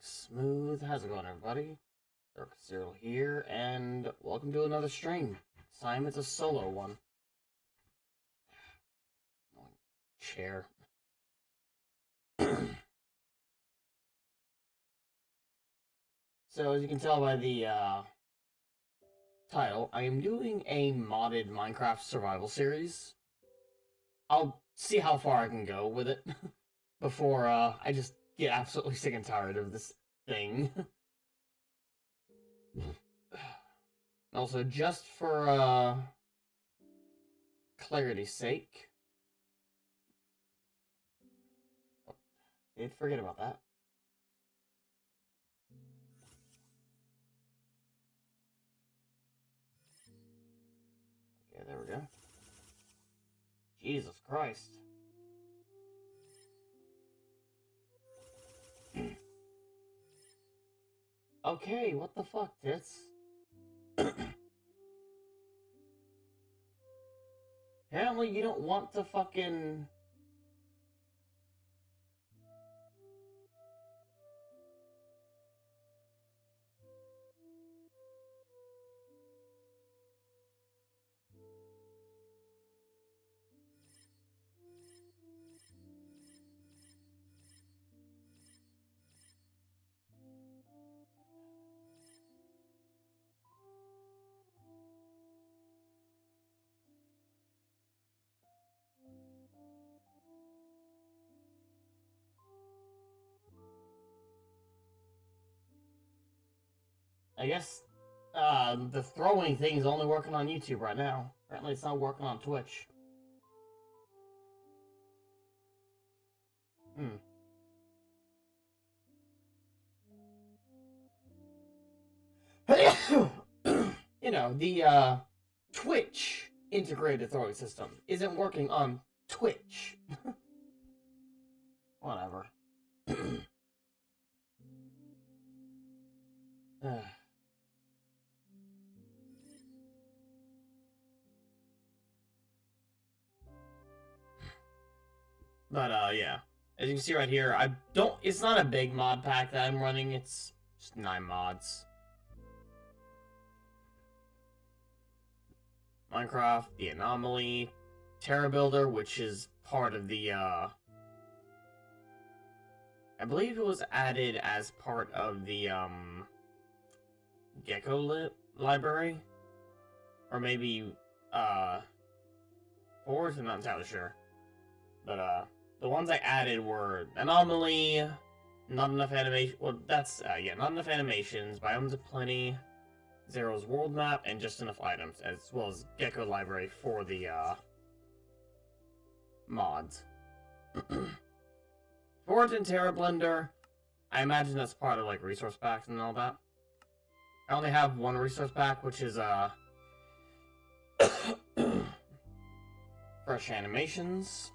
Smooth. How's it going, everybody? darkus-cyril here, and welcome to another stream. This time it's a solo one. Chair. So, as you can tell by the title, I am doing a modded Minecraft survival series. I'll see how far I can go with it before I just get absolutely sick and tired of this thing. Also, just for clarity's sake, did forget about that. Okay, there we go. Jesus Christ. Okay, what the fuck, tits? Apparently you don't want to fucking... I guess the throwing thing is only working on YouTube right now. Apparently it's not working on Twitch. You know, the Twitch integrated throwing system isn't working on Twitch. Whatever. But yeah. As you can see right here, it's not a big mod pack that I'm running, it's just 9 mods. Minecraft, the Anomaly, Terra Builder, which is part of the, I believe it was added as part of the, Gecko library? Or maybe, Forge? I'm not entirely sure. But, the ones I added were Anomaly, not enough animation, well, that's, yeah, not enough animations, biomes aplenty, Zero's world map, and just enough items, as well as Gecko library for the, mods. Forge and Terra Blender, I imagine that's part of, like, resource packs and all that. I only have one resource pack, which is, fresh animations.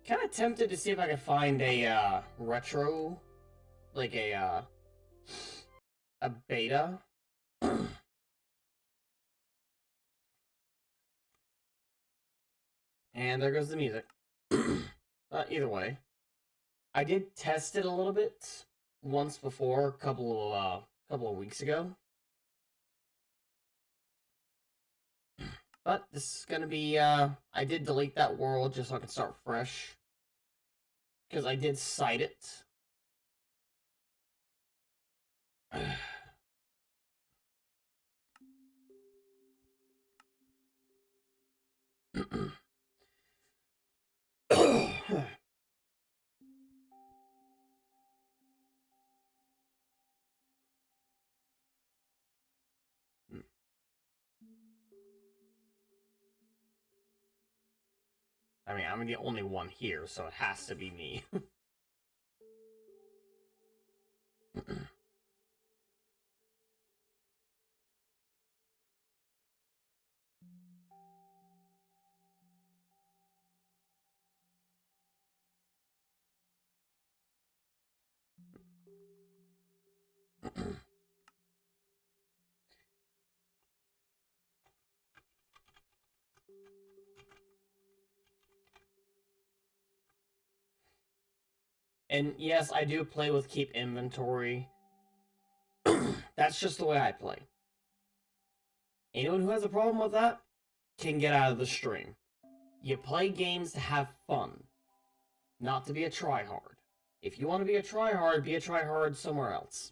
Kind of tempted to see if I could find a retro, like a beta. And there goes the music. Either way, I did test it a little bit once before, a couple of weeks ago. But this is gonna be, I did delete that world just so I can start fresh. Because I did cite it. I mean, I'm the only one here, so it has to be me. And yes, I do play with keep inventory. That's just the way I play. Anyone who has a problem with that can get out of the stream. You play games to have fun, not to be a tryhard. If you want to be a tryhard somewhere else.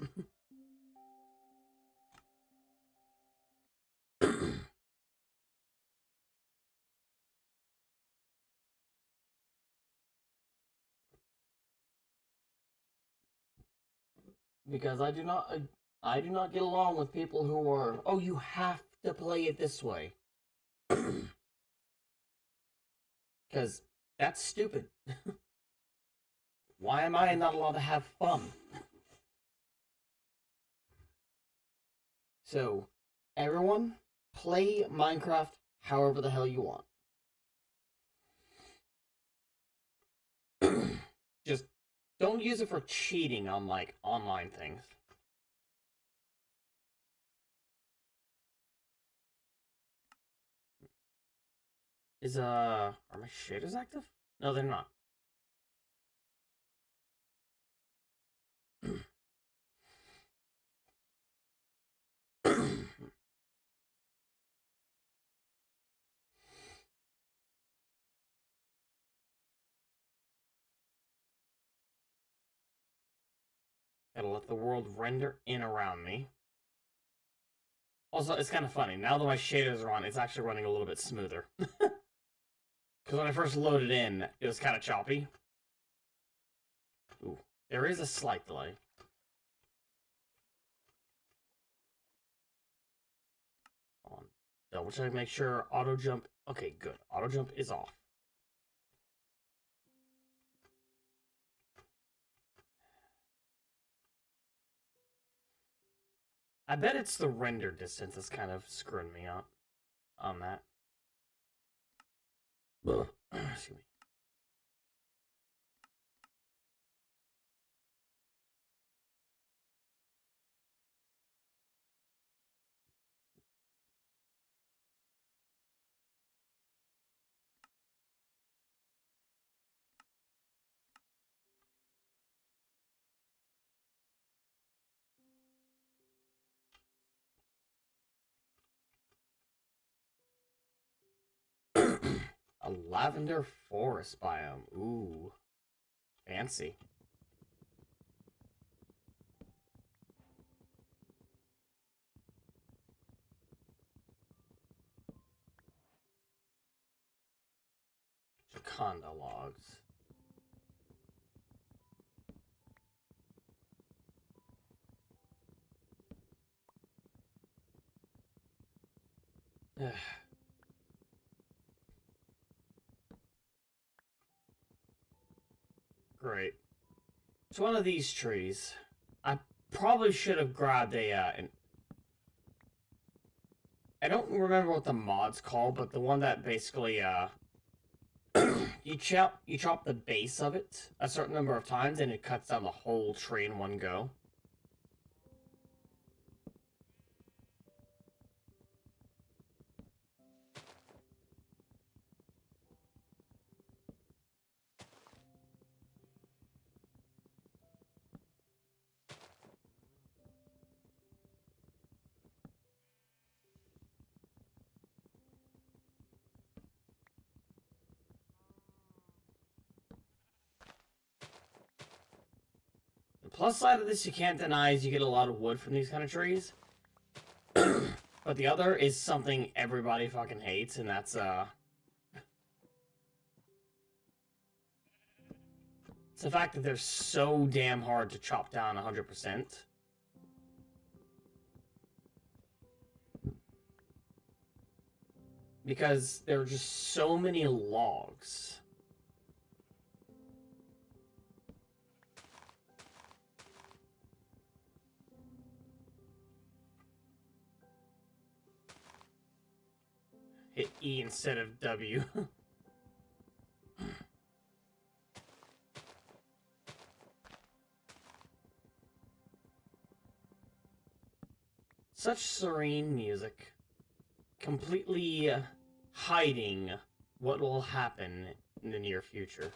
Because I do not get along with people who are, oh, you have to play it this way. Because that's stupid. Why am I not allowed to have fun? So, everyone, play Minecraft however the hell you want. Just don't use it for cheating on, like, online things. Are my shaders active? No, they're not. Gotta let the world render in around me. Also, it's kind of funny. Now that my shaders are on, it's actually running a little bit smoother. Because when I first loaded in, it was kind of choppy. Ooh, there is a slight delay. Hold on. Double check, make sure auto jump. Okay, good. Auto jump is off. I bet it's the render distance that's kind of screwing me up on that. Excuse me. A lavender forest biome. Ooh. Fancy. Jaconda logs. Great. It's one of these trees. I probably should have grabbed an I don't remember what the mod's called, but the one that basically you chop the base of it a certain number of times and it cuts down the whole tree in one go. The plus side of this you can't deny is you get a lot of wood from these kind of trees. But the other is something everybody fucking hates, and that's it's the fact that they're so damn hard to chop down 100%. Because there are just so many logs. Hit E instead of W. Such serene music. Completely hiding what will happen in the near future.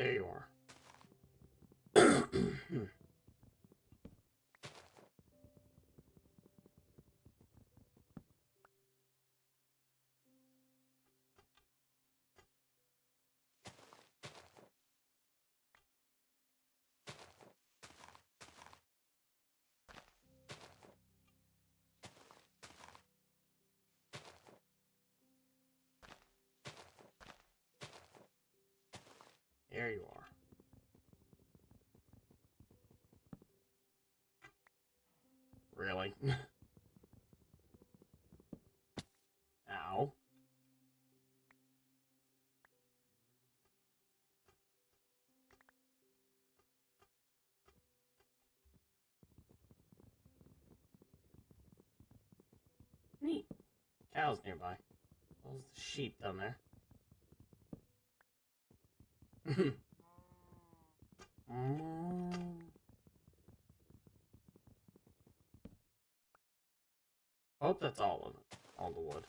There you are. There you are. Really? Ow. Neat. Cows nearby. Those the sheep down there. Hope that's all of it. All the wood.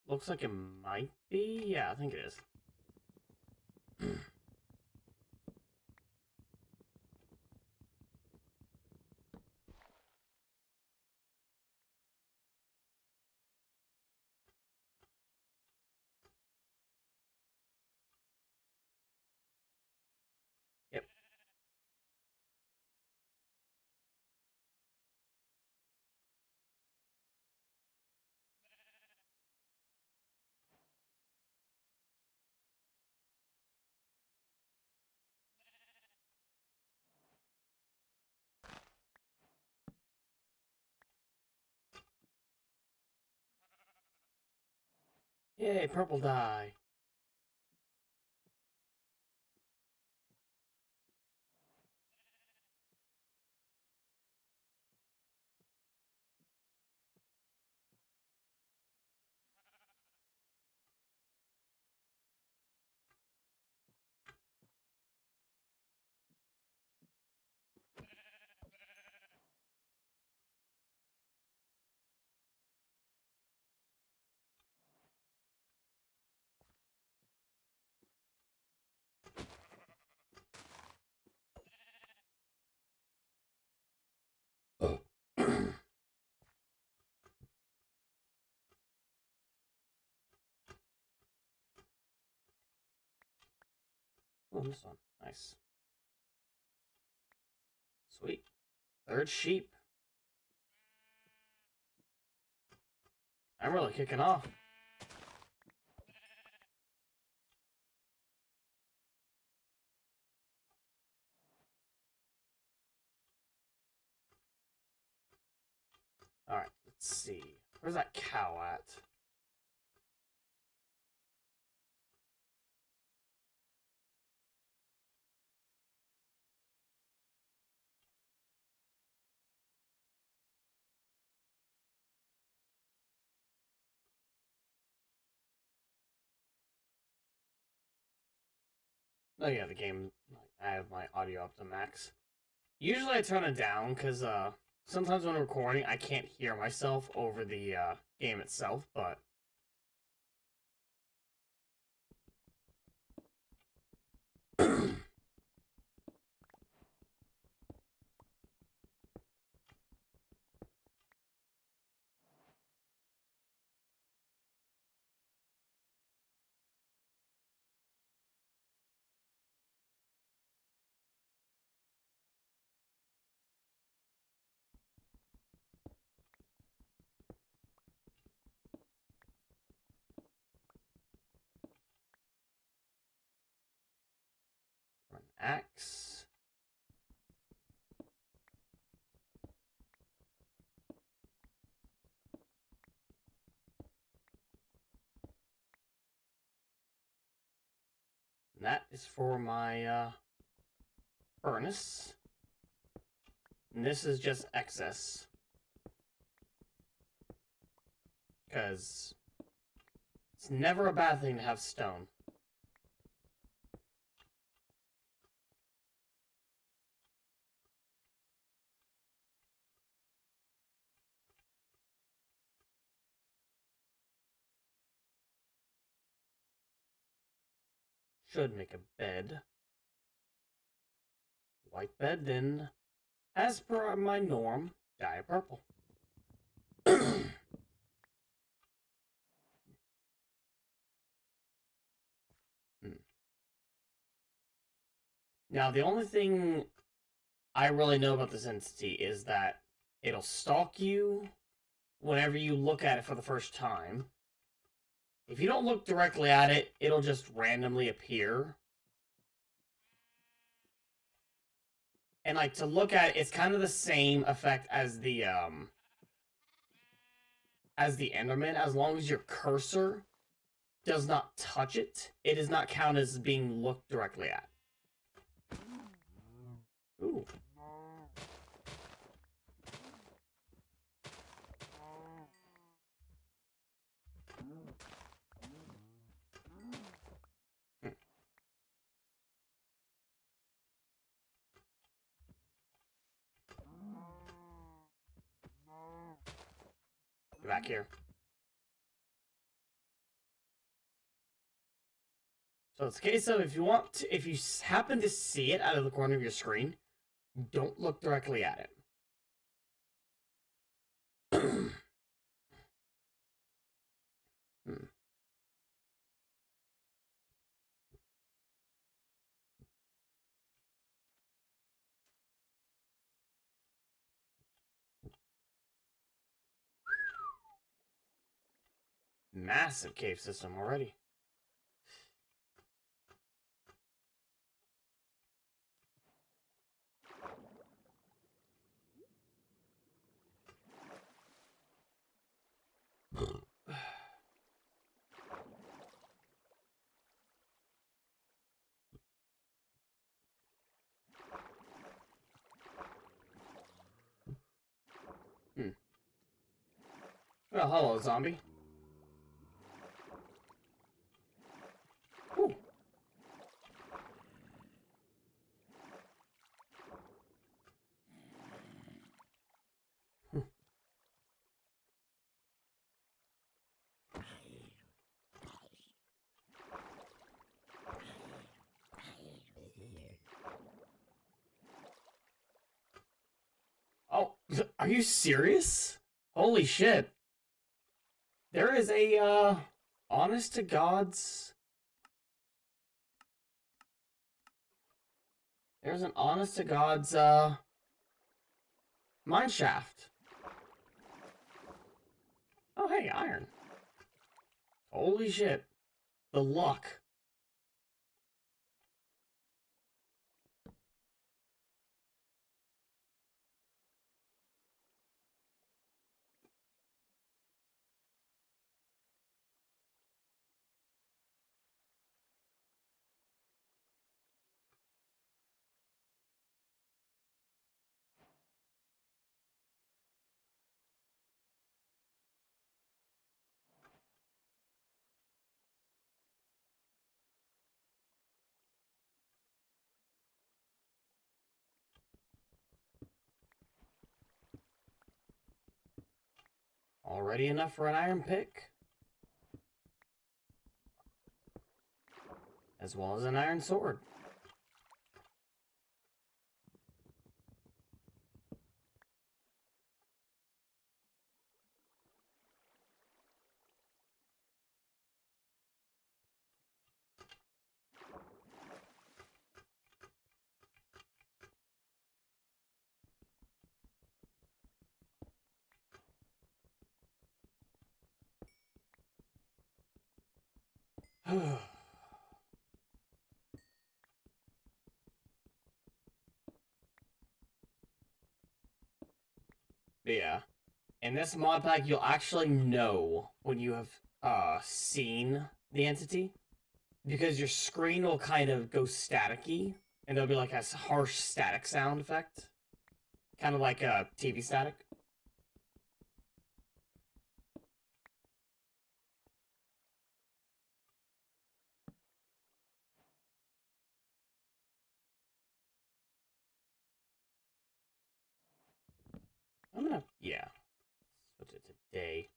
Looks like it might be. Yeah, I think it is. Yep. Yay, purple dye. Oh, this one. Nice. Sweet. Third sheep. I'm really kicking off. Alright, let's see. Where's that cow at? Oh yeah, the game, I have my audio up to max. Usually I turn it down because sometimes when recording I can't hear myself over the game itself, but an axe. And that is for my furnace. And this is just excess. Because it's never a bad thing to have stone. should make a bed. White bed, then, as per my norm, dye it purple. Now, the only thing I really know about this entity is that it'll stalk you whenever you look at it for the first time. If you don't look directly at it, it'll just randomly appear. And like to look at it, it's kind of the same effect as the Enderman. As long as your cursor does not touch it, it does not count as being looked directly at. Ooh. Back here. So it's a case of if you happen to see it out of the corner of your screen, don't look directly at it. Massive cave system already. Well, hello, zombie. Ooh. Oh, are you serious? Holy shit. There is a, honest to God's... There's an honest to God's, mine shaft. Oh, hey, iron. Holy shit. The luck. Already enough for an iron pick. As well as an iron sword. Yeah. In this mod pack, you'll actually know when you have seen the entity, because your screen will kind of go staticky, and there'll be like a harsh static sound effect, kind of like a TV static. Yeah, switch it to day.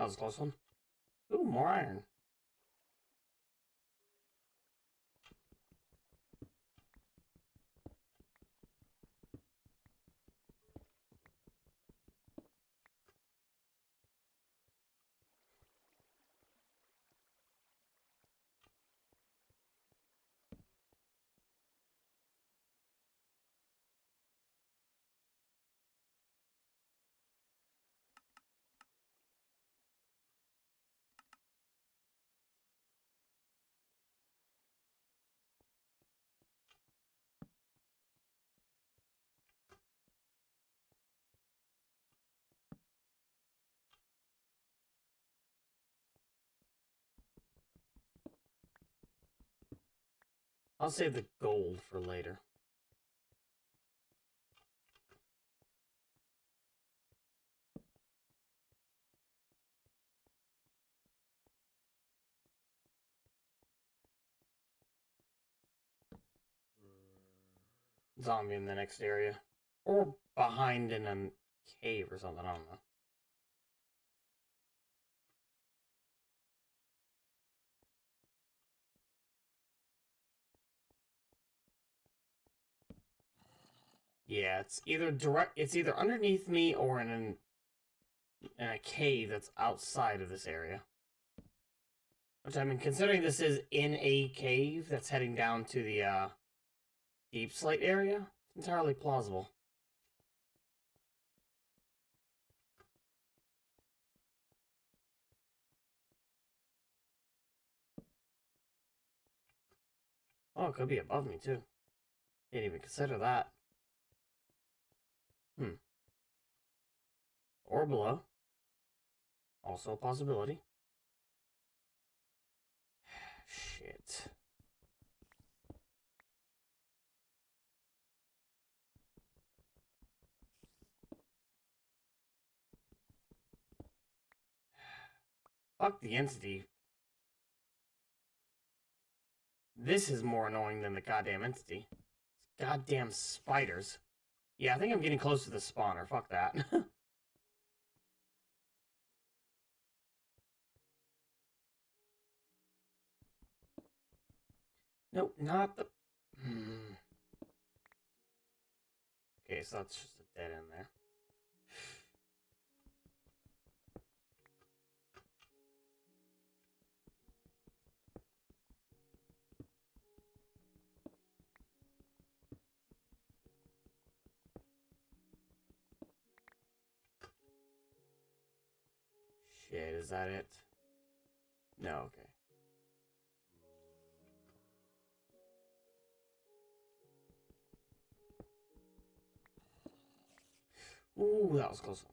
was a close one. Ooh, more iron. I'll save the gold for later. Zombie in the next area. Or behind in a cave or something, I don't know. Yeah, it's either underneath me or in a cave that's outside of this area. Which, I mean, considering this is in a cave that's heading down to the deep slate area, it's entirely plausible. Oh, it could be above me, too. Didn't even consider that. Or below. Also a possibility. Shit. Fuck the entity. This is more annoying than the goddamn entity. It's goddamn spiders. Yeah, I think I'm getting close to the spawner. Fuck that. Nope, not the... Okay, so that's just a dead end there. Shit, is that it? No, okay. Ooh, that was a close one.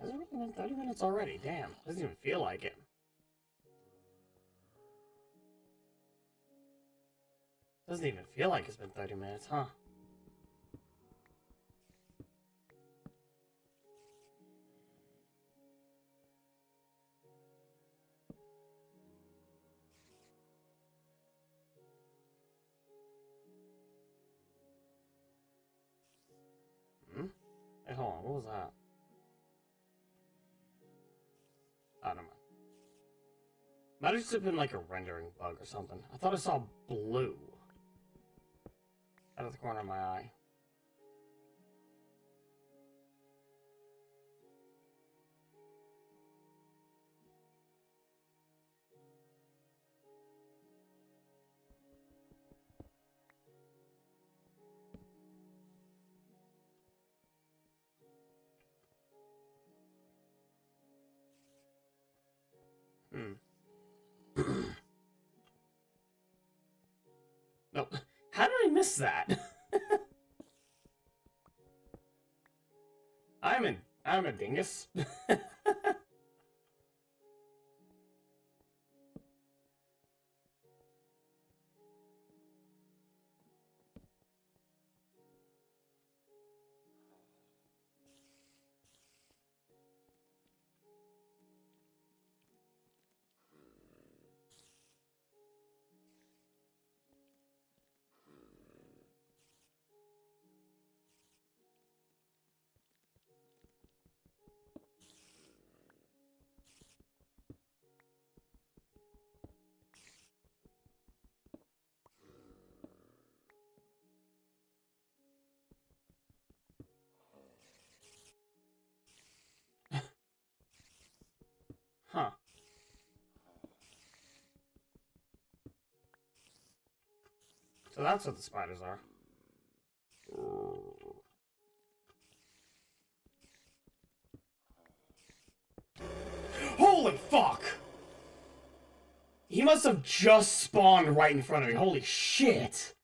Has it really been 30 minutes already? Damn, doesn't even feel like it. Doesn't even feel like it's been 30 minutes, huh? Hey, hold on, what was that? Oh, never mind. Might have just been like a rendering bug or something. I thought I saw blue out of the corner of my eye. Nope. How did I miss that? I'm a dingus. Huh. So that's what the spiders are. Holy fuck! He must have just spawned right in front of me. Holy shit!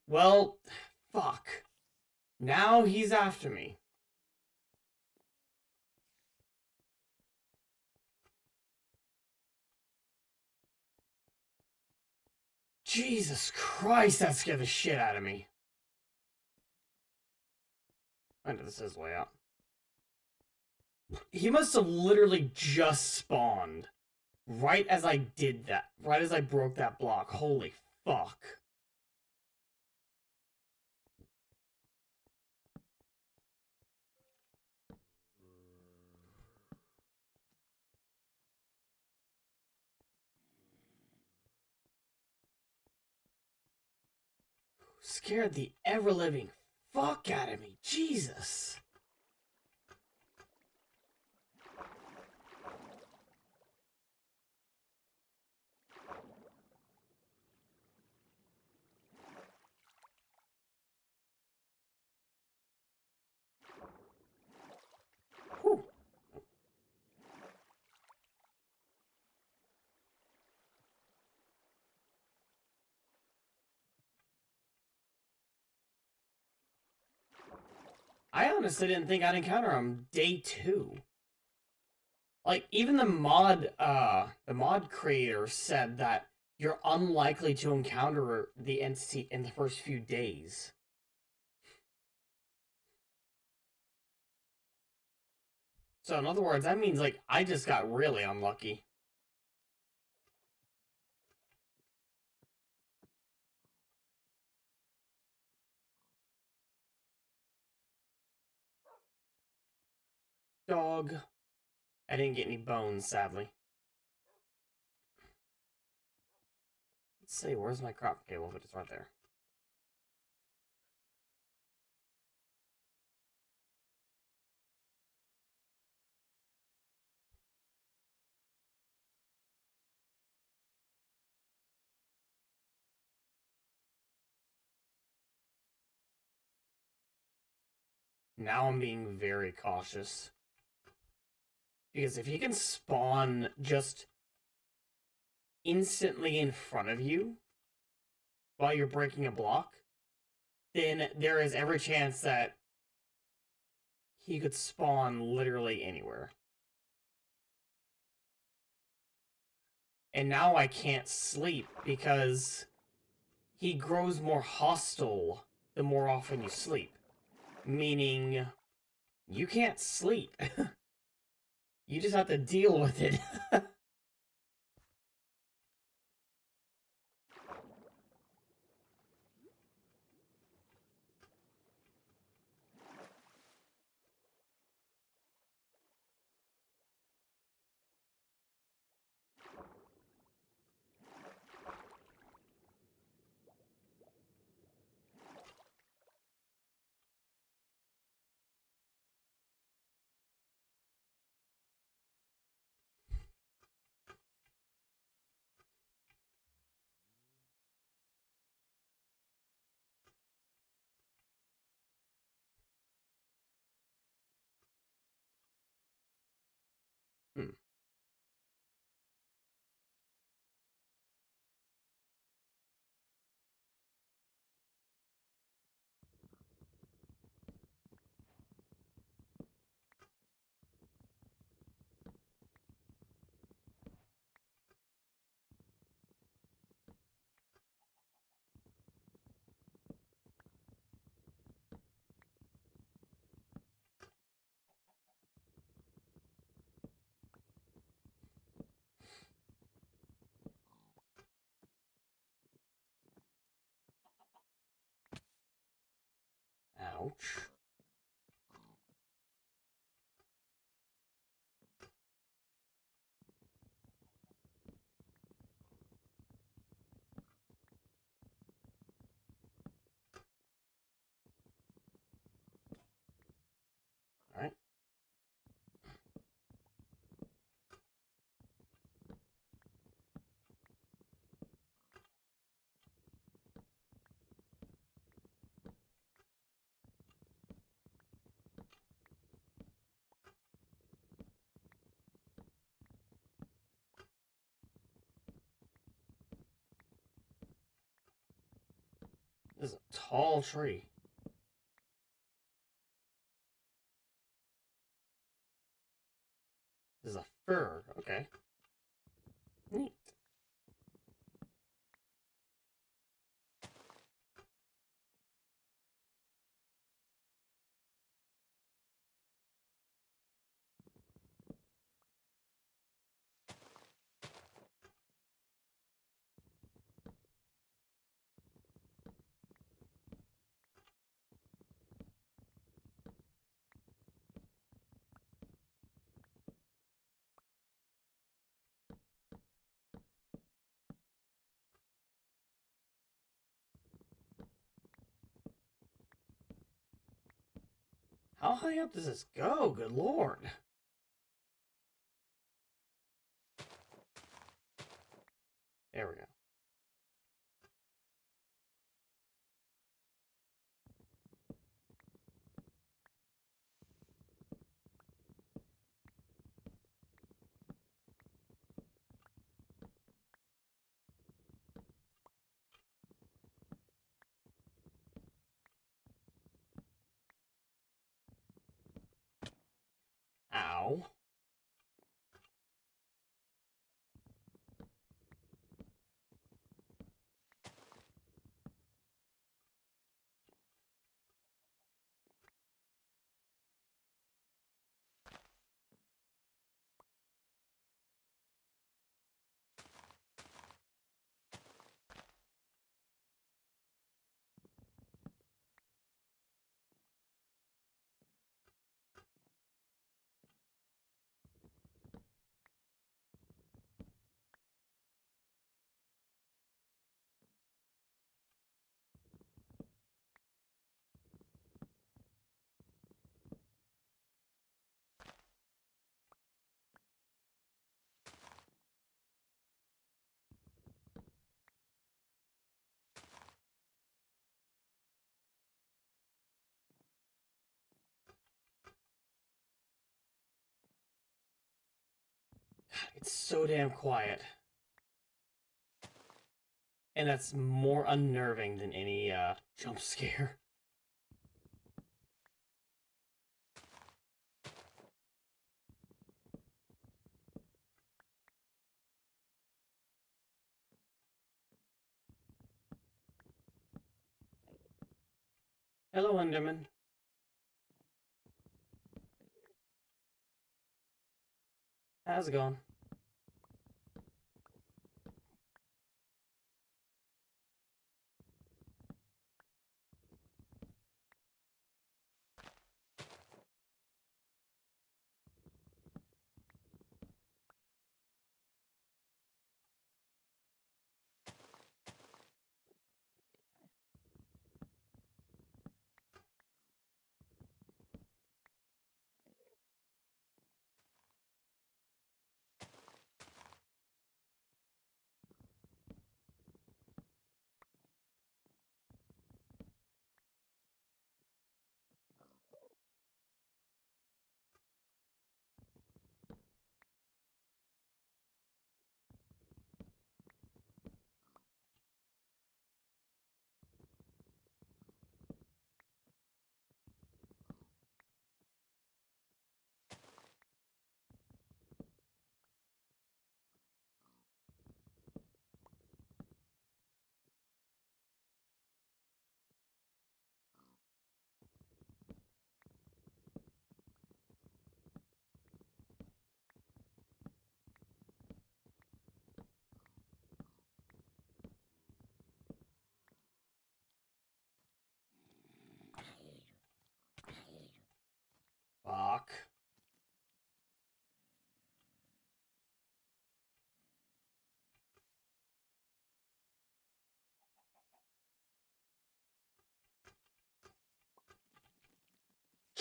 Well, fuck. Now he's after me. Jesus Christ, that scared the shit out of me. I know this is way out. He must have literally just spawned. Right as I did that. Right as I broke that block. Holy fuck. Scared the ever-living fuck out of me. Jesus. Whew. I honestly didn't think I'd encounter him day 2. Like, even the mod creator said that you're unlikely to encounter the entity in the first few days. So in other words, that means, like, I just got really unlucky. Dog. I didn't get any bones, sadly. Let's see, where's my crop cable? If it's right there. Now I'm being very cautious. Because if he can spawn just instantly in front of you while you're breaking a block, then there is every chance that he could spawn literally anywhere. And now I can't sleep because he grows more hostile the more often you sleep. Meaning, you can't sleep. You just have to deal with it. Hmm. Ouch. Alright. This is a tall tree. This is a fir. Okay. Neat. How high up does this go? Good lord. There we go. Ow. It's so damn quiet. And that's more unnerving than any jump scare. Hello, Enderman. How's it going?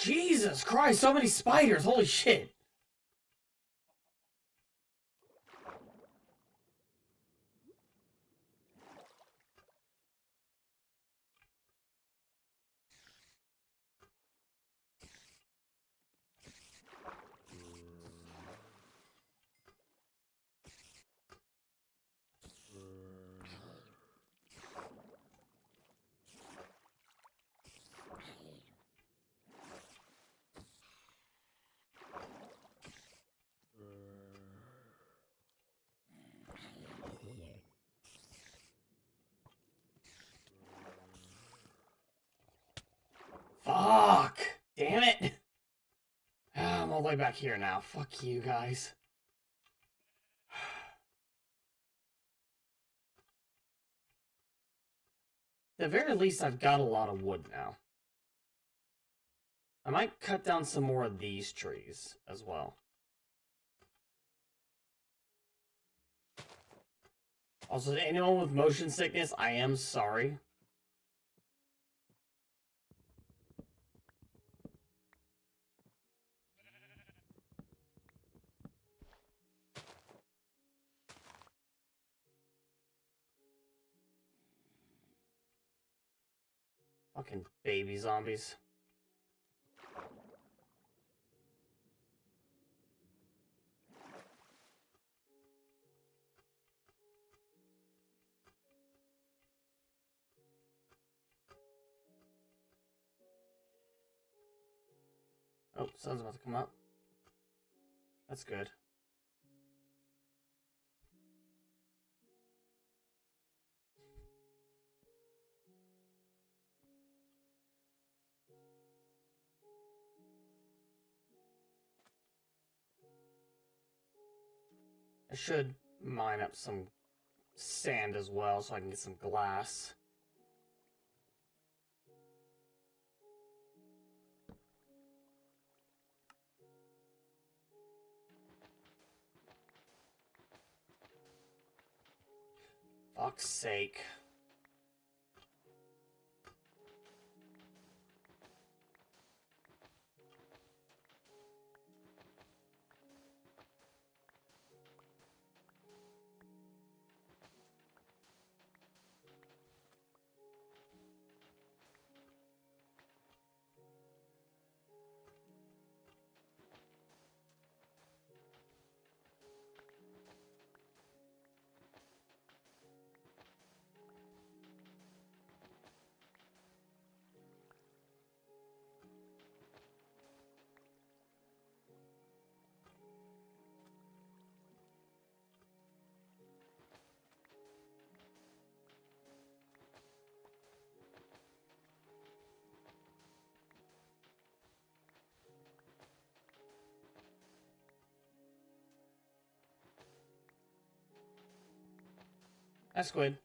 Jesus Christ, so many spiders, holy shit. Fuck! Damn it! I'm all the way back here now. Fuck you guys. At the very least, I've got a lot of wood now. I might cut down some more of these trees as well. Also, to anyone with motion sickness, I am sorry. Fucking baby zombies. Oh, sun's about to come up. That's good. I should mine up some sand as well so I can get some glass. Fuck's sake. That's good.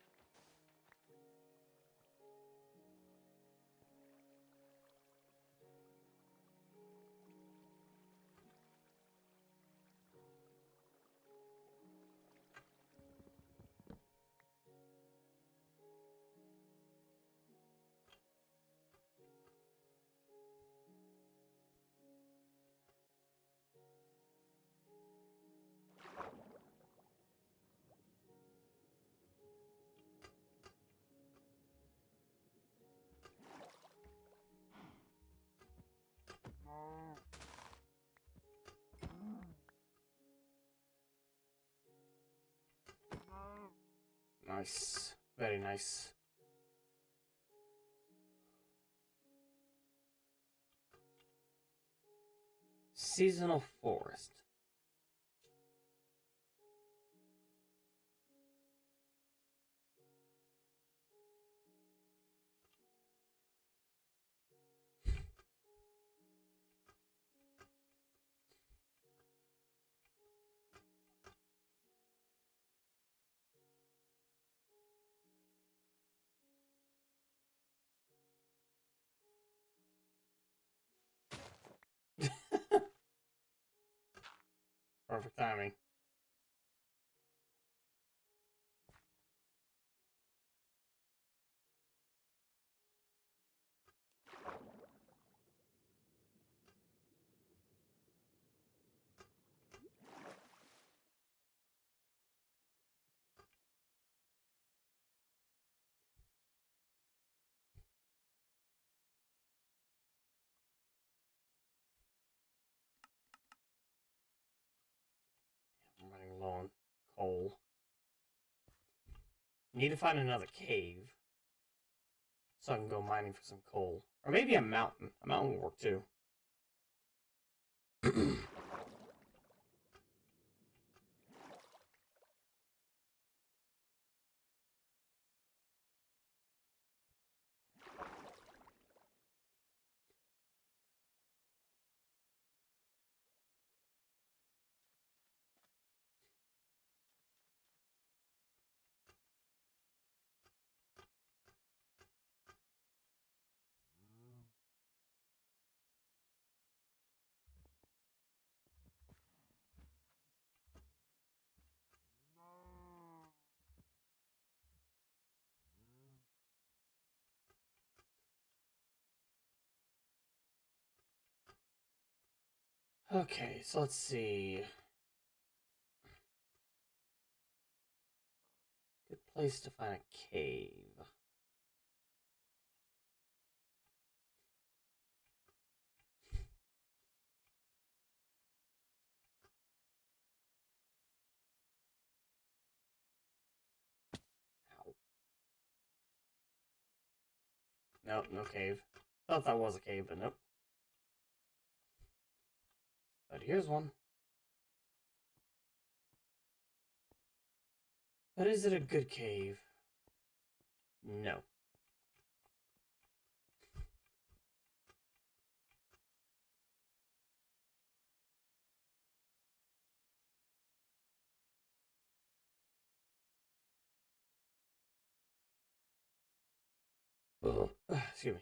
Nice. Very nice. Seasonal forest. Perfect timing. coal. Need to find another cave so I can go mining for some coal. Or maybe a mountain. A mountain will work too. Okay, so let's see. Good place to find a cave. Ow. Nope, no cave. Thought that was a cave, but nope. But here's one. But is it a good cave? No. Ugh. Excuse me.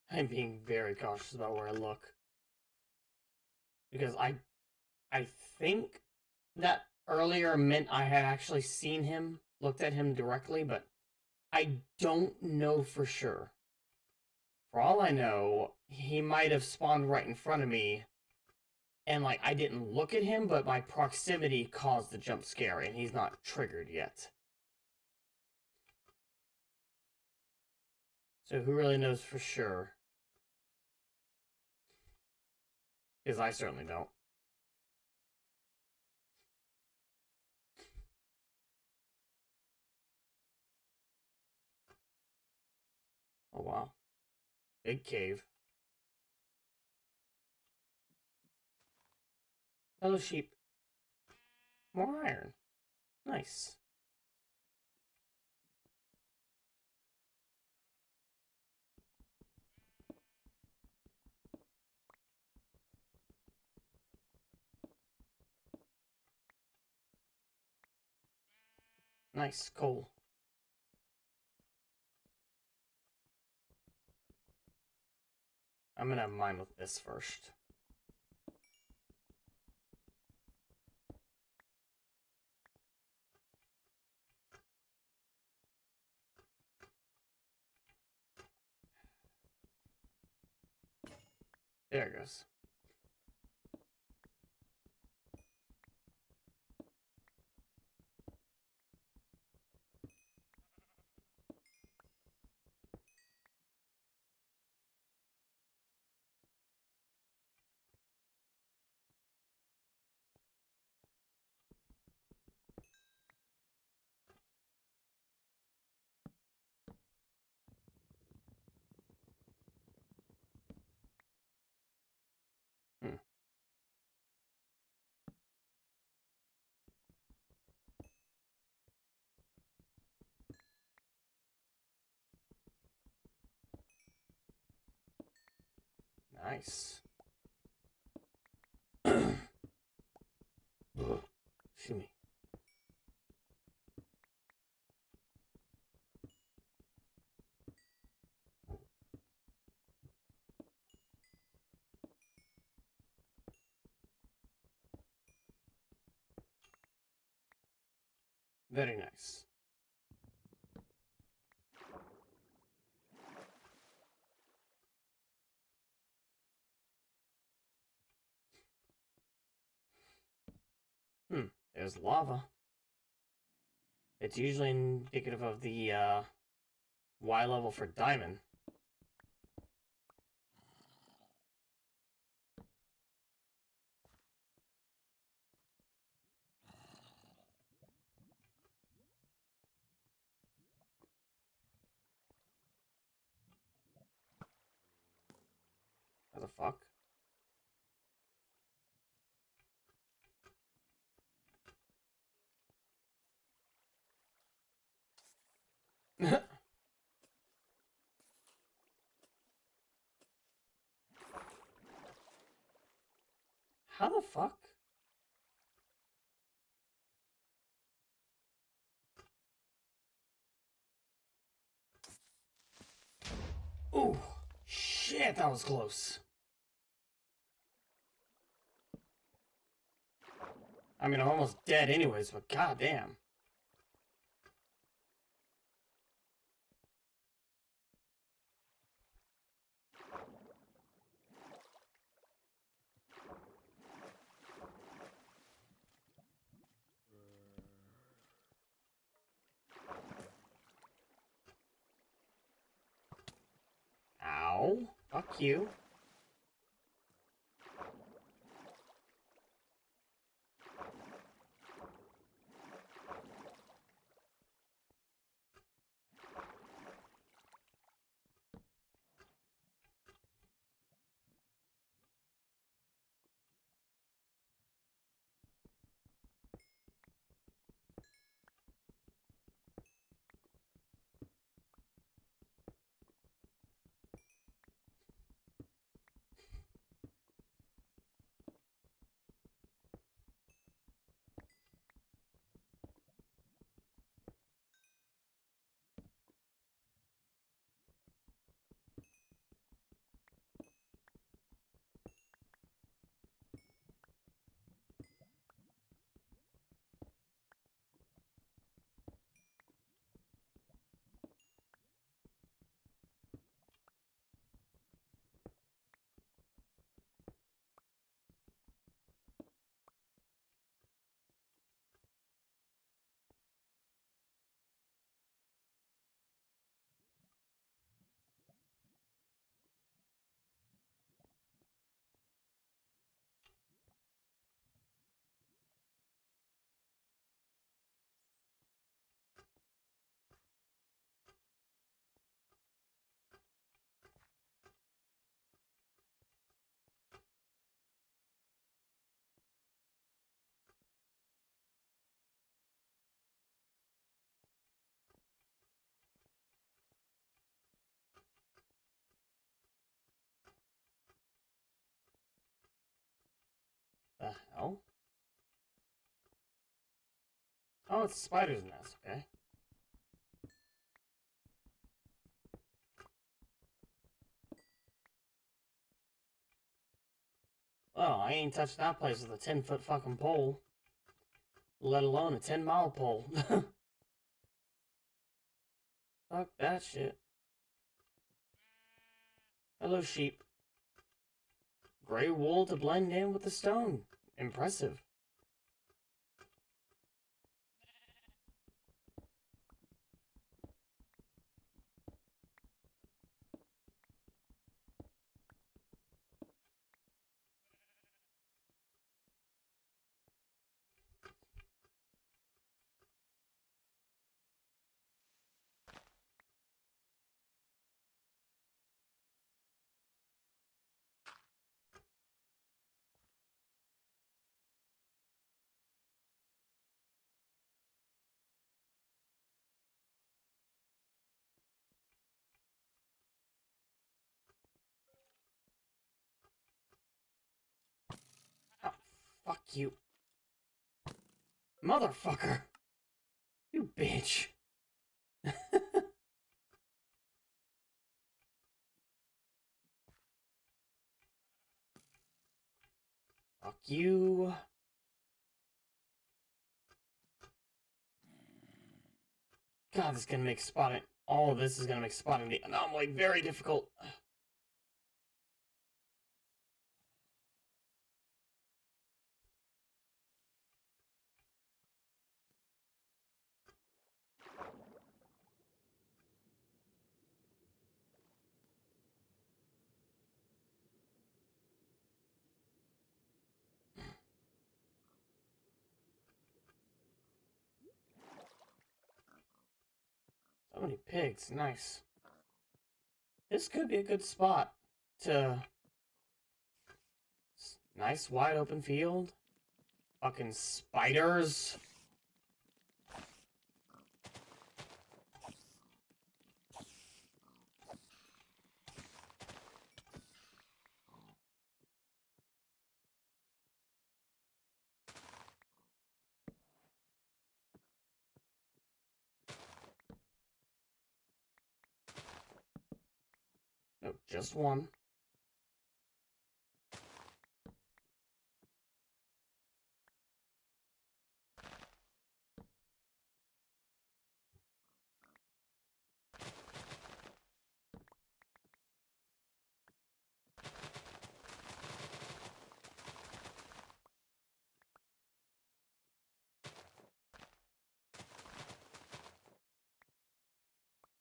I'm being very cautious about where I look. Because I think that earlier meant I had actually seen him, looked at him directly, but I don't know for sure. For all I know, he might have spawned right in front of me, and like I didn't look at him, but my proximity caused the jump scare, and he's not triggered yet. So who really knows for sure? Because I certainly don't. Oh wow. Big cave. Hello, sheep. More iron. Nice. Nice. Coal. I'm gonna mine with this first. There it goes. Hmm. Nice. Excuse me. Very nice. There's lava. It's usually indicative of the Y level for diamond. What the fuck? How the fuck? Ooh, shit, that was close. I mean, I'm almost dead anyways, but goddamn. Ow. Fuck you. The hell? Oh, it's a spider's nest, okay. Well, I ain't touched that place with a 10-foot fucking pole. Let alone a 10-mile pole. Fuck that shit. Hello, sheep. Gray wool to blend in with the stone. Impressive. Oh, fuck you. Motherfucker. You bitch. Fuck you. God, this is gonna make spotting. All of this is gonna make spotting the anomaly very difficult. So many pigs, nice. This could be a good spot to... Nice wide open field. Fucking spiders. No, just one.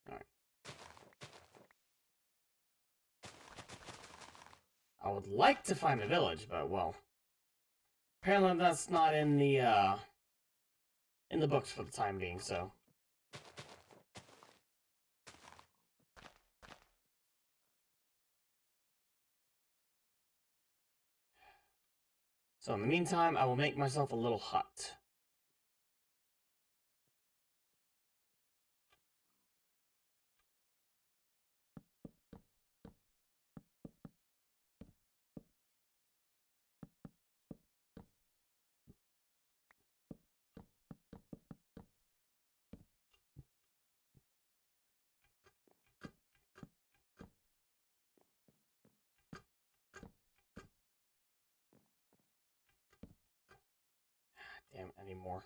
Alright. I would like to find a village, but well. Apparently that's not in the books for the time being, so. So in the meantime, I will make myself a little hut. Damn, anymore.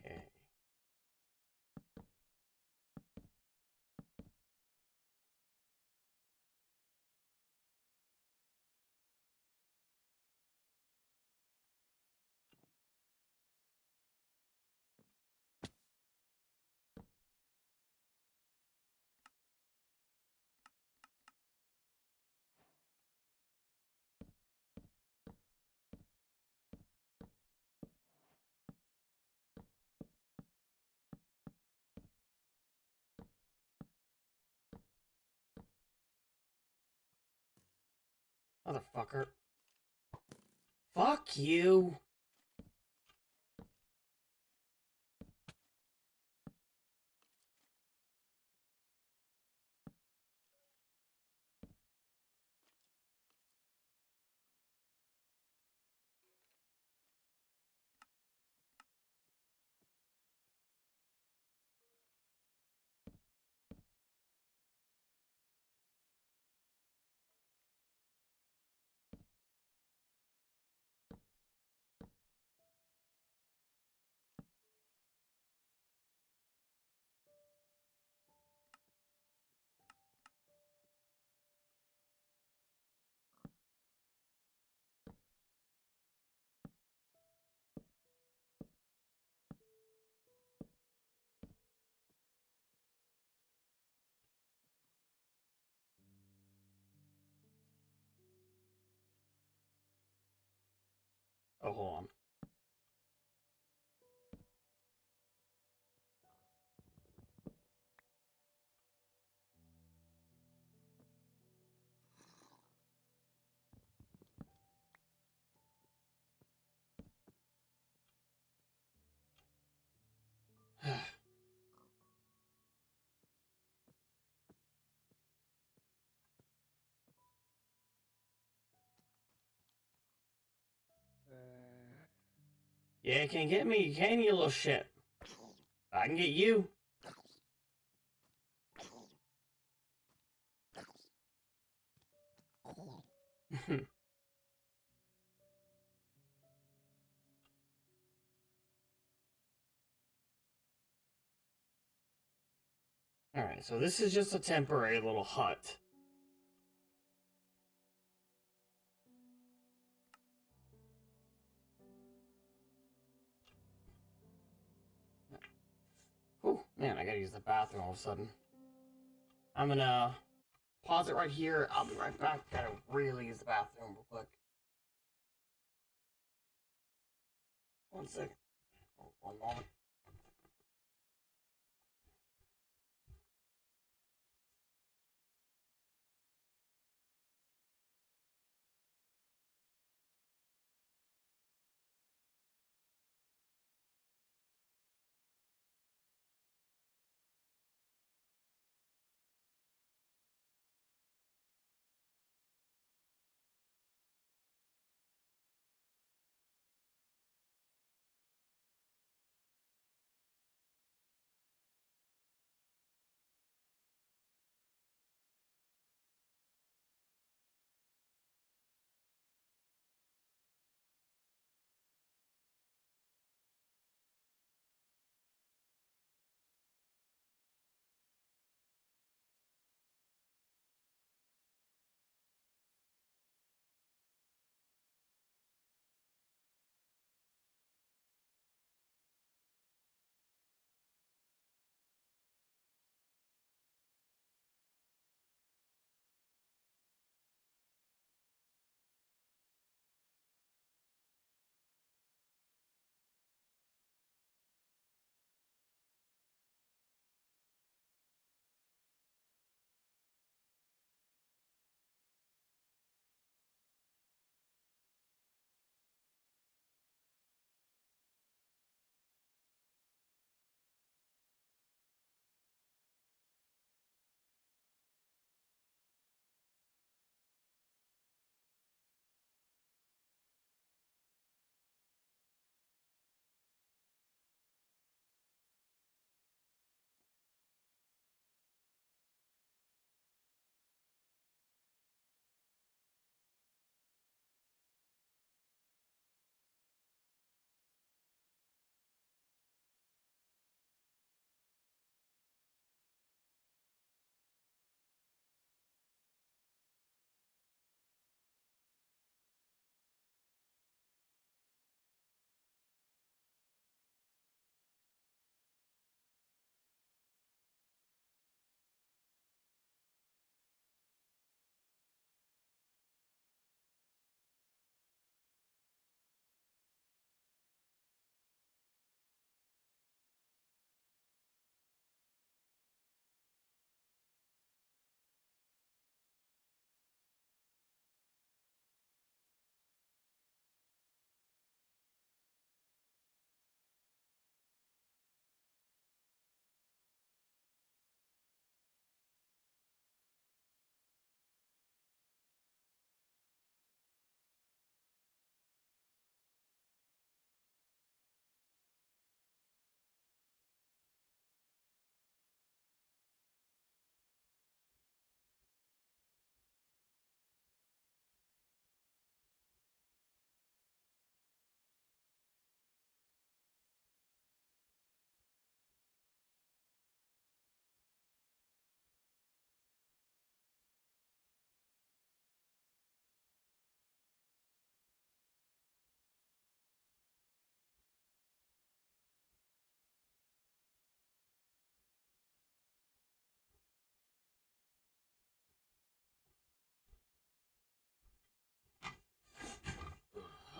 Okay. Motherfucker. Fuck you! Oh, hold on. Yeah, can't get me, can you, little shit? I can get you. Alright, so this is just a temporary little hut. Oh, man, I gotta use the bathroom all of a sudden. I'm gonna pause it right here. I'll be right back. Gotta really use the bathroom real quick. 1 second. Oh, 1 moment.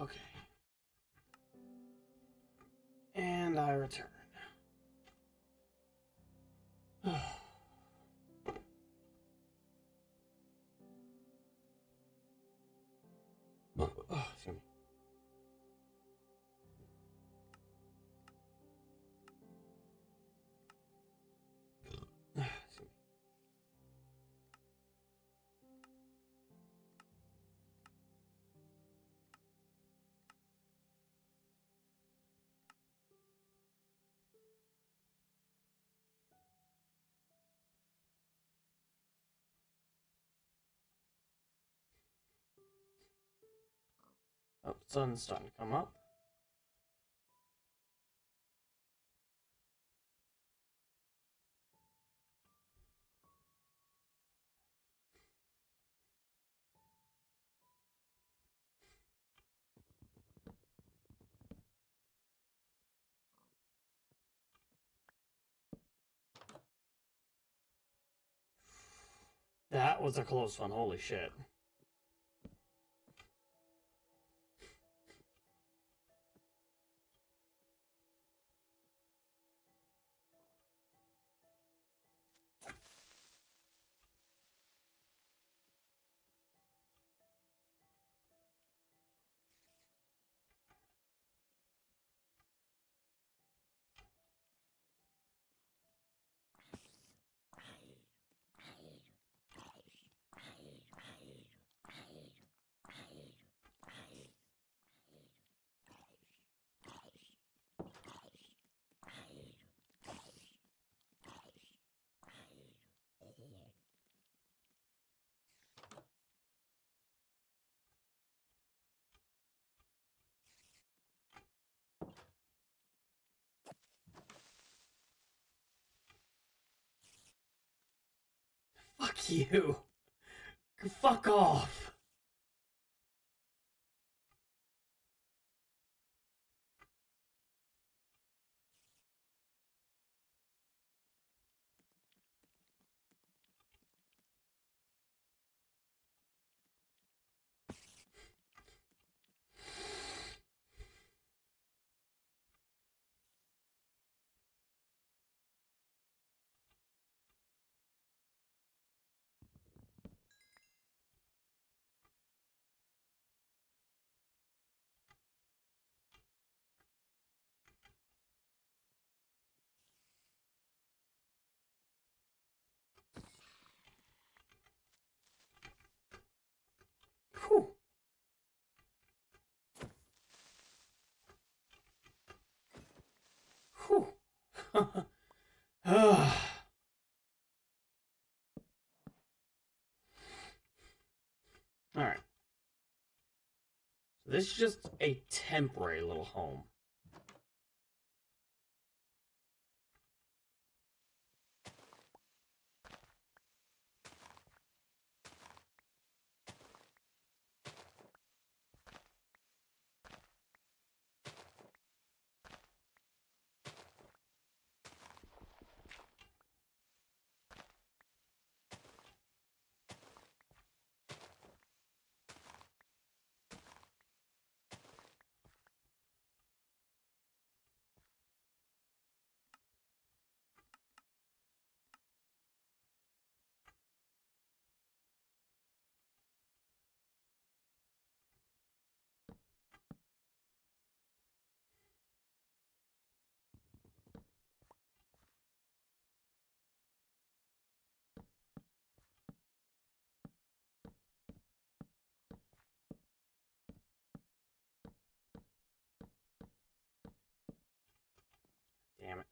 Okay. And I return. Excuse me. Excuse me. Oh, sun's starting to come up. That was a close one, holy shit. Fuck you. Fuck off. Whew. Whew. Alright. So this is just a temporary little home. Damn it.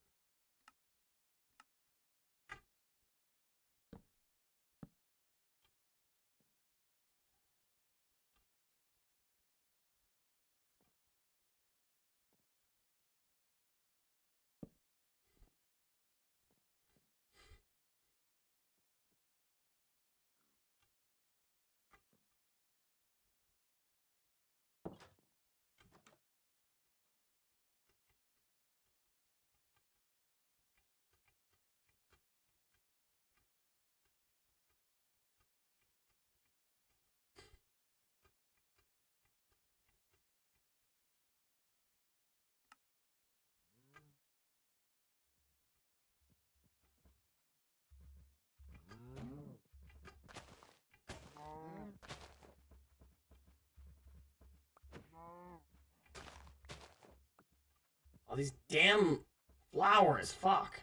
All these damn flowers, fuck.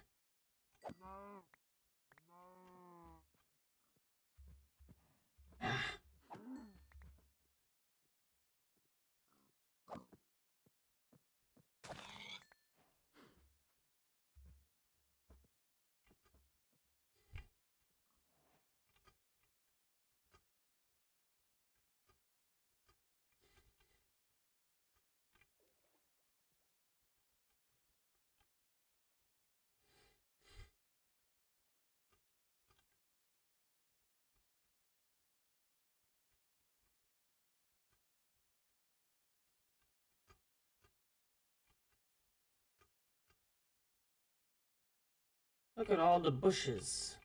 Look at all the bushes.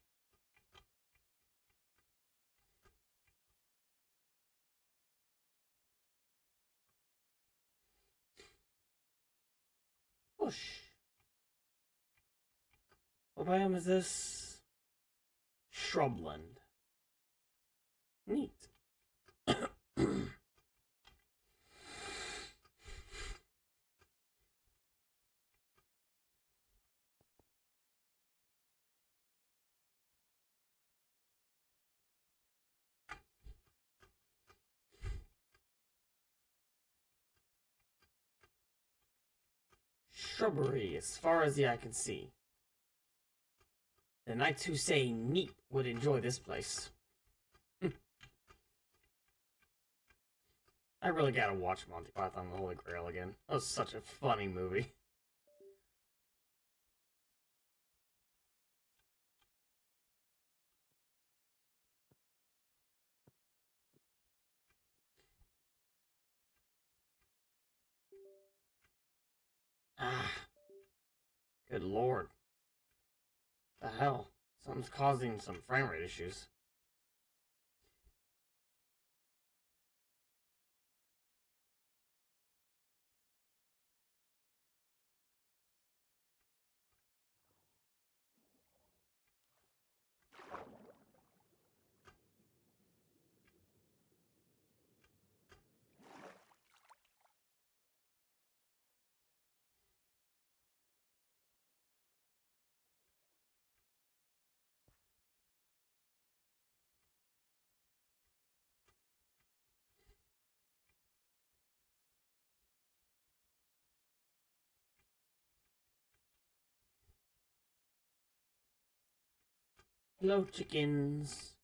Bush. What biome is this? Shrubland. Neat. Shrubbery as far as the eye can see. The knights who say neat would enjoy this place. I really gotta watch Monty Python and the Holy Grail again. That was such a funny movie. Ah, good lord. The hell? Something's causing some frame rate issues. Hello, chickens.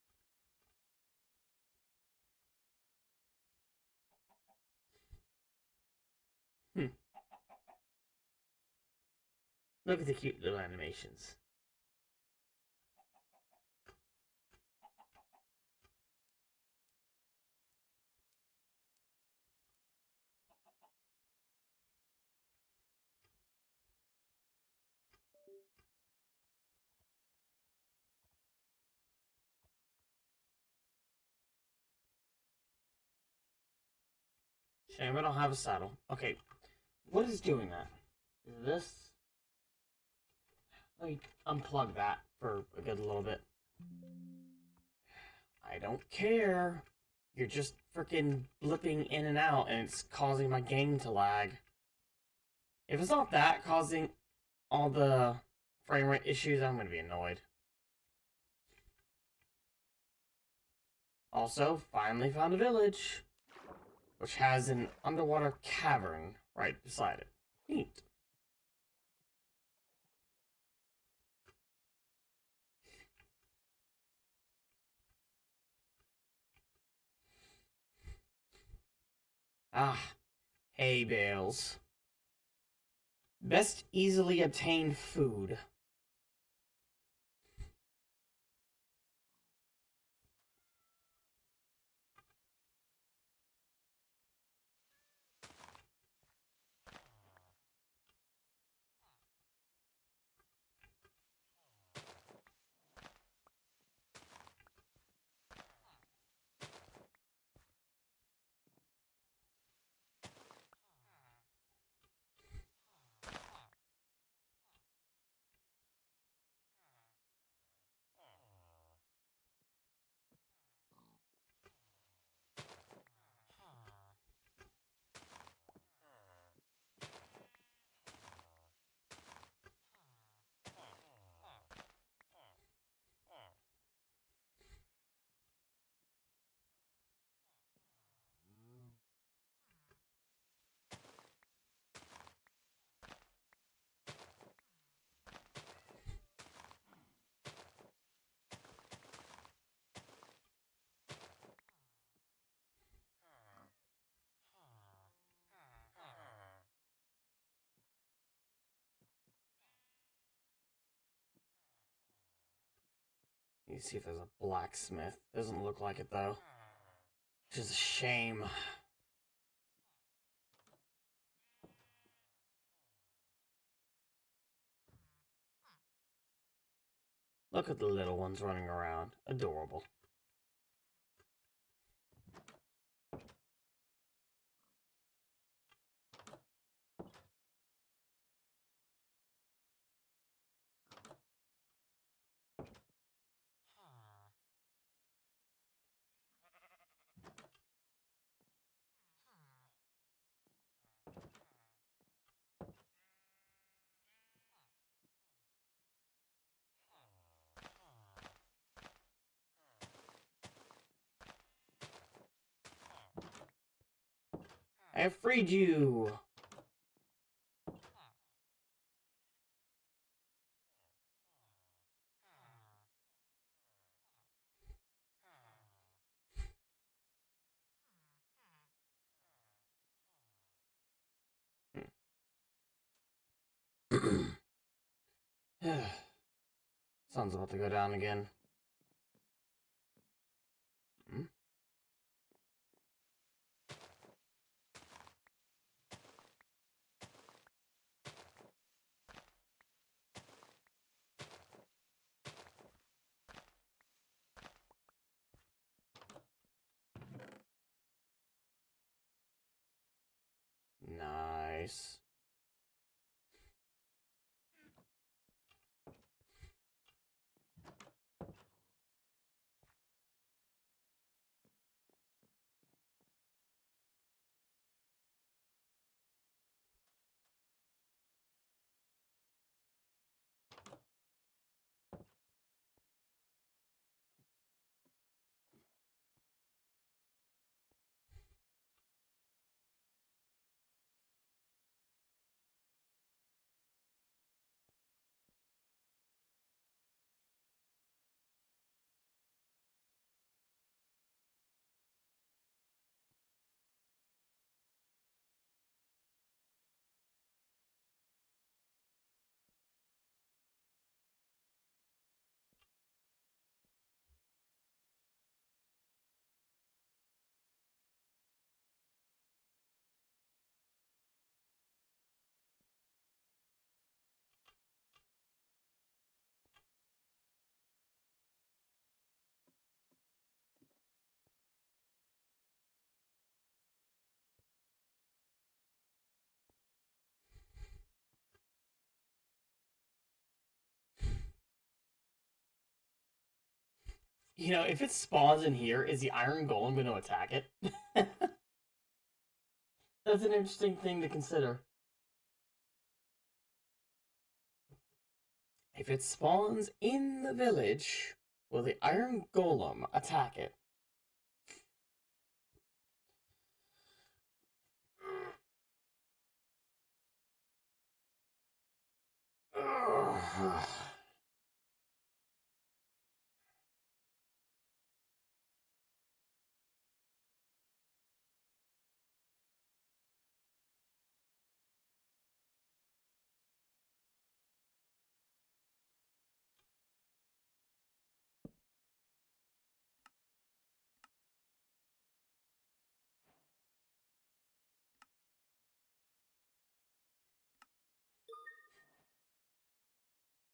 Look at the cute little animations. Shame I don't have a saddle. Okay, what is doing that? Is this? Let me unplug that for a good little bit. I don't care. You're just freaking blipping in and out and it's causing my game to lag. If it's not that causing all the frame rate issues, I'm gonna be annoyed. Also, finally found a village, which has an underwater cavern right beside it. Neat. Ah, hay bales. Best easily obtained food. You see if there's a blacksmith. Doesn't look like it though. Which is a shame. Look at the little ones running around. Adorable. I have freed you! Sun's about to go down again. Hmm? Nice. You know, if it spawns in here, is the Iron Golem going to attack it? That's an interesting thing to consider. If it spawns in the village, will the Iron Golem attack it?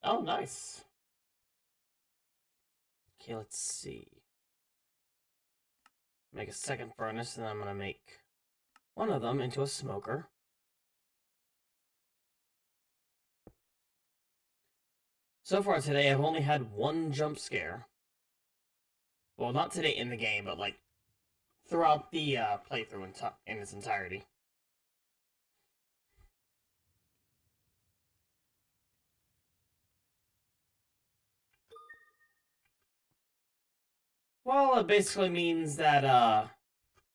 Oh, nice. Okay, let's see. Make a second furnace, and then I'm going to make one of them into a smoker. So far today, I've only had one jump scare. Well, not today in the game, but like throughout the playthrough in its entirety. Well, it basically means that,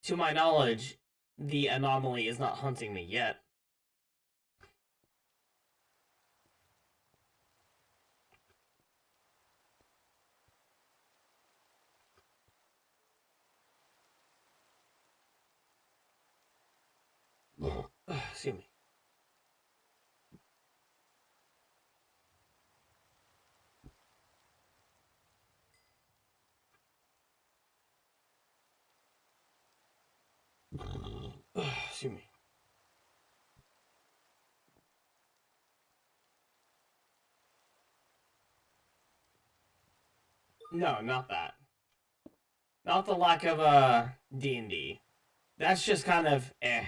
to my knowledge, the anomaly is not hunting me yet. Excuse me. Excuse me. No, not that. Not the lack of D&D. That's just kind of eh.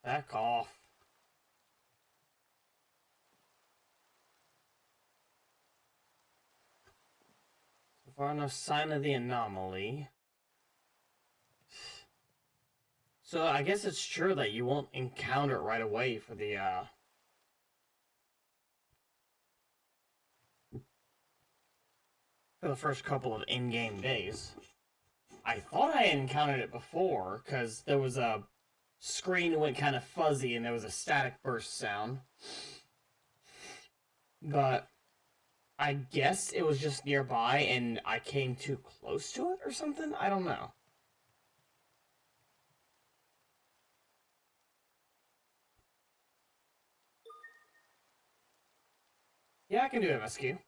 Back off. So far, no sign of the anomaly. So I guess it's true that you won't encounter it right away for the first couple of in-game days. I thought I had encountered it before because there was a screen went kind of fuzzy and there was a static burst sound. But I guess it was just nearby and I came too close to it or something. I don't know. Yeah, I can do MSQ.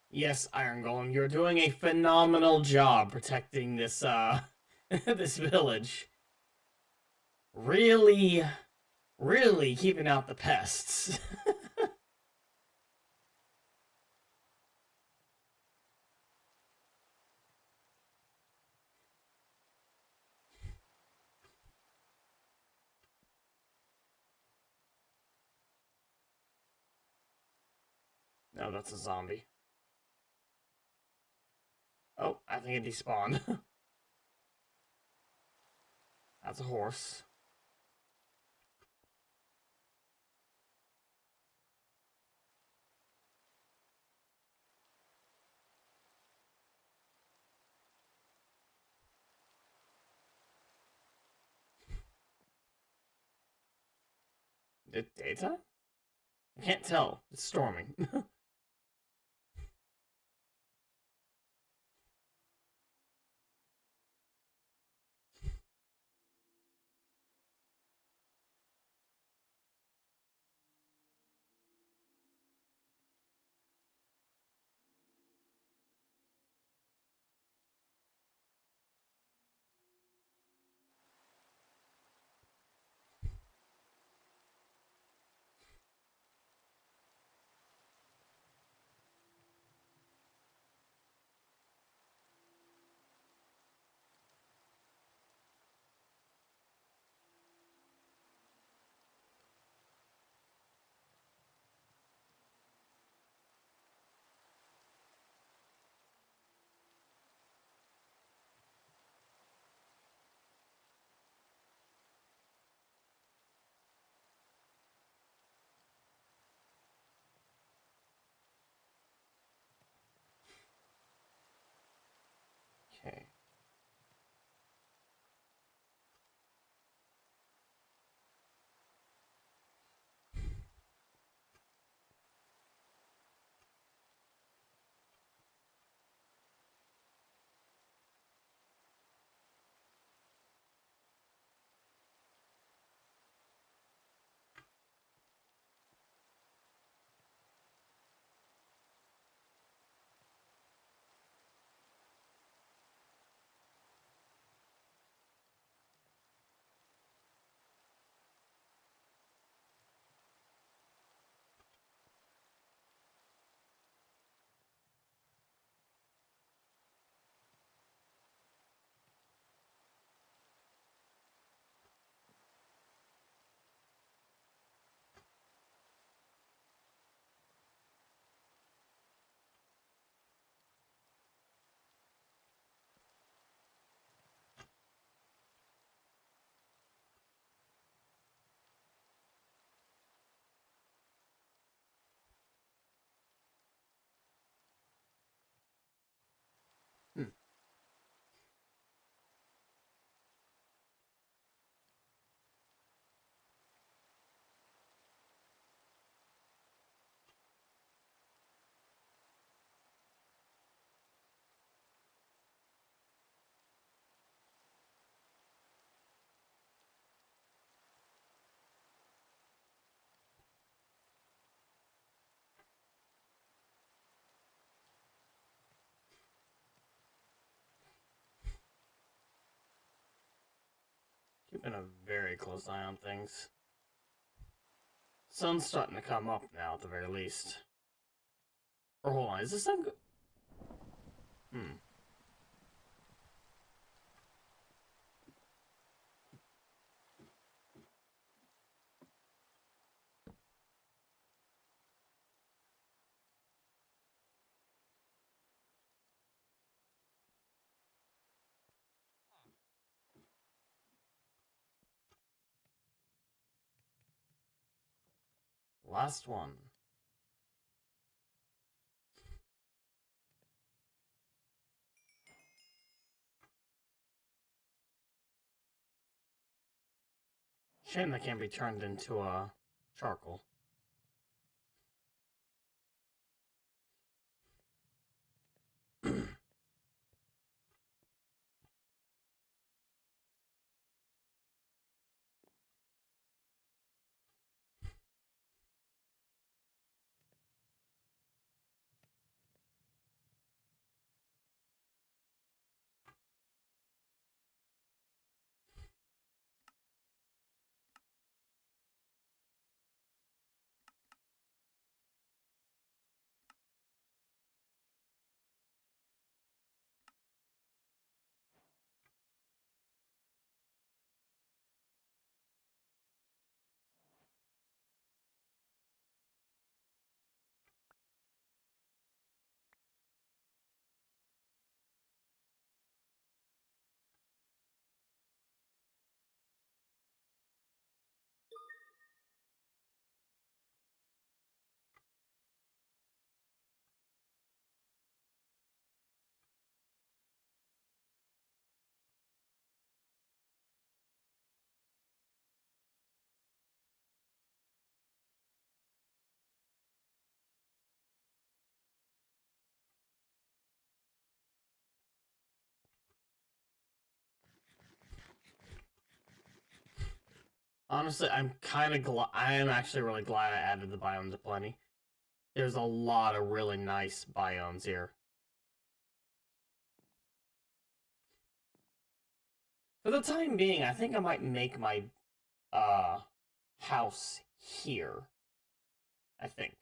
Yes, Iron Golem, you're doing a phenomenal job protecting this this village. Really, really keeping out the pests. No, that's a zombie. Oh, I think it despawned. That's a horse. It daytime? I can't tell. It's storming. Okay. keeping a very close eye on things. Sun's starting to come up now, at the very least. Or hold on, is the sun? Last one. Shame that can't be turned into a charcoal. Honestly, I'm kind of glad. I am actually really glad I added the biomes aplenty. There's a lot of really nice biomes here. For the time being, I think I might make my house here. I think.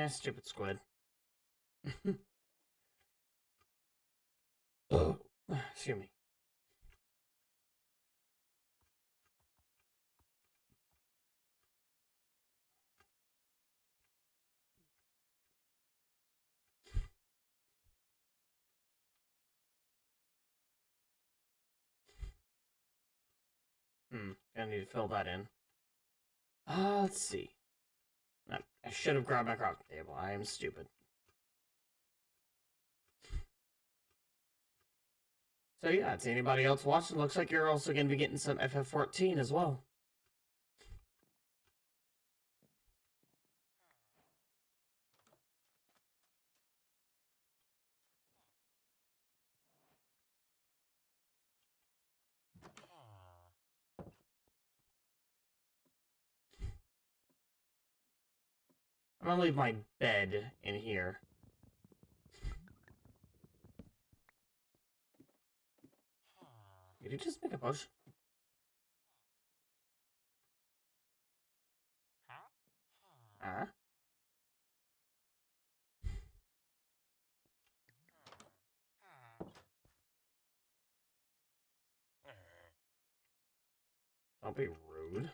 Stupid squid. Excuse me. Gonna need to fill that in. Let's see. I should have grabbed my crafting table. I am stupid. So yeah, to anybody else watching, looks like you're also going to be getting some FF14 as well. I'm gonna leave my bed in here. Did you just make a potion? Huh? Don't be rude.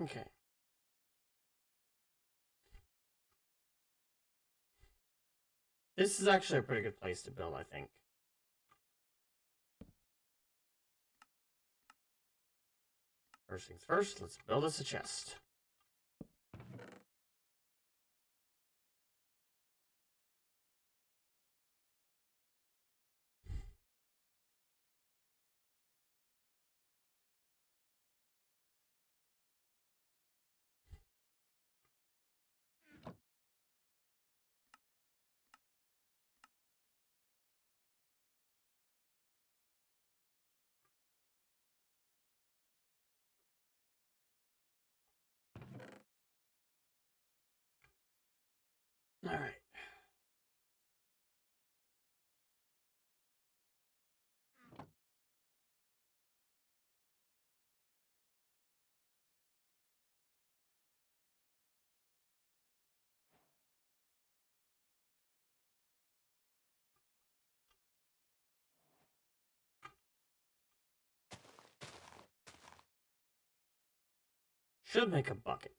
Okay. This is actually a pretty good place to build, I think. First things first, let's build us a chest. All right. Should make a bucket.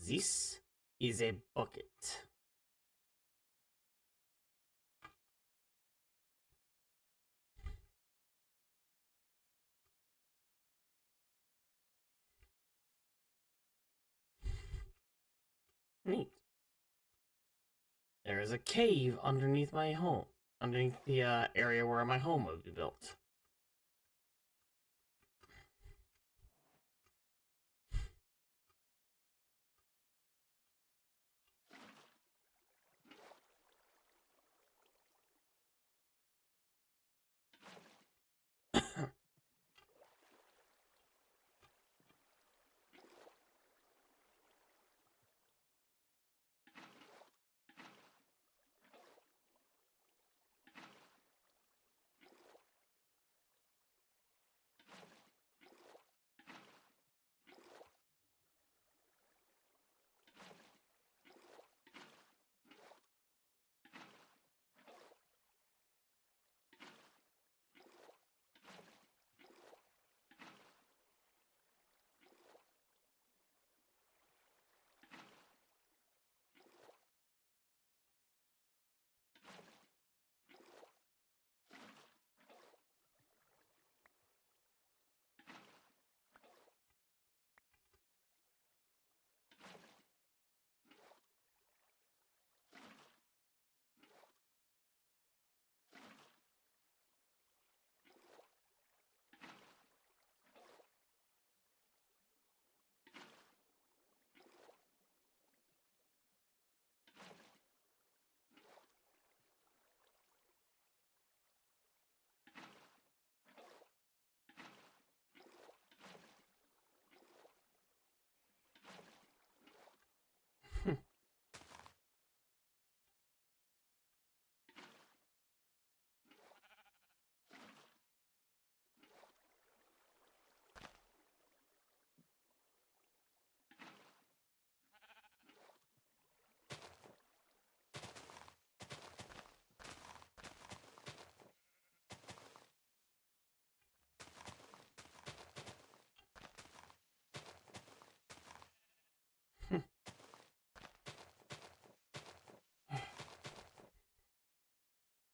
This is a bucket. Neat. There is a cave underneath my home, underneath the area where my home would be built.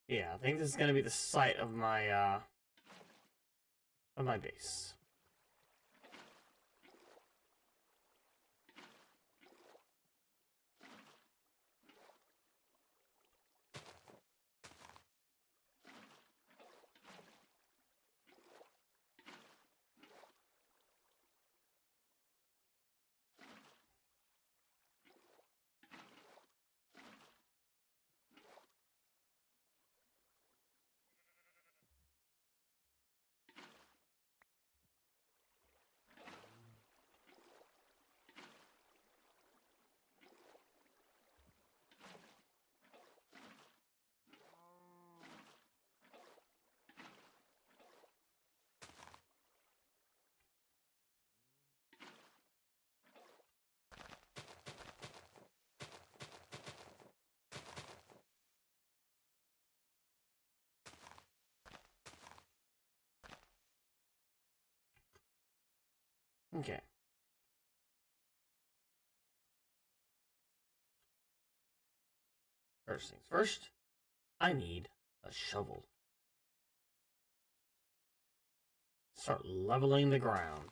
Yeah, I think this is gonna be the site of my base. Okay. First things first, I need a shovel. Start leveling the ground.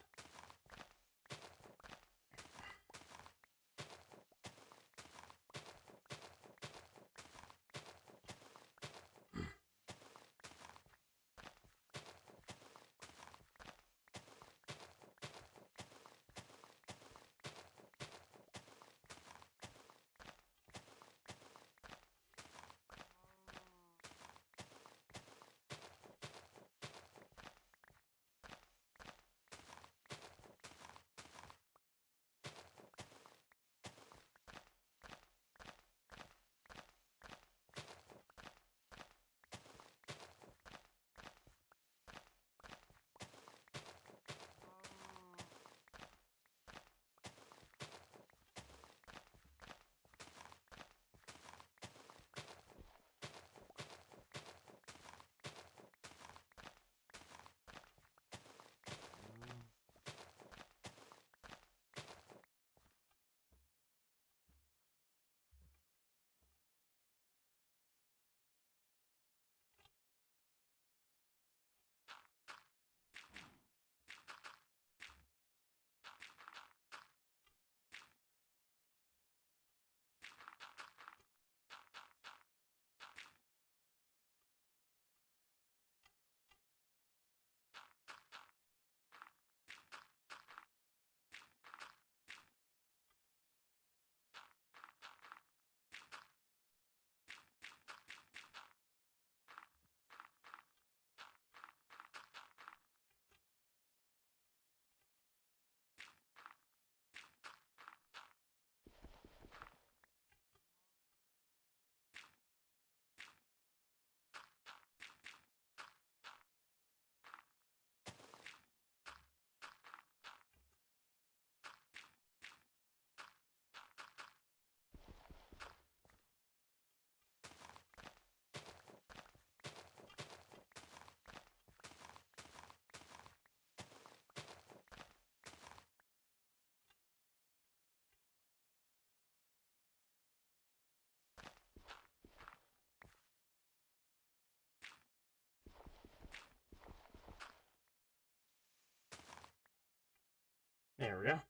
There we go.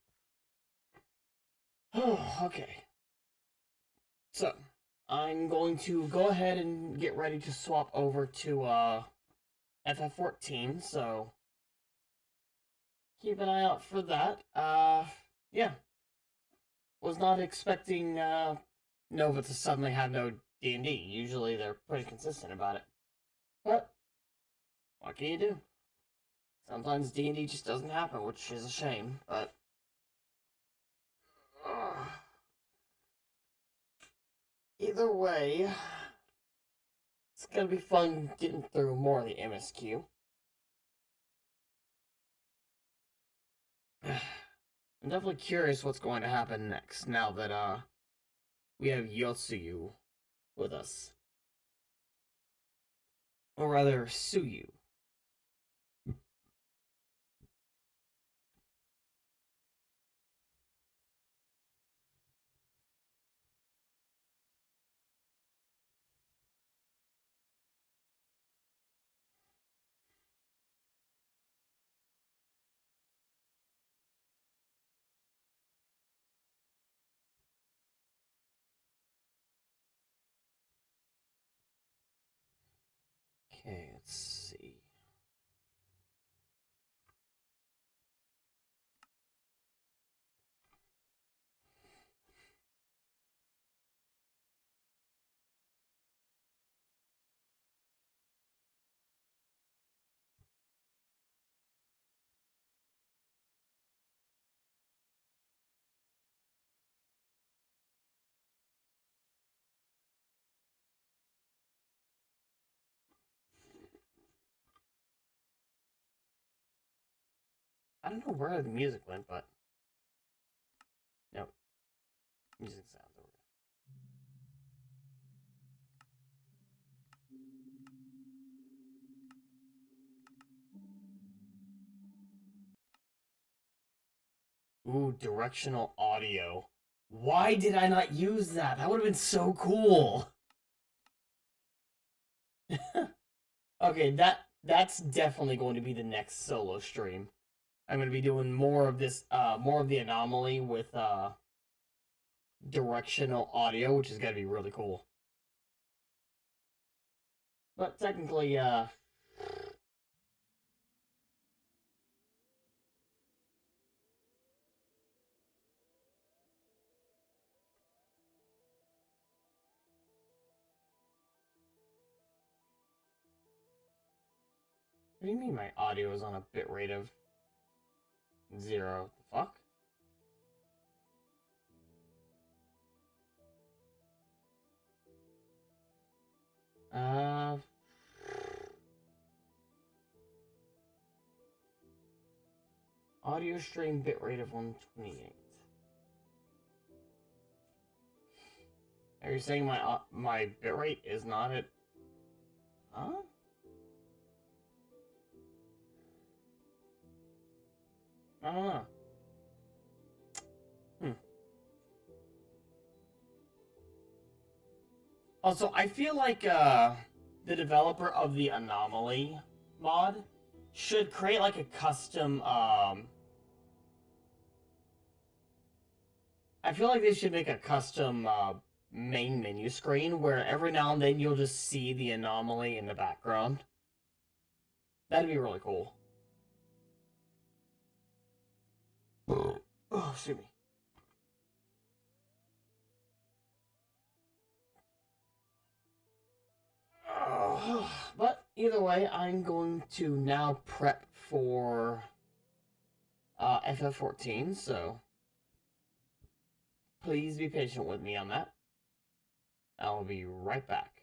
Oh, okay. So, I'm going to go ahead and get ready to swap over to FF14, so keep an eye out for that. Yeah. Was not expecting Nova to suddenly have no D&D. Usually they're pretty consistent about it. But what can you do? Sometimes D&D just doesn't happen, which is a shame, but either way, it's gonna be fun getting through more of the MSQ. I'm definitely curious what's going to happen next now that we have Yotsuyu with us. Or rather, Suyu. Okay, let's see. I don't know where the music went, but no, music sounds over. Ooh, directional audio. Why did I not use that? That would have been so cool. Okay, that's definitely going to be the next solo stream. I'm going to be doing more of this, more of the anomaly with directional audio, which is going to be really cool. But technically, what do you mean my audio is on a bitrate of 0? The fuck? Uh, audio stream bitrate of 128. Are you saying my bitrate is not at? Huh? I don't know. Hmm. Also, I feel like the developer of the Anomaly mod should create like a custom I feel like they should make a custom main menu screen where every now and then you'll just see the anomaly in the background. That'd be really cool. Oh, excuse me. But either way, I'm going to now prep for FF14, so please be patient with me on that. I'll be right back.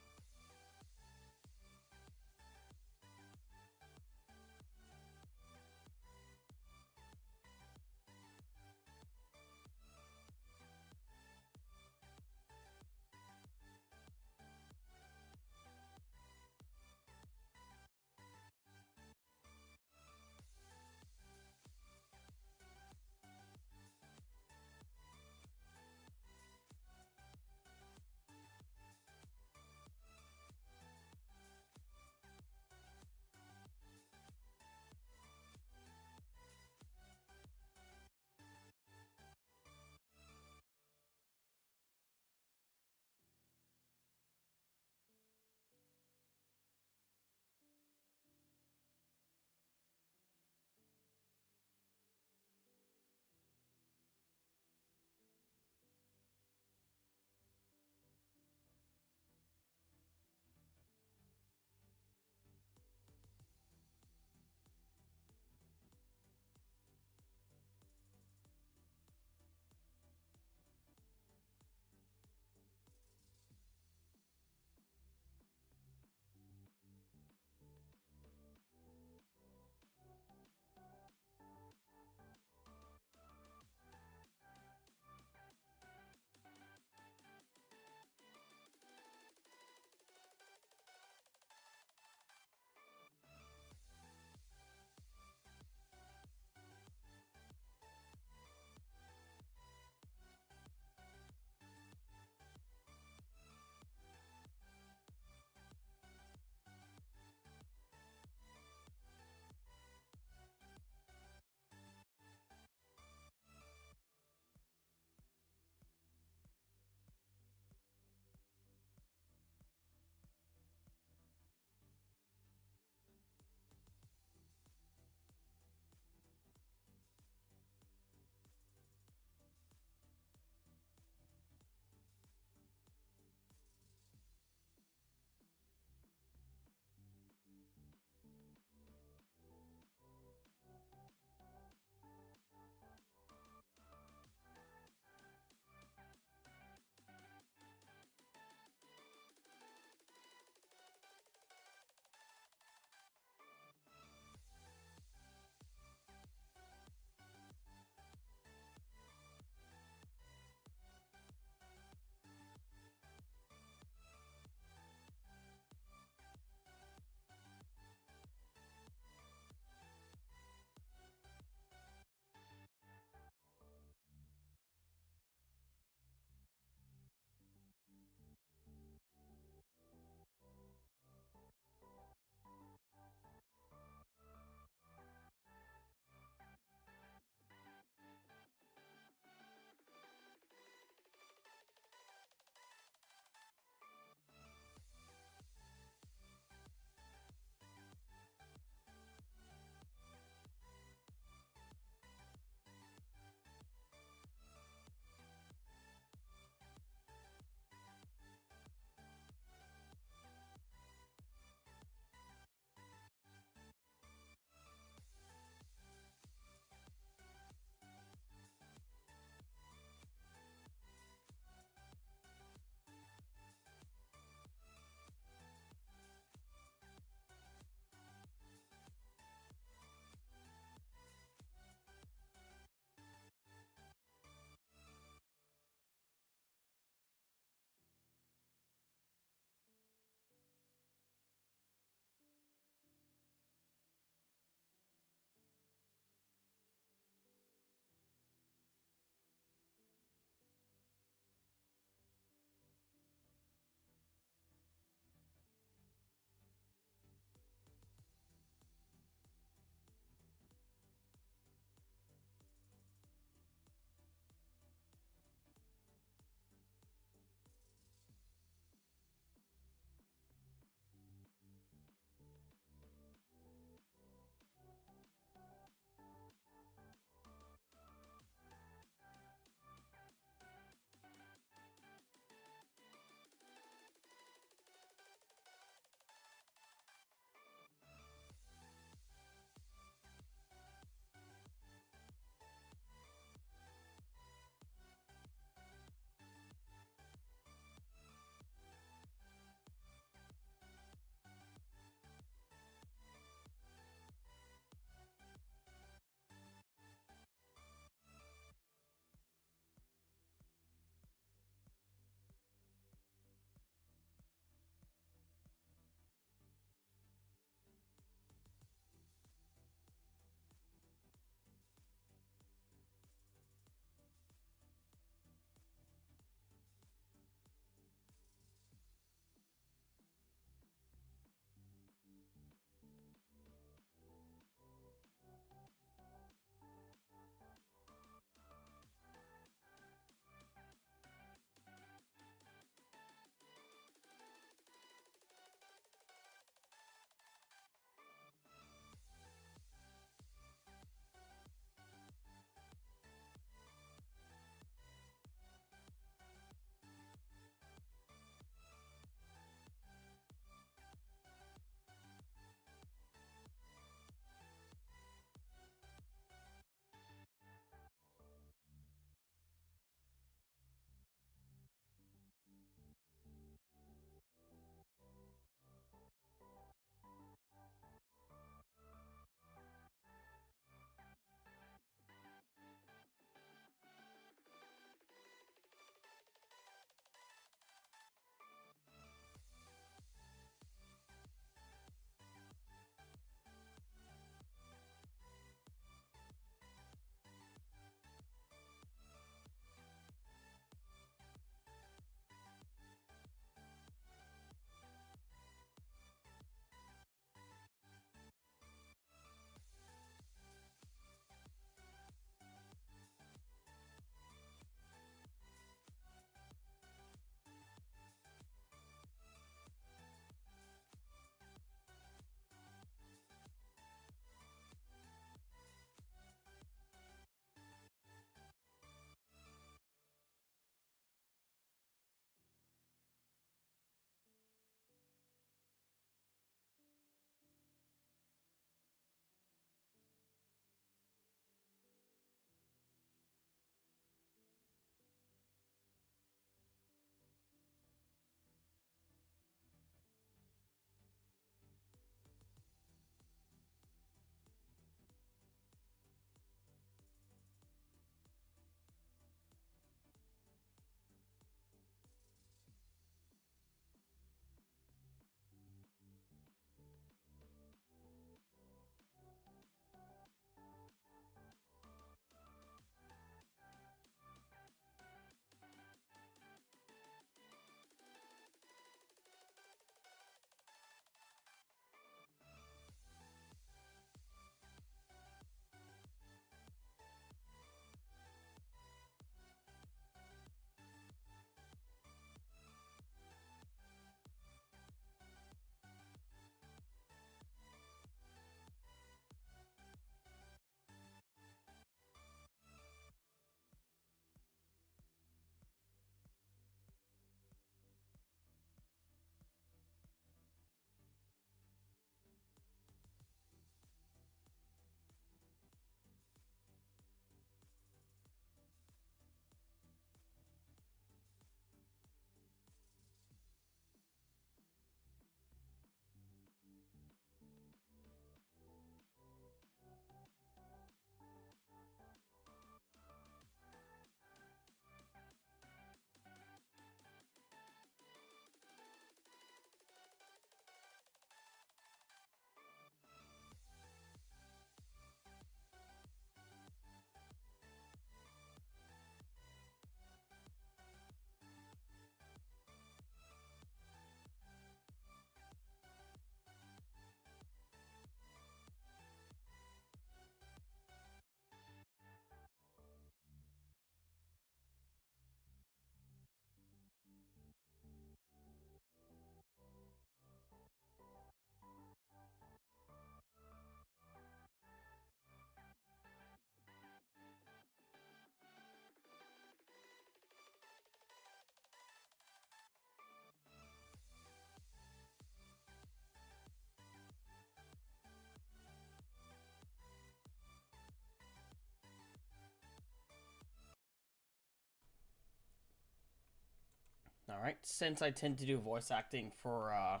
Alright, since I tend to do voice acting for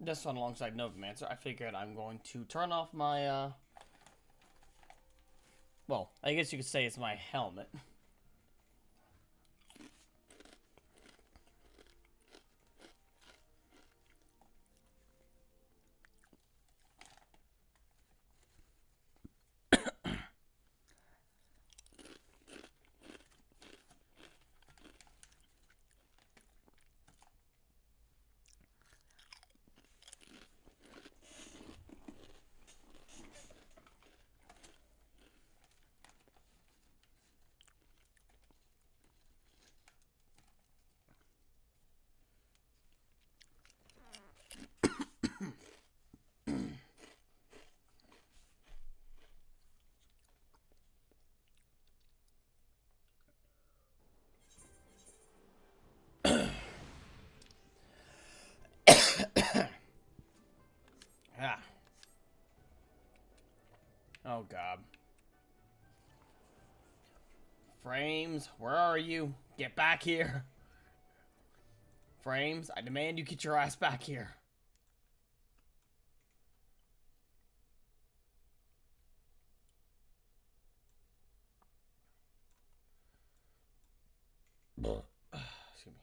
this one alongside Novomancer, I figured I'm going to turn off my, well, I guess you could say it's my helmet. Ah. Oh, God. Frames, where are you? Get back here. Frames, I demand you get your ass back here. Excuse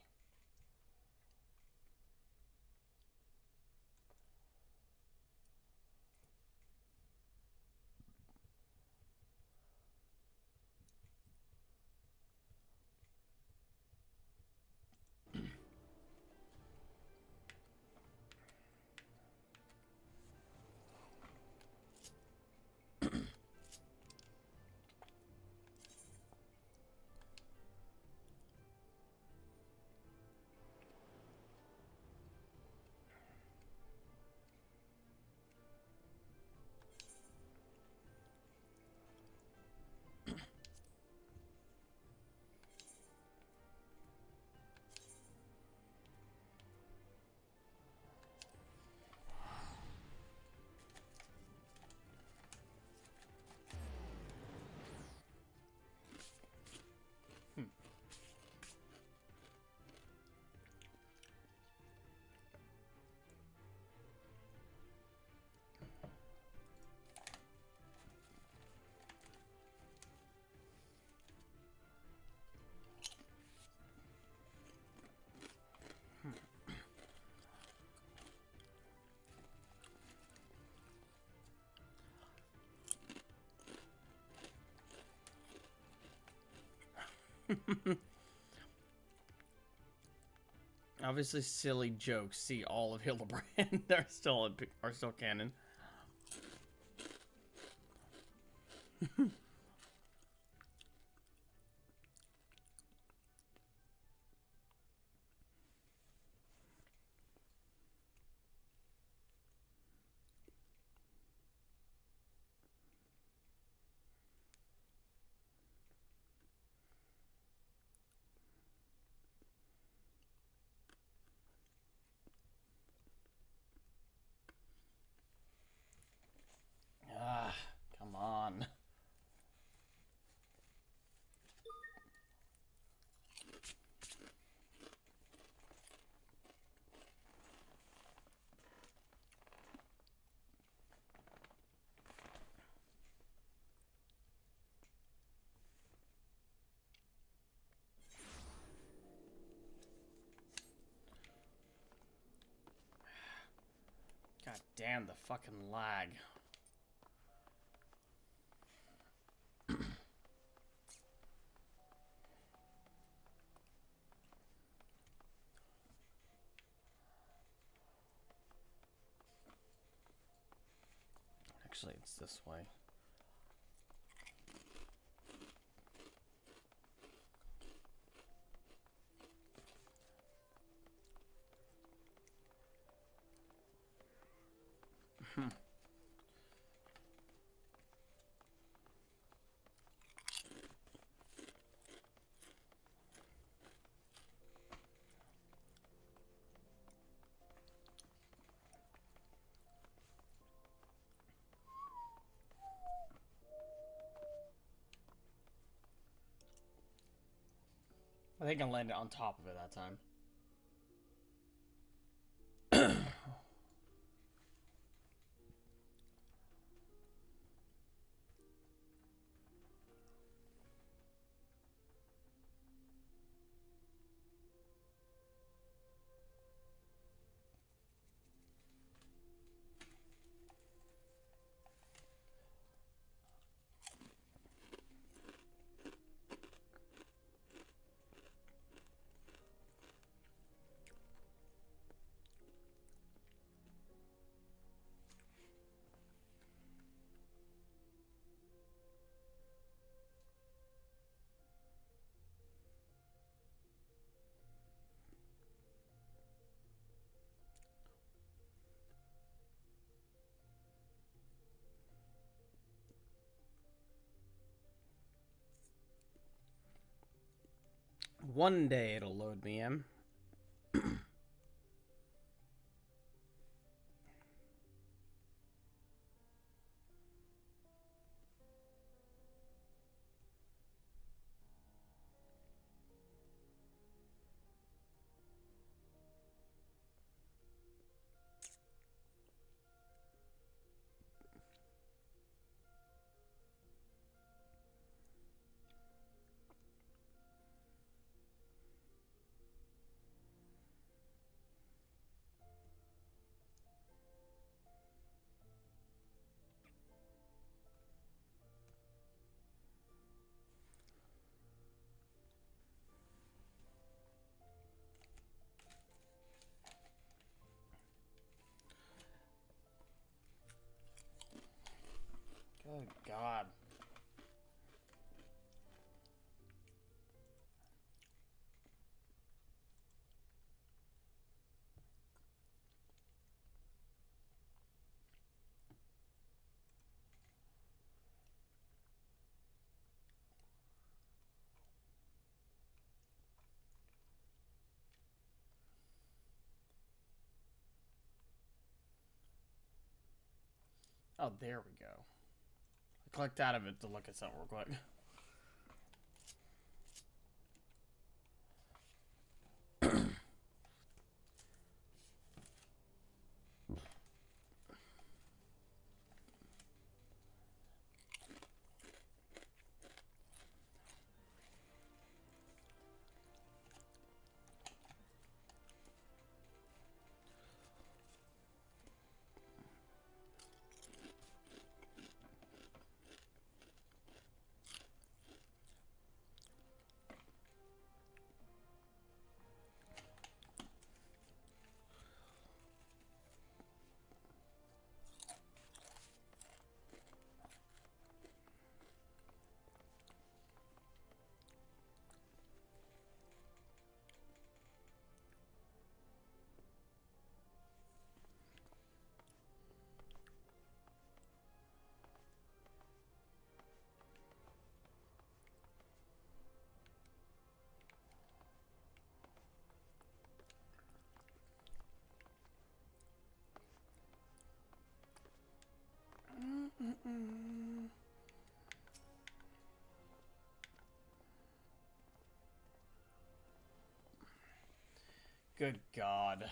me. Obviously, silly jokes. See all of Hildebrand. They're still canon. Ah, come on. God damn the fucking lag. Actually, it's this way. I think I landed on top of it that time. one day it'll load me in. Good God. Oh, there we go. I clicked out of it to look at something real quick. Good God.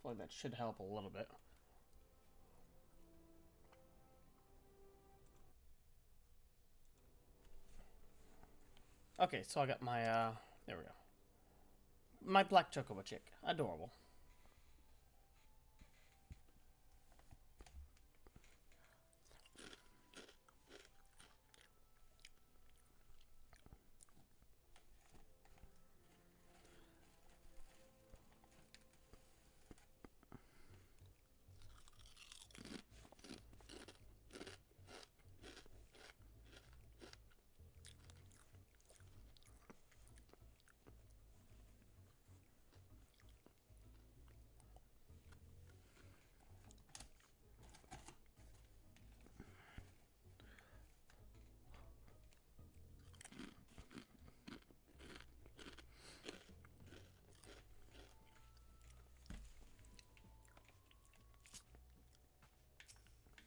I feel like that should help a little bit. Okay, so I got my, there we go. My black chocobo chick. Adorable.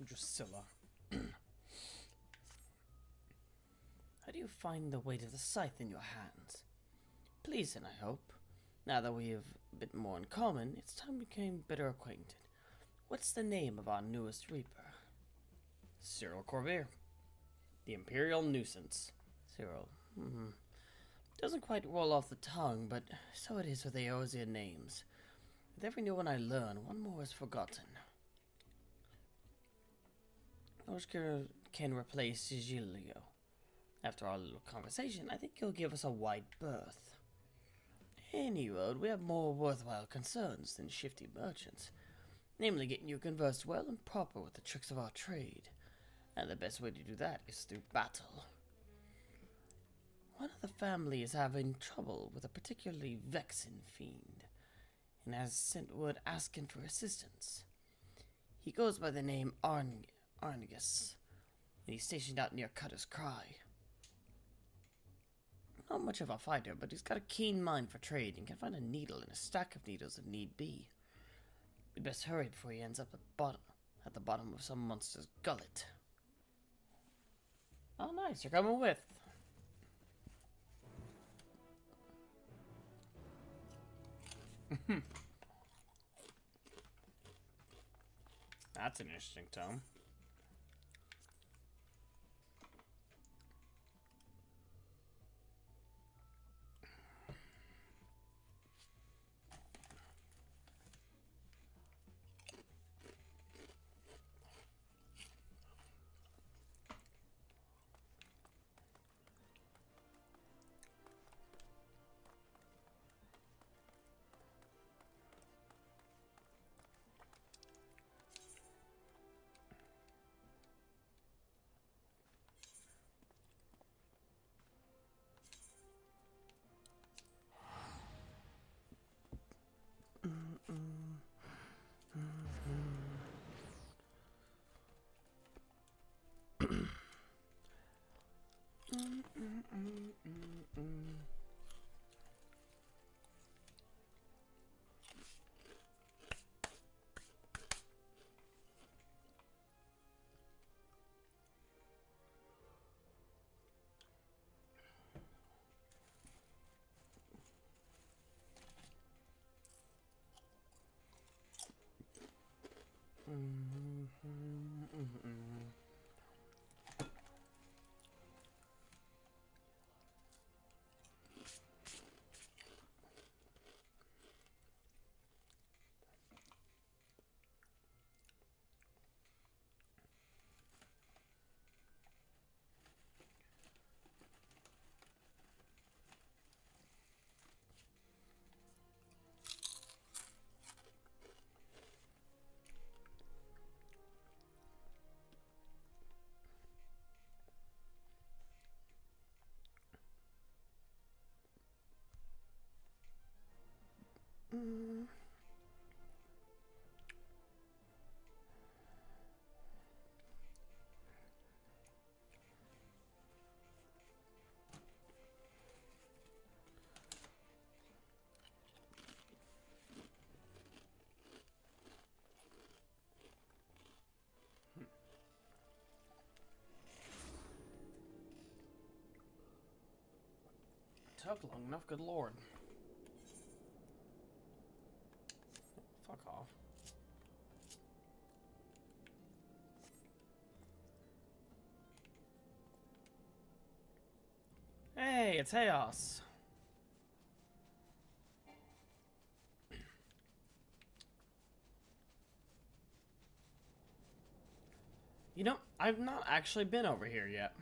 Drusilla. How do you find the weight of the scythe in your hands? Pleasing, I hope. Now that we have a bit more in common, it's time we became better acquainted. What's the name of our newest reaper? Cyril Corvair. The Imperial Nuisance. Cyril. Doesn't quite roll off the tongue, but so it is with the Eosian names. With every new one I learn, one more is forgotten. Oscar can replace Sigilio. After our little conversation, I think you'll give us a wide berth. Anyway, we have more worthwhile concerns than shifty merchants. Namely, getting you conversed well and proper with the tricks of our trade. And the best way to do that is through battle. One of the family is having trouble with a particularly vexing fiend, and has sent word asking for assistance. He goes by the name Arnegus, and he's stationed out near Cutter's Cry. Not much of a fighter, but he's got a keen mind for trade and can find a needle and a stack of needles if need be. We'd best hurry before he ends up at the bottom of some monster's gullet. Oh, nice. You're coming with. That's an interesting tome. Took long enough, good lord. Fuck off. Hey, it's Chaos. You know, I've not actually been over here yet.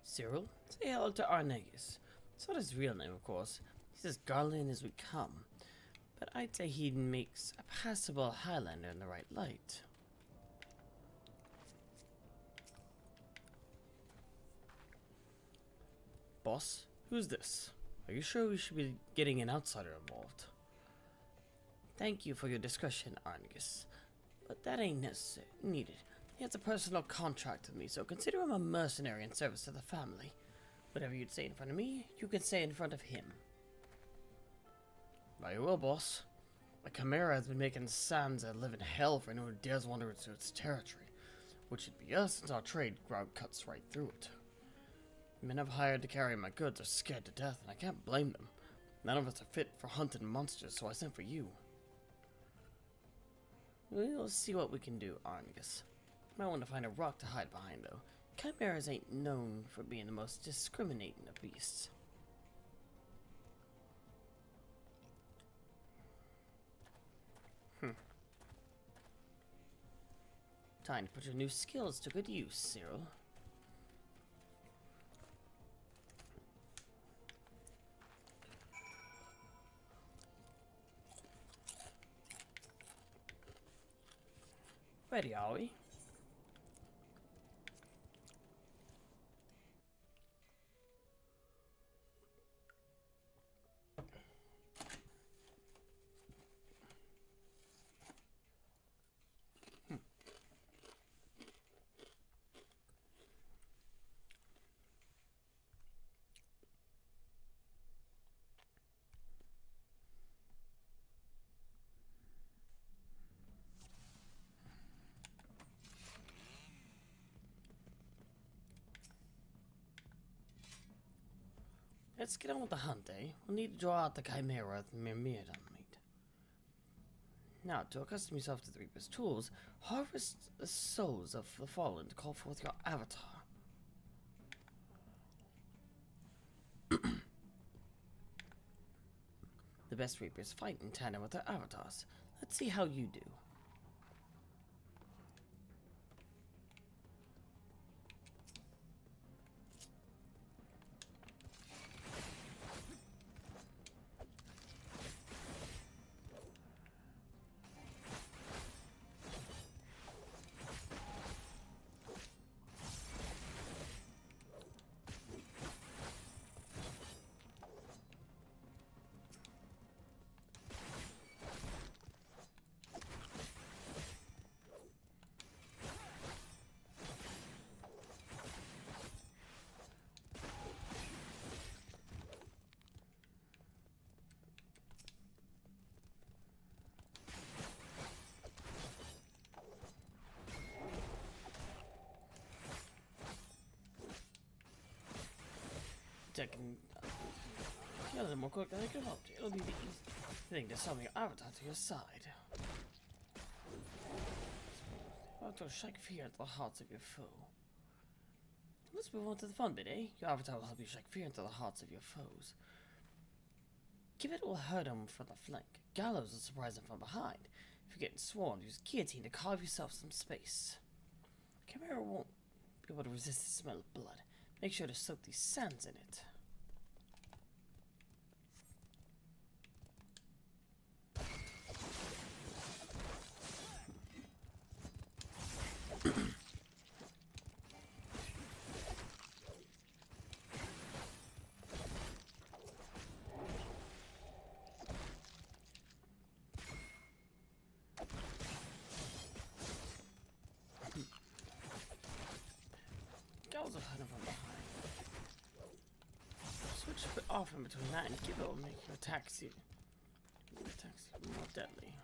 Cyril, say hello to Arnegus. It's not his real name, of course. He's as Garland as we come. But I'd say he makes a passable Highlander in the right light. Boss, who's this? Are you sure we should be getting an outsider involved? Thank you for your discretion, Argus, but that ain't needed. He has a personal contract with me, so consider him a mercenary in service to the family. Whatever you'd say in front of me, you can say in front of him. Very well, boss. The Chimera has been making Sans a living hell for anyone who dares wander into its territory, which should be us since our trade route cuts right through it. The men I've hired to carry my goods are scared to death, and I can't blame them. None of us are fit for hunting monsters, so I sent for you. We'll see what we can do, Argus. Might want to find a rock to hide behind, though. Chimeras ain't known for being the most discriminating of beasts. Time to put your new skills to good use, Cyril. Ready, are we? Let's get on with the hunt, eh? We'll need to draw out the Chimera with Myrmidon meat. Now, to accustom yourself to the Reaper's tools, harvest the souls of the fallen to call forth your avatar. The best Reapers fight in tandem with their avatars. Let's see how you do. Taking a little more quick than I could have hoped. It'll be the easy thing to summon your avatar to your side. To shake fear into the hearts of your foe. Let's move on to the fun bit, eh? Your avatar will help you shake fear into the hearts of your foes. Cupid will hurt them from the flank. Gallows will surprise them from behind. If you're getting swarmed, use guillotine to carve yourself some space. Chimera won't be able to resist the smell of blood. Make sure to soak these sands in it. Gallows will hurt him from behind. Switch a bit off in between that and give it will make your attacks more deadly.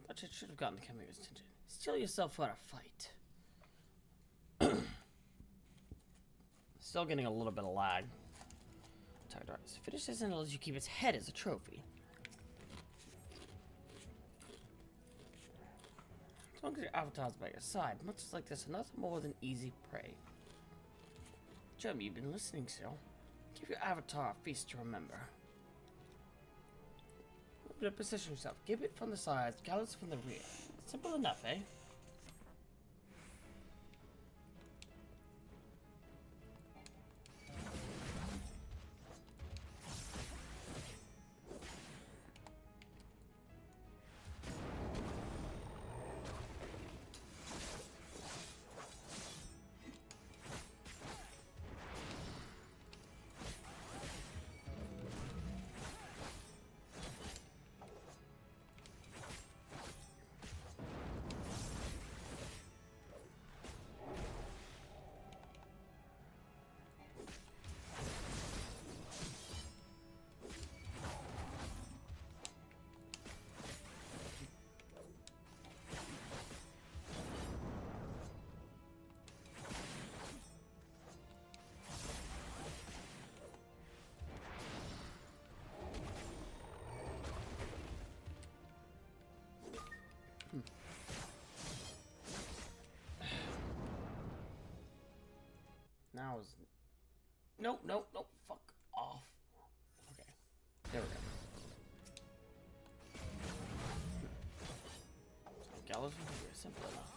But it should have gotten the Chimera's attention. Steel yourself for a fight. Still getting a little bit of lag. Tartarus. Finish this and it lets you keep its head as a trophy. As long as your avatar's by your side, much like this, nothing more than easy prey. Jeremy, you've been listening still. Give your avatar a feast to remember. Position yourself. Give it from the sides, Gallows from the rear. Simple enough, eh? Now is... No, no, no, fuck off. Okay, there we go. Gallows from here, simple enough.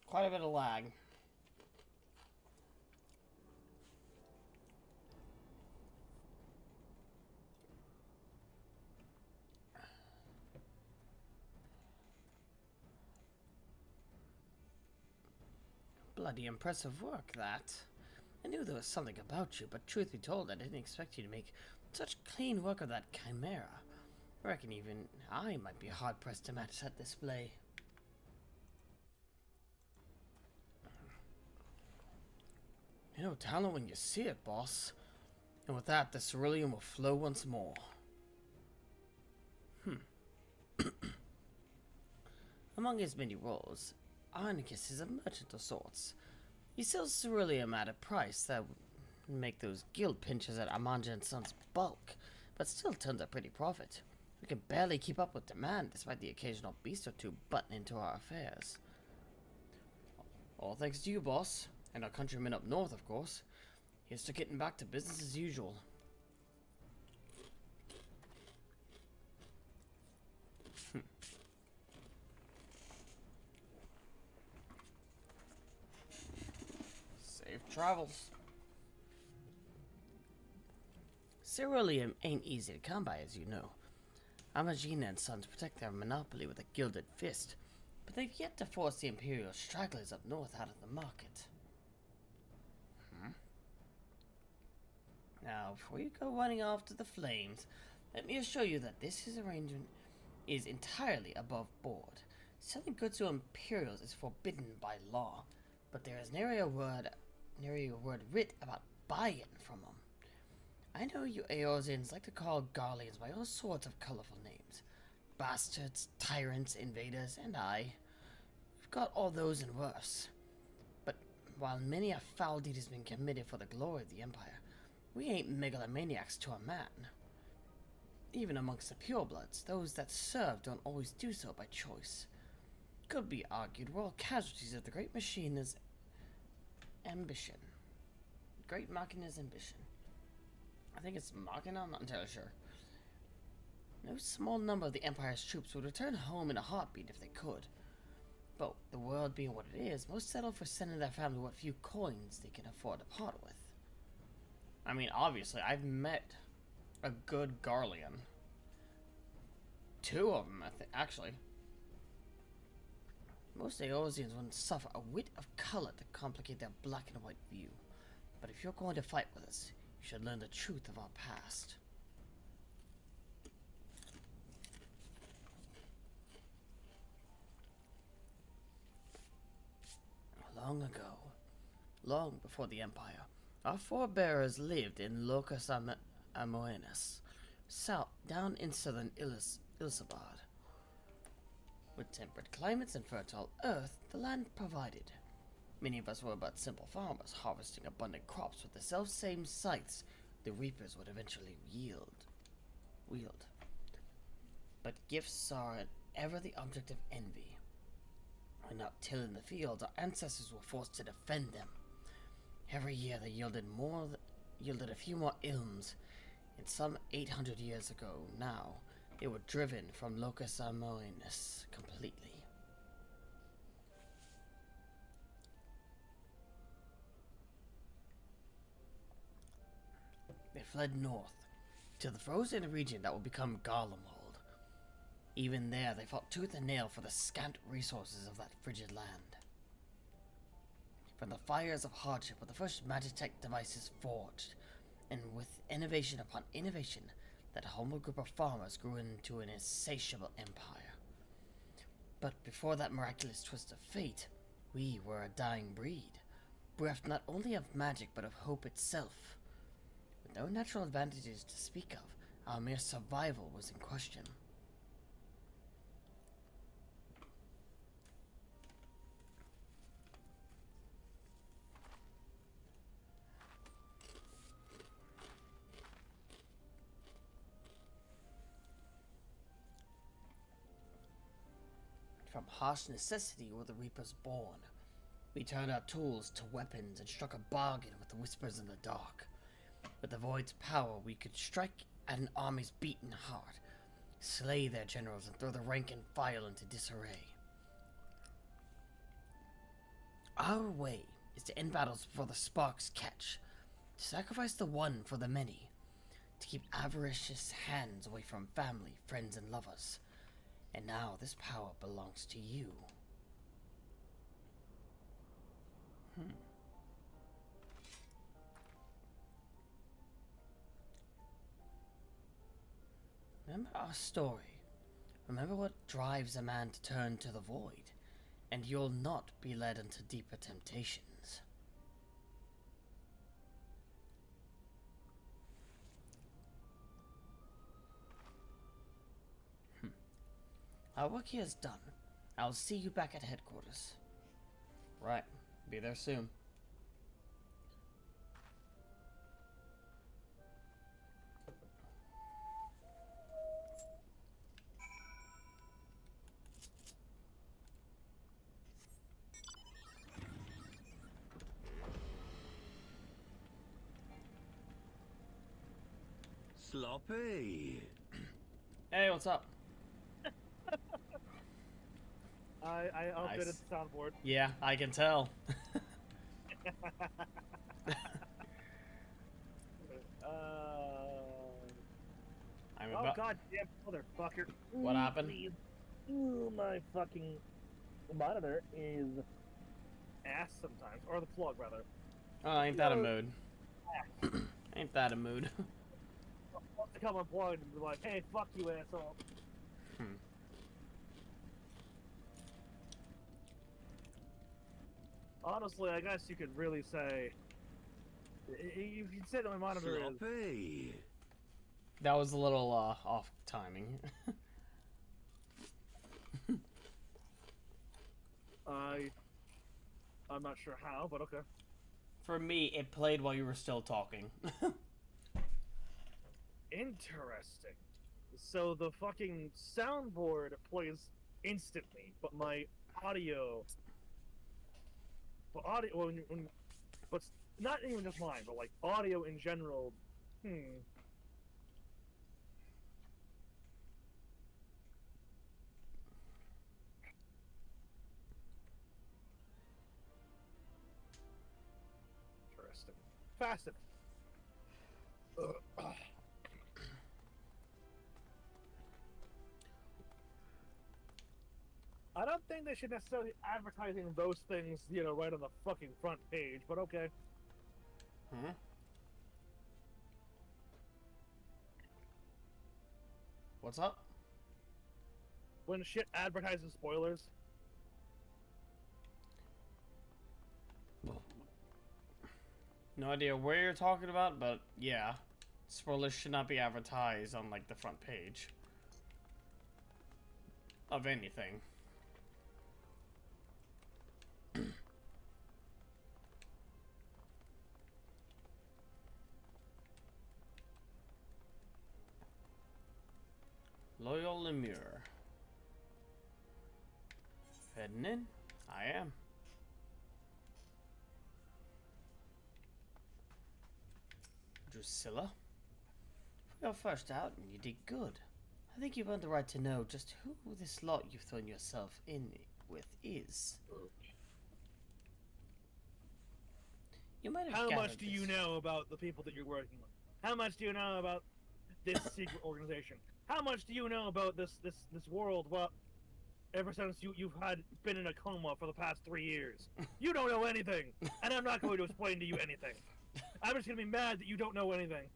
Quite a bit of lag. Bloody impressive work, that. I knew there was something about you, but truth be told, I didn't expect you to make such clean work of that chimera. I reckon even I might be hard-pressed to match that display. You know, talent when you see it, boss. And with that, the cerulean will flow once more. Among his many roles, Arnicus is a merchant of sorts. He sells ceruleum at a price that would make those guild pinchers at Amanja and Sons bulk, but still turns a pretty profit. We can barely keep up with demand, despite the occasional beast or two butting into our affairs. All thanks to you, boss. And our countrymen up north, of course. Here's to getting back to business as usual. Safe travels. Ceruleum ain't easy to come by, as you know. Amagina and Sons protect their monopoly with a gilded fist, but they've yet to force the Imperial stragglers up north out of the market. Now, before you go running off to the flames, let me assure you that this arrangement is entirely above board. Selling goods to Imperials is forbidden by law, but there is nary a word writ about buying from them. I know you Eorzeans like to call Garleans by all sorts of colorful names. Bastards, tyrants, invaders, and we've got all those and worse. But while many a foul deed has been committed for the glory of the Empire, we ain't megalomaniacs to a man. Even amongst the purebloods, those that serve don't always do so by choice. Could be argued we're all casualties of the great machina's ambition. Great Machina's ambition. I think it's Machina, I'm not entirely sure. No small number of the Empire's troops would return home in a heartbeat if they could. But the world being what it is, most settle for sending their family what few coins they can afford to part with. I mean, obviously, I've met a good Garlean. Two of them, actually. Most Eorzeans wouldn't suffer a whit of color to complicate their black and white view. But if you're going to fight with us, you should learn the truth of our past. Long ago, long before the Empire, our forebears lived in Locus Amoenus, south down in southern Ilsabard. With temperate climates and fertile earth, the land provided. Many of us were but simple farmers, harvesting abundant crops with the self-same scythes the reapers would eventually wield. But gifts are ever the object of envy. When out tilling the fields, our ancestors were forced to defend them. Every year they yielded more yielded a few more ilms, and some 800 years ago now, they were driven from Locus Amoenus completely. They fled north, to the frozen region that would become Garlemald. Even there, they fought tooth and nail for the scant resources of that frigid land. From the fires of hardship were the first magitech devices forged, and with innovation upon innovation, that humble group of farmers grew into an insatiable empire. But before that miraculous twist of fate, we were a dying breed, bereft not only of magic but of hope itself. With no natural advantages to speak of, our mere survival was in question. From harsh necessity were the Reapers born. We turned our tools to weapons and struck a bargain with the whispers in the dark. With the Void's power, we could strike at an army's beaten heart, slay their generals, and throw the rank and file into disarray. Our way is to end battles before the sparks catch, to sacrifice the one for the many, to keep avaricious hands away from family, friends, and lovers. And now this power belongs to you. Remember our story. Remember what drives a man to turn to the void, and you'll not be led into deeper temptations. Our work here is done. I'll see you back at headquarters. Right. Be there soon. Sloppy. Hey, what's up? I updated Nice. the soundboard. Yeah, I can tell. I'm Oh about. goddamn motherfucker! What happened? Please. Ooh, my fucking monitor is ass sometimes, or the plug rather. Oh, ain't that a mood? Ain't that a mood? Wants to come unplugged and be like, "Hey, fuck you, asshole." Honestly, I guess you could really say you could say that my monitor is. Sloppy. That was a little off timing. I'm not sure how, but okay. For me, it played while you were still talking. Interesting. So the fucking soundboard plays instantly, but my audio, but not even just mine, but like audio in general. Interesting. Fascinating. I don't think they should necessarily be advertising those things, right on the fucking front page, but okay. What's up? When shit advertises spoilers. No idea where you're talking about, but yeah. Spoilers should not be advertised on, like, the front page. Of anything. Loyal Lemure. Heading in? I am. Drusilla. You're first out and you did good. I think you've earned the right to know just who this lot you've thrown yourself in with is. You might have How gathered much do you this. know about the people that you're working with? How much do you know about this secret organization? How much do you know about this world? Well, ever since you've been in a coma for the past 3 years, you don't know anything, and I'm not going to explain to you anything. I'm just gonna be mad that you don't know anything.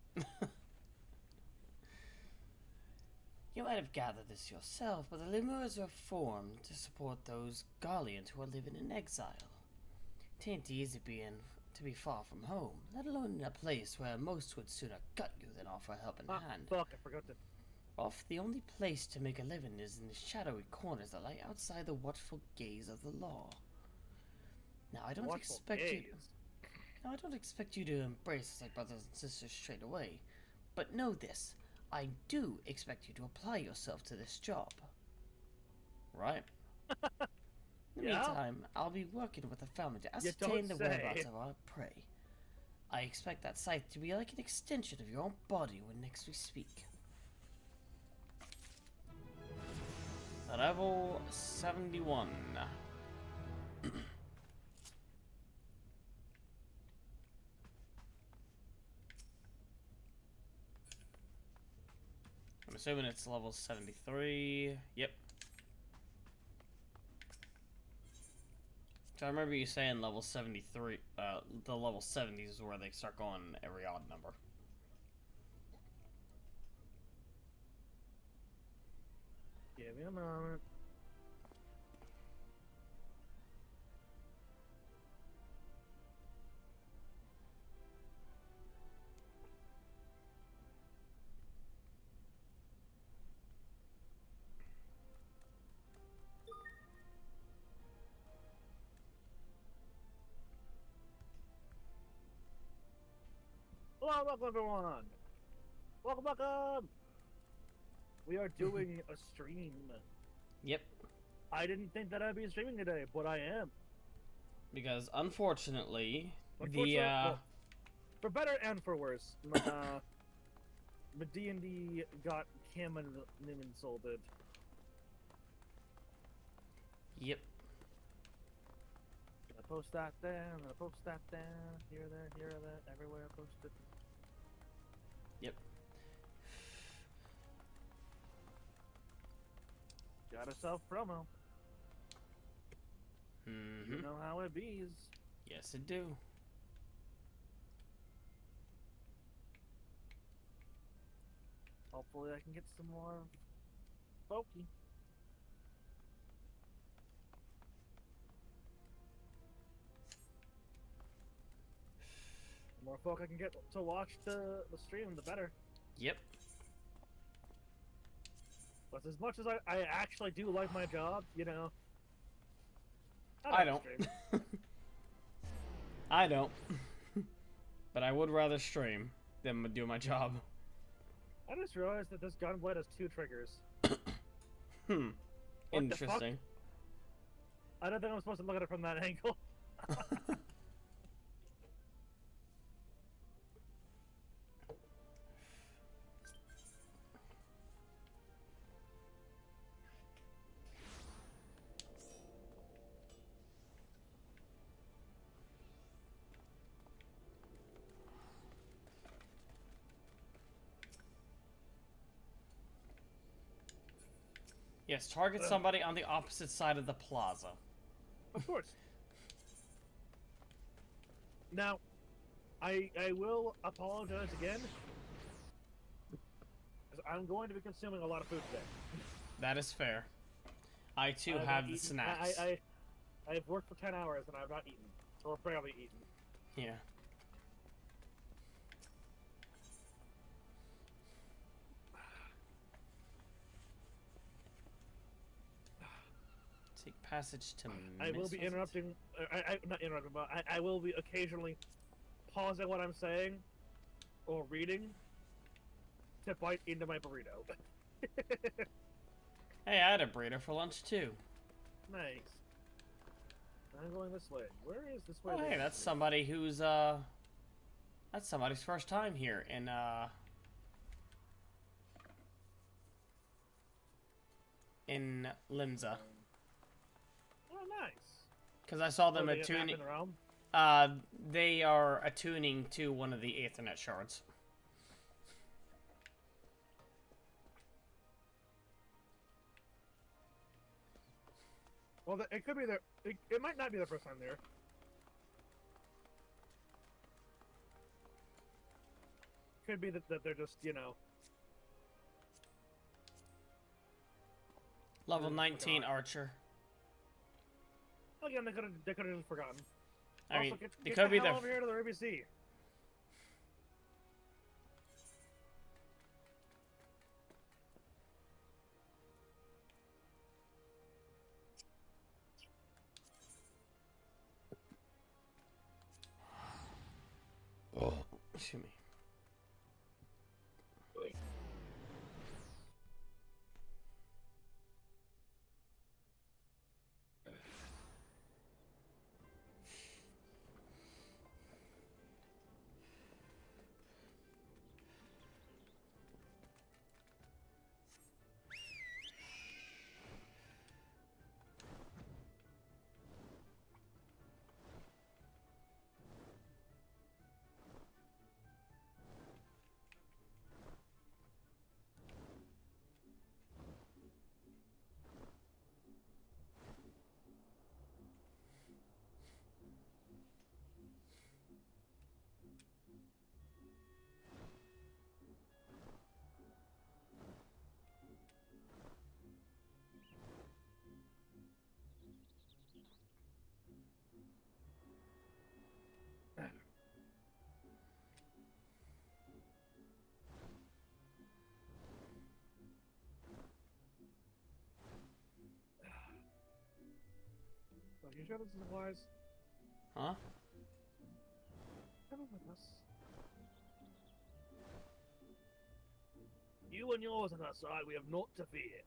You might have gathered this yourself, but the Lemurs are formed to support those Garleans who are living in exile. It ain't easy to be far from home, let alone in a place where most would sooner gut you than offer a helping hand. Fuck, I forgot to... Off, the only place to make a living is in the shadowy corners that lie outside the watchful gaze of the law. Now, I don't expect you to embrace us like brothers and sisters straight away, but know this. I do expect you to apply yourself to this job. Right? In the meantime, I'll be working with the family to ascertain the whereabouts of our prey. I expect that scythe to be like an extension of your own body when next we speak. Level 71. I'm assuming it's level 73. Yep. So I remember you saying level 73, the level 70s is where they start going every odd number. Give me a moment. Hello, welcome everyone. Welcome. We are doing a stream. Yep. I didn't think that I'd be streaming today, but I am. Because unfortunately, well, for better and for worse, my D&D got Cam and insulted. Yep. I post that there, and I post that there, here, there, everywhere I post it. Yep. Got a self promo. Mm-hmm. You know how it bees. Yes, it do. Hopefully I can get some more folky. The more folk I can get to watch the stream, the better. Yep. But as much as I actually do like my job, you know. I don't. I don't. But I would rather stream than do my job. I just realized that this gunblade has 2 triggers. Interesting. I don't think I'm supposed to look at it from that angle. Yes, target somebody on the opposite side of the plaza. Of course. Now, I will apologize again. Because I'm going to be consuming a lot of food today. That is fair. I too have the snacks. I've worked for 10 hours and I've not eaten. Or barely eaten. Yeah. Take passage to I will be interrupting. Not interrupting, but I will be occasionally pausing what I'm saying or reading to bite into my burrito. Hey, I had a burrito for lunch too. Nice. I'm going this way. Where is this way? Oh, hey, that's somebody who's That's somebody's first time here in Limsa. Oh, nice. Because I saw them Oh, they get attuning. mapped in the realm? They are attuning to one of the Ethernet shards. Well, it could be their. It might not be the first time there. Could be that they're just, you know. Level I 19 forgot. Archer. Again, they could have just forgotten. I mean, also, they get could the be hell the. over here to the ABC. Excuse me. Are you sure this is wise? Huh? Come with us. You and yours on our side, we have naught to fear.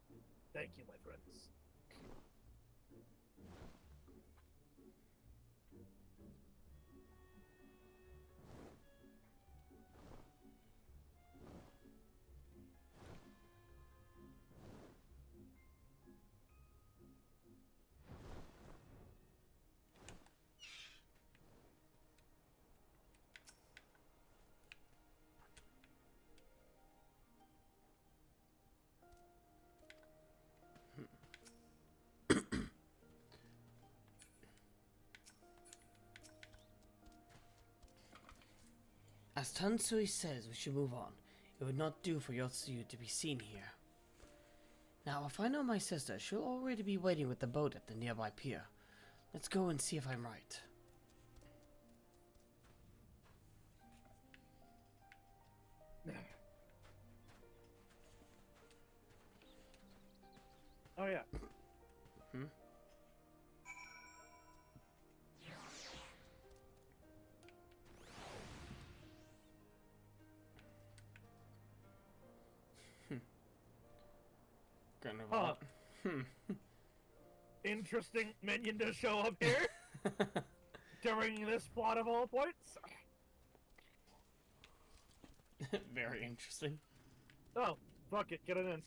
Thank you, my friends. As Tansui says, we should move on. It would not do for Yotsuyu to be seen here. Now, if I know my sister, she'll already be waiting with the boat at the nearby pier. Let's go and see if I'm right. Oh yeah. Hmm? Gonna Huh. Hmm. Interesting minion to show up here during this plot of all points. Very interesting. Oh, fuck it, get it in.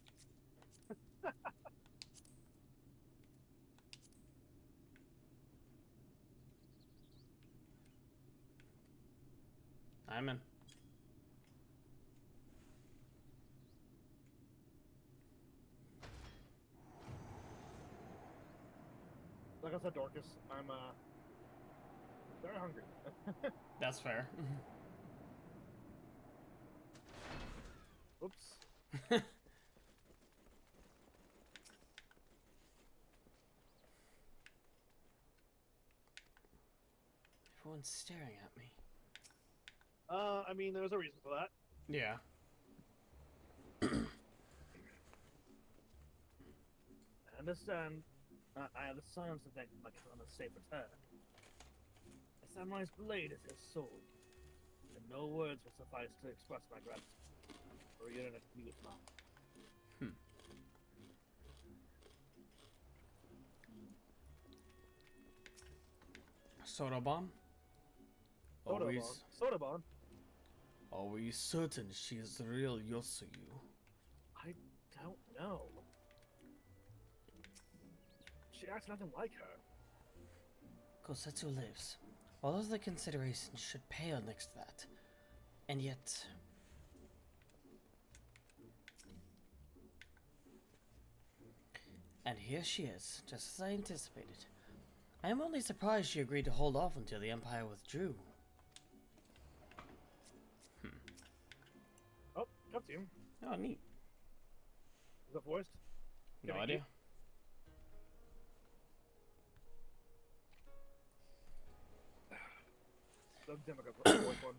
I'm in. Like I said, Dorcas, I'm very hungry. That's fair. Oops. Everyone's staring at me. I mean, there's a reason for that. Yeah. I understand. I understand something like on a safe return. A samurai's blade is his sword, and no words will suffice to express my gratitude. Or you're in a mute mouth. Soda bomb. Soda Always. bomb. Soda bomb. Are we certain she is the real Yosuyu? I don't know. She acts nothing like her. Kosetsu lives. All other considerations should pale next to that. And yet... And here she is, just as I anticipated. I am only surprised she agreed to hold off until the Empire withdrew. Oh, cutscene. Oh, neat. Is that voiced? No Can I idea. That's Democrat voice one.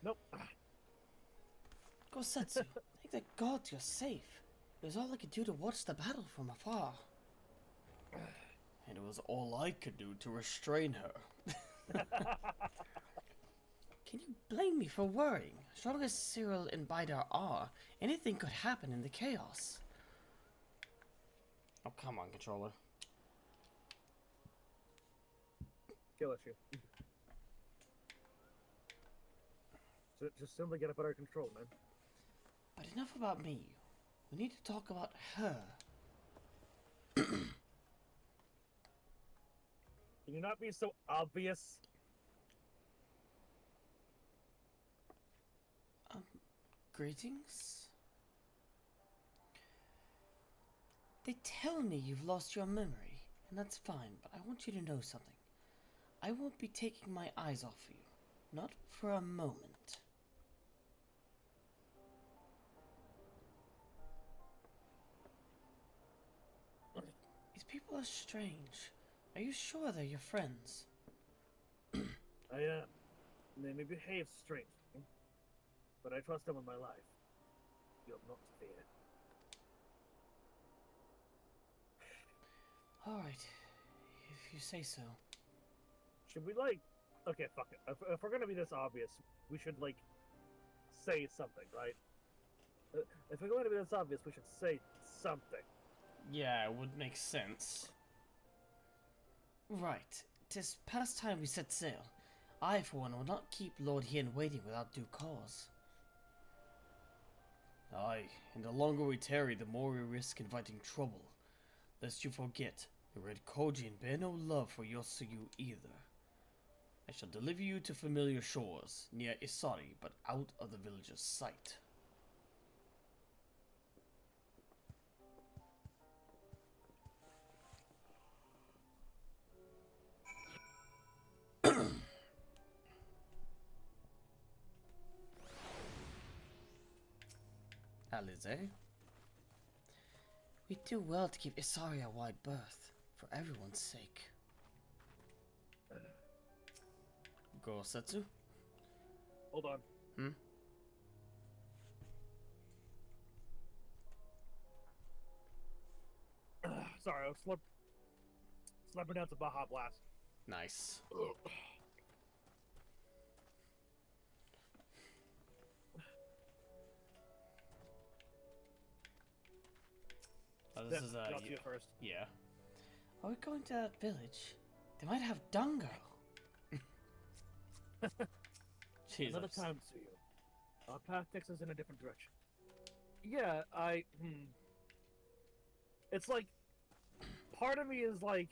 Nope. Kosetsu, thank the gods you're safe. It was all I could do to watch the battle from afar. And it was all I could do to restrain her. Can you blame me for worrying? Strong as Cyril and Bidar are, anything could happen in the chaos. Oh, come on, controller. Skill issue. So just simply get it under control, man. But enough about me. We need to talk about her. Can you not be so obvious? Greetings? They tell me you've lost your memory, and that's fine, but I want you to know something. I won't be taking my eyes off you. Not for a moment. These people are strange. Are you sure they're your friends? They may behave strange, but I trust them with my life. You have not to fear. Alright, if you say so. Should we, like... Okay, fuck it. If we're gonna be this obvious, we should, like, say something, right? If we're going to be this obvious, we should say something. Yeah, it would make sense. Right. 'Tis past time we set sail. I, for one, will not keep Lord Hien waiting without due cause. Aye, and the longer we tarry, the more we risk inviting trouble. Lest you forget, the Red Kojin bear no love for Yosuyu either. I shall deliver you to familiar shores, near Isari, but out of the village's sight. Alize? We do well to give Isari a wide berth, for everyone's sake. Gosetsu? Hold on. Hmm? Sorry, I was slapping down some Baja Blast. Nice. Oh, this is I'll see yeah. it first. Yeah. Are we going to that village? They might have Dungo. Jesus. Another time to you. Our path takes us in a different direction. Yeah, It's like, part of me is like,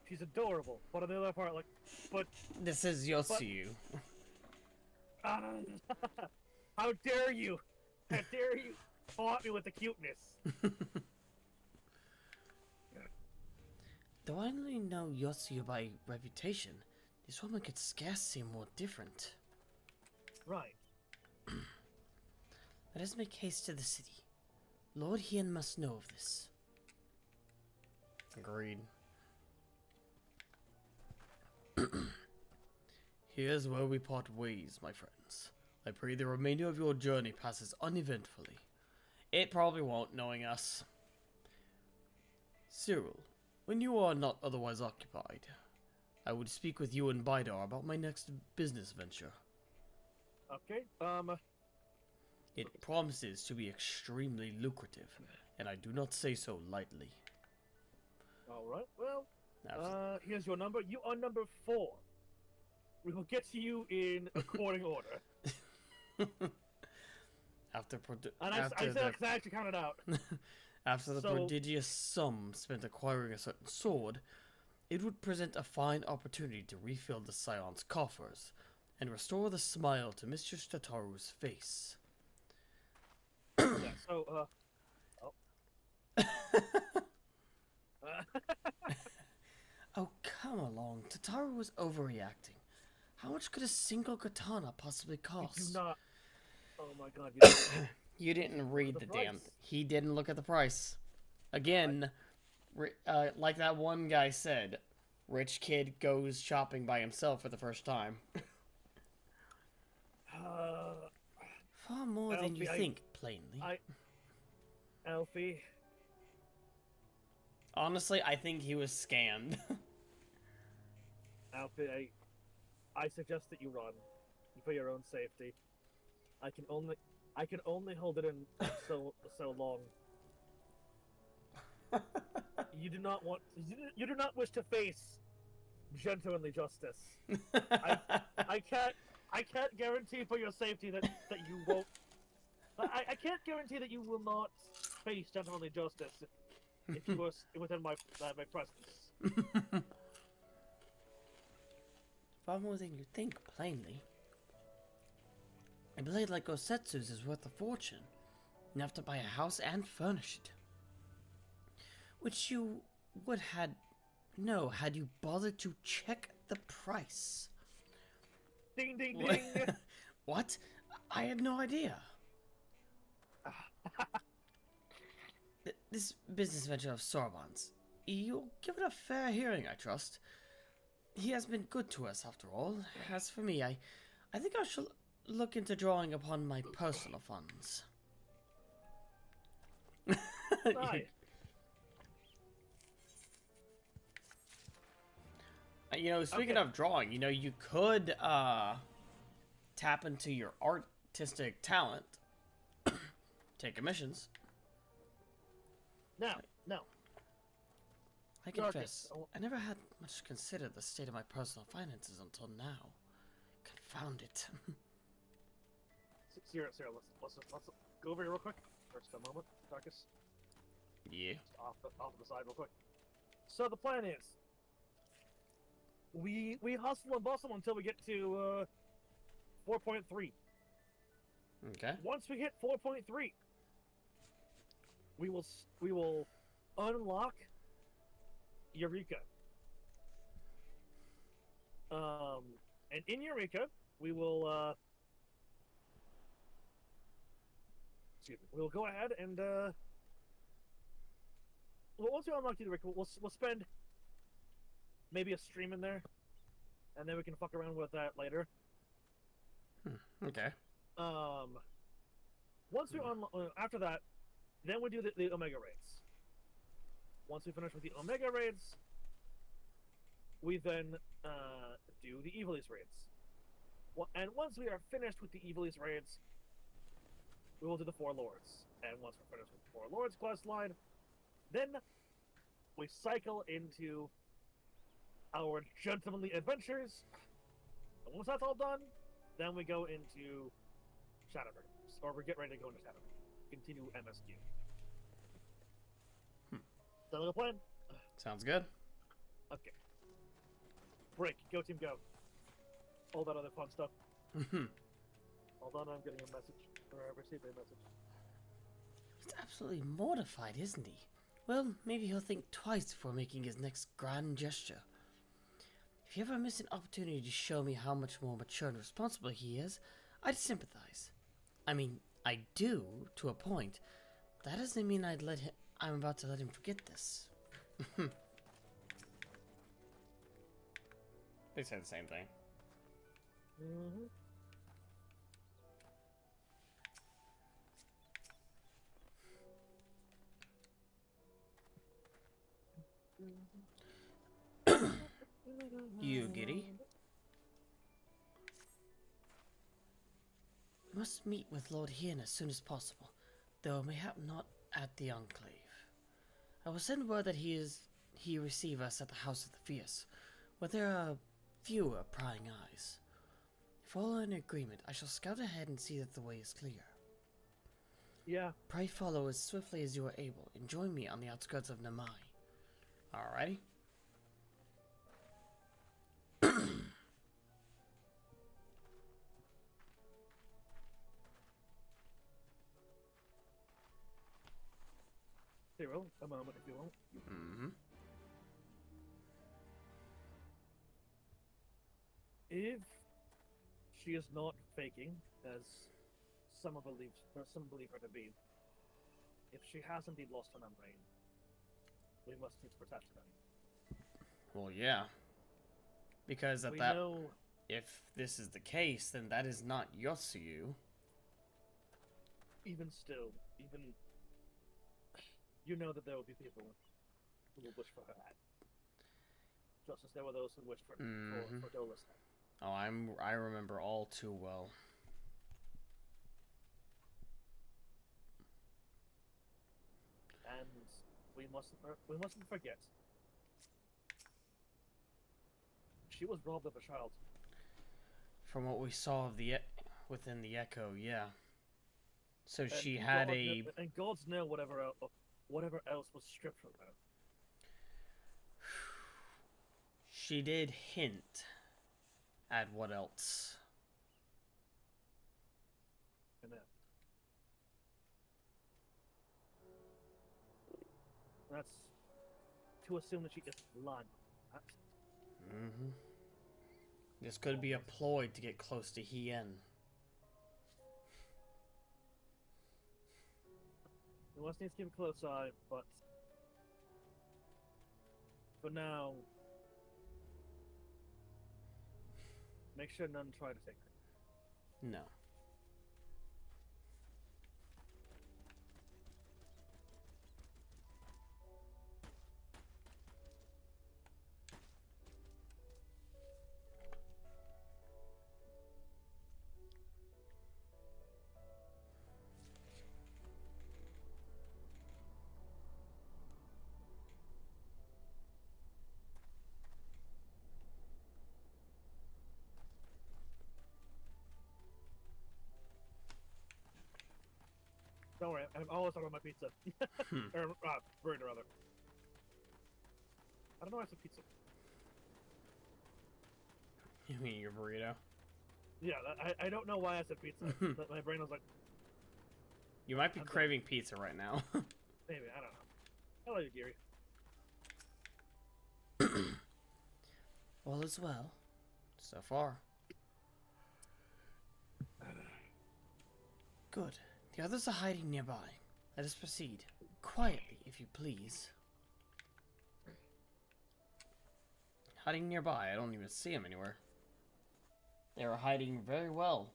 she's adorable, but on the other part, like, but... This is Yosuyu. How dare you! How dare you taunt me with the cuteness! Though I only know Yosuyu by reputation, this woman could scarce seem more different. Right. Let us make haste to the city. Lord Hien must know of this. Agreed. Here's where we part ways, my friends. I pray the remainder of your journey passes uneventfully. It probably won't, knowing us. Cyril, when you are not otherwise occupied, I would speak with you and Bidar about my next business venture. Okay, It promises to be extremely lucrative, and I do not say so lightly. alright, well, Here's your number. You are number 4. We will get to you in according order. After And I said that 'cause I actually counted out. after the So- prodigious sum spent acquiring a certain sword, it would present a fine opportunity to refill the Scion's coffers and restore the smile to Mr. Stataru's face. Yeah, so, Oh, come along. Tataru was overreacting. How much could a single katana possibly do cost? not. Oh my god. You didn't read the the damn. price. He didn't look at the price. Again, like that one guy said, rich kid goes shopping by himself for the first time. Far more than you Alfie, think, plainly. Alfie, Honestly, I think he was scammed. Alfie, I suggest that you run for your own safety. I can only hold it in so long. You do not wish to face gentlemanly justice. I can't guarantee for your safety that you won't. I can't guarantee that you will not face gentlemanly justice if you were within my presence. Far more than you think, plainly. A blade like Gosetsu's is worth a fortune, enough to buy a house and furnish it. Which you would had you bothered to check the price. Ding ding ding! What? I had no idea. This business venture of Sorbonne's, you'll give it a fair hearing, I trust. He has been good to us, after all. As for me, I think I shall look into drawing upon my personal funds. Right. You know, speaking Okay. of drawing, you know, you could tap into your artistic talent, take commissions. Now, I Darkus, confess, oh. I never had much considered the state of my personal finances until now. Confound it. Cyril, let's go over here real quick. Just a moment, Darkus. Yeah. Off to the side real quick. So the plan is, we hustle and bustle until we get to 4.3. Okay. Once we hit 4.3, we will unlock Eureka. And in Eureka, we will we'll go ahead and once we unlock Eureka, we'll spend maybe a stream in there, and then we can fuck around with that later. Okay. Once we after that, then we do the Omega raids. Once we finish with the Omega raids, we then do the Evilise raids. And once we are finished with the Evilise raids, we will do the Four Lords. And once we're finished with the Four Lords quest line, then we cycle into our gentlemanly adventures. And once that's all done, then we go into Shadowverse. Or we get ready to go into Shadowverse. Continue MSQ. Sound like a plan? Sounds good. Okay. Break. Go team go. All that other fun stuff. Hold on, I'm getting a message. Or I received a message. He's absolutely mortified, isn't he? Well, maybe he'll think twice before making his next grand gesture. If you ever miss an opportunity to show me how much more mature and responsible he is, I'd sympathize. I mean, I do, to a point. But that doesn't mean I'm about to let him forget this. They say the same thing. Mm-hmm. You giddy? We must meet with Lord Hien as soon as possible, though mayhap not at the Enclave. I will send word that he he receive us at the House of the Fierce, where there are fewer prying eyes. If all are in agreement, I shall scout ahead and see that the way is clear. Yeah. Pray follow as swiftly as you are able, and join me on the outskirts of Namai. Alrighty. Cyril, a moment if you want. Mm-hmm. If she is not faking, as some believe her to be, if she has indeed lost her memory, we must need to protect her. Well, yeah. Because We know. if this is the case, then that is not Yosuyu. Even still, you know that there will be people who will wish for her head, just as there were those who wished for Dola's head. Oh, I remember all too well. And we mustn't forget. She was robbed of a child. From what we saw of within the Echo, yeah. So And she had and gods know whatever else was stripped from her. She did hint at what else. And that's to assume that she is lying. Mm-hmm. This could be a ploy to get close to Hien. We must need to keep a close eye, but for now, make sure none try to take her. No. Don't worry, I'm always talking about my pizza. Or burger, rather. I don't know why I said pizza. You mean your burrito? Yeah, I don't know why I said pizza. But my brain was like, You might be I'm craving pizza right now. maybe, I don't know. I love you, Gary. All is well. So far. Good. The others are hiding nearby. Let us proceed. Quietly, if you please. Hiding nearby. I don't even see them anywhere. They are hiding very well.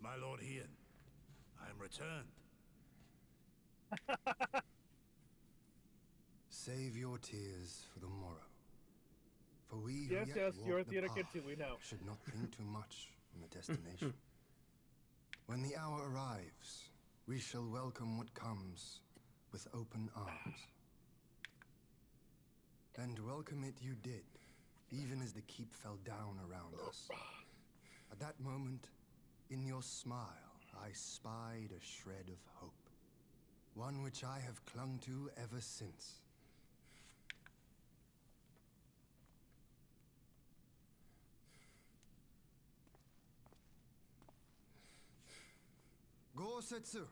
My lord Hien, I am returned. Save your tears for the morrow. For we Yes, who yet you're a walk the theater path kid too, we know. should not think too much on the destination. When the hour arrives, we shall welcome what comes with open arms. And welcome it you did, even as the keep fell down around us. At that moment, in your smile, I spied a shred of hope. One which I have clung to ever since. Gosetsu,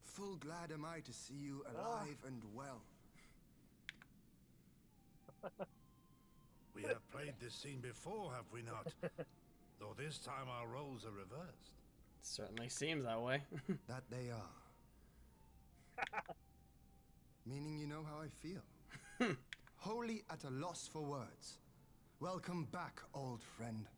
full glad am I to see you alive and well. We have played this scene before, have we not? Though this time our roles are reversed. Certainly seems that way. That they are. Meaning you know how I feel. Wholly at a loss for words. Welcome back, old friend.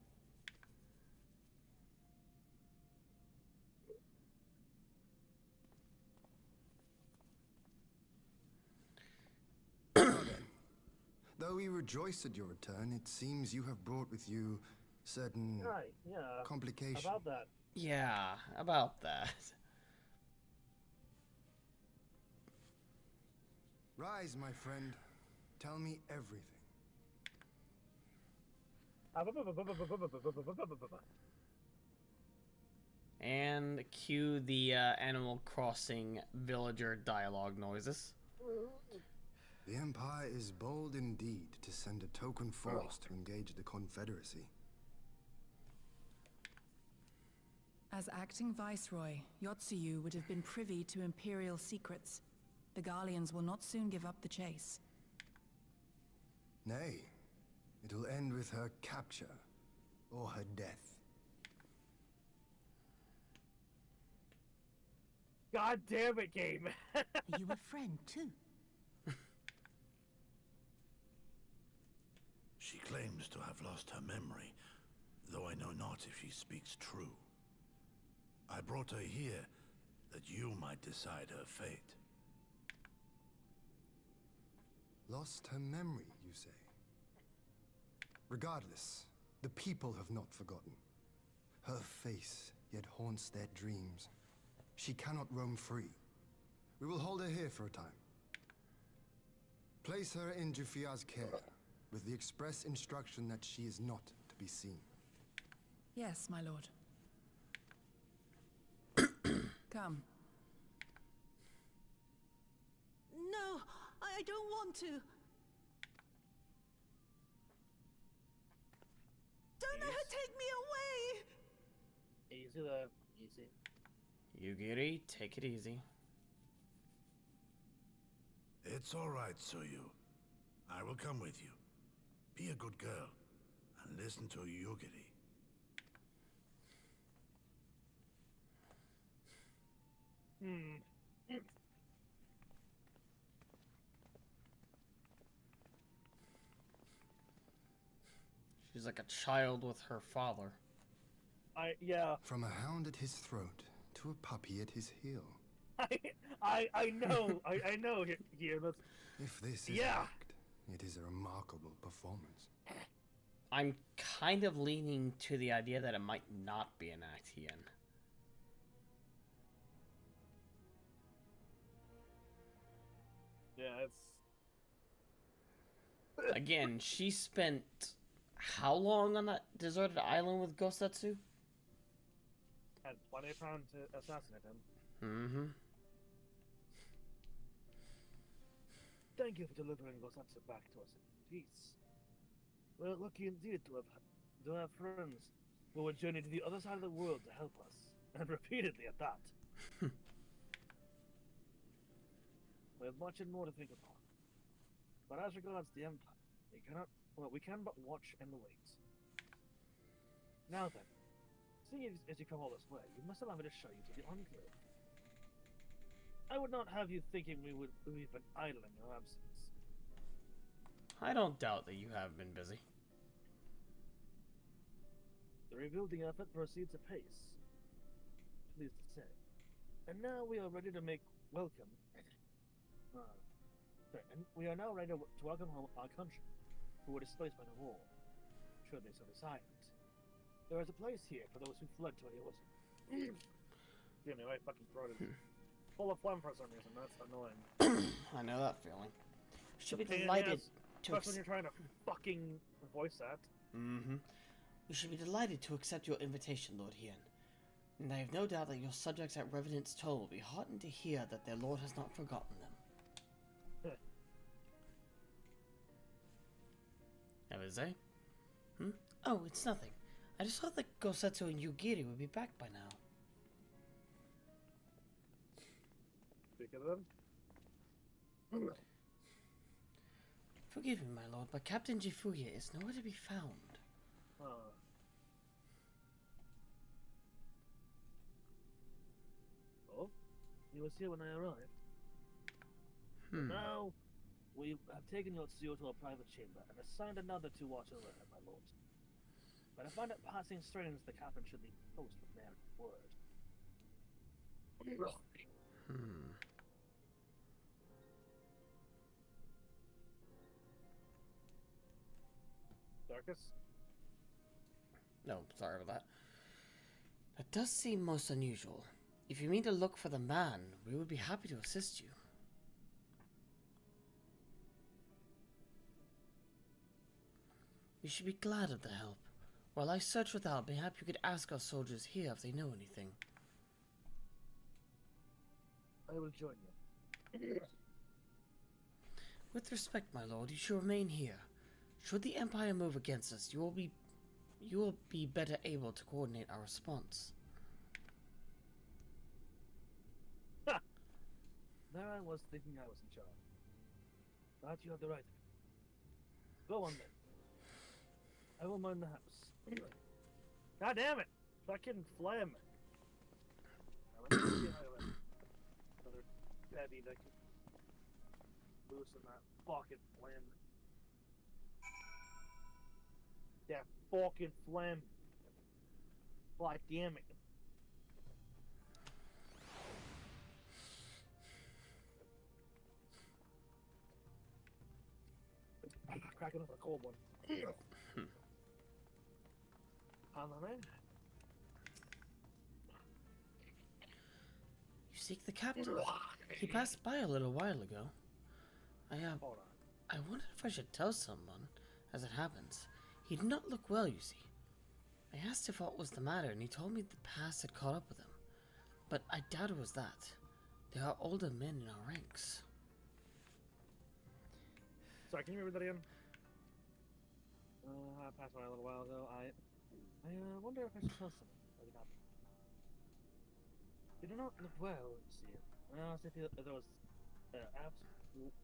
Now then, though we rejoice at your return, it seems you have brought with you certain Right, yeah. complications. About that. Yeah, about that. Rise, my friend. Tell me everything. And cue the Animal Crossing villager dialogue noises. The Empire is bold indeed to send a token force to engage the Confederacy. As acting viceroy, Yotsuyu would have been privy to Imperial secrets. The Garleans will not soon give up the chase. Nay, it'll end with her capture or her death. God damn it, game. Are you a friend, too? She claims to have lost her memory, though I know not if she speaks true. I brought her here that you might decide her fate. Lost her memory, you say? Regardless, the people have not forgotten. Her face yet haunts their dreams. She cannot roam free. We will hold her here for a time. Place her in Jufia's care, with the express instruction that she is not to be seen. Yes, my lord. Come. No, I don't want to. Don't let her take me away! Easy there, easy. Yugiri, take it easy. It's all right, Suyu. I will come with you. Be a good girl, and listen to Yugiri. She's like a child with her father. Yeah. From a hound at his throat to a puppy at his heel. I know, I know here, but If this is Yeah. act, it is a remarkable performance. I'm kind of leaning to the idea that it might not be an act, Ian. yeah, it's Again, she spent how long on that deserted island with Gosetsu? had plenty of time to assassinate him. Mm-hmm. Thank you for delivering Gosatsu back to us in peace. We're lucky indeed to have friends who would journey to the other side of the world to help us, and repeatedly at that. We have much and more to think upon. But as regards the Empire, we can but watch and wait. Now then, seeing as you come all this way, you must allow me to show you to the Enclave. I would not have you thinking we've been idle in your absence. I don't doubt that you have been busy. The rebuilding effort proceeds apace, pleased to say. And now we are ready to make welcome. And we are now ready to welcome home our country, who were displaced by the war, should they so desire it. There is a place here for those who fled to yours. Excuse me, my fucking throat is full of phlegm for some reason. That's annoying. I know that feeling. Should be Pain in the delighted ass, to especially when you're trying to fucking voice that. Mm-hmm. We should be delighted to accept your invitation, Lord Hien. And I have no doubt that your subjects at Revenant's Toll will be heartened to hear that their lord has not forgotten them. That was it? Oh, it's nothing. I just thought that Gosetsu and Yugiri would be back by now. Speak of them. Forgive me, my lord, but Captain Jifuya is nowhere to be found. Oh, he was here when I arrived. Now, we have taken Yotsuyo to a private chamber and assigned another to watch over him, my lord. But I find it passing strange the captain should leave the post with their word. Darkus. No, sorry about that. That does seem most unusual. If you mean to look for the man, we would be happy to assist you. You should be glad of the help. While I search without, perhaps you could ask our soldiers here if they know anything. I will join you. With respect, my lord, you should remain here. Should the Empire move against us, you will be better able to coordinate our response. Ha! There I was thinking I was in charge. But you have the right. Go on then. I will mind the house. God damn it! Fucking phlegm. Now, let me see how I went. Another baby that can loosen that fucking phlegm. That fucking phlegm. God damn it. Cracking up a cold one. Anomaly? You seek the captain. He passed by a little while ago. Hold on. I wondered if I should tell someone. As it happens, he did not look well, you see. I asked if what was the matter, and he told me the past had caught up with him. But I doubt it was that. There are older men in our ranks. Sorry, can you read that again? I passed by a little while ago. I wonder if I should tell someone what had happened. He did not look well, you see. I asked if there was,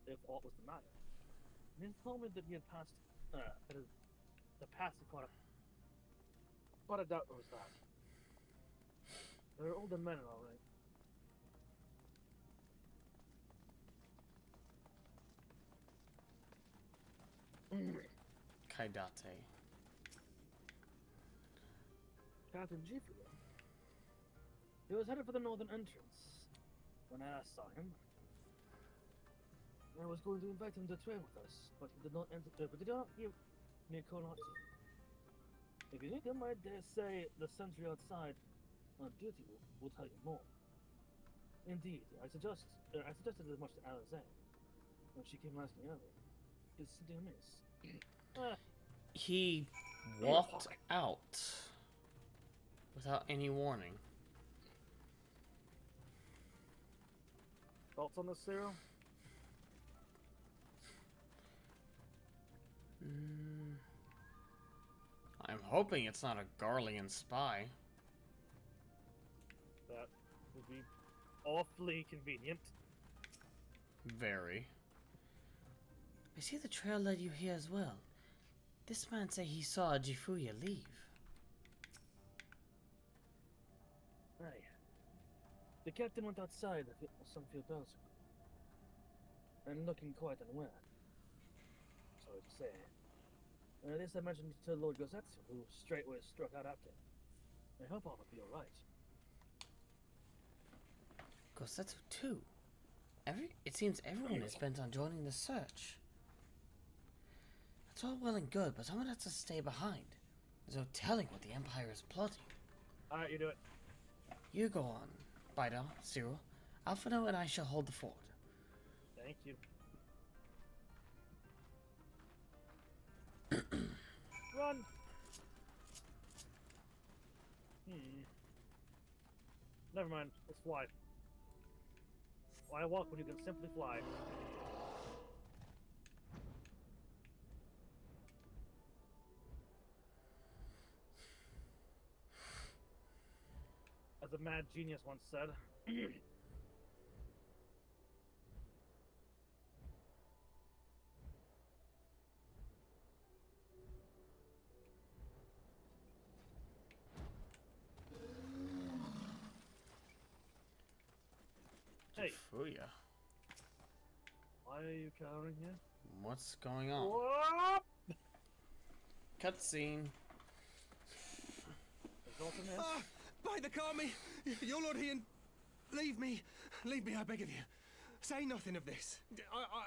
if aught was the matter. And he told me that he had passed, the past had caught up. But I doubt it was that. There are older men, all right. Kaidate. Captain Jifuya. He was headed for the northern entrance. When I last saw him, I was going to invite him to train with us, but he did not enter. But did not give me a Konatsu. If you need him, I dare say the sentry outside on duty will tell you more. Indeed, I suggested as much to Alexandre when she came asking earlier. Is something amiss? He walked out without any warning. Thoughts on this, Cyril? I'm hoping it's not a Garlean spy. That would be awfully convenient. Very. I see the trail led you here as well. This man say he saw Jifuya leave. Aye. The captain went outside some few hours ago. And looking quite unwell. Sorry to say. This I mentioned to Lord Gosetsu, who straightway struck out after him. I hope all will be alright. Gosetsu too. It seems everyone is bent on joining the search. That's all well and good, but someone has to stay behind. There's no telling what the Empire is plotting. Alright, you do it. You go on, Bida, Cyril. Alphino and I shall hold the fort. Thank you. Run! Never mind, let's fly. Why walk when you can simply fly? As a mad genius once said. Hey, Fuya. why are you cowering here? What's going on? Whoop! Cutscene. Ultimate? By the Kami! Your Lord Ian, leave me, I beg of you. Say nothing of this.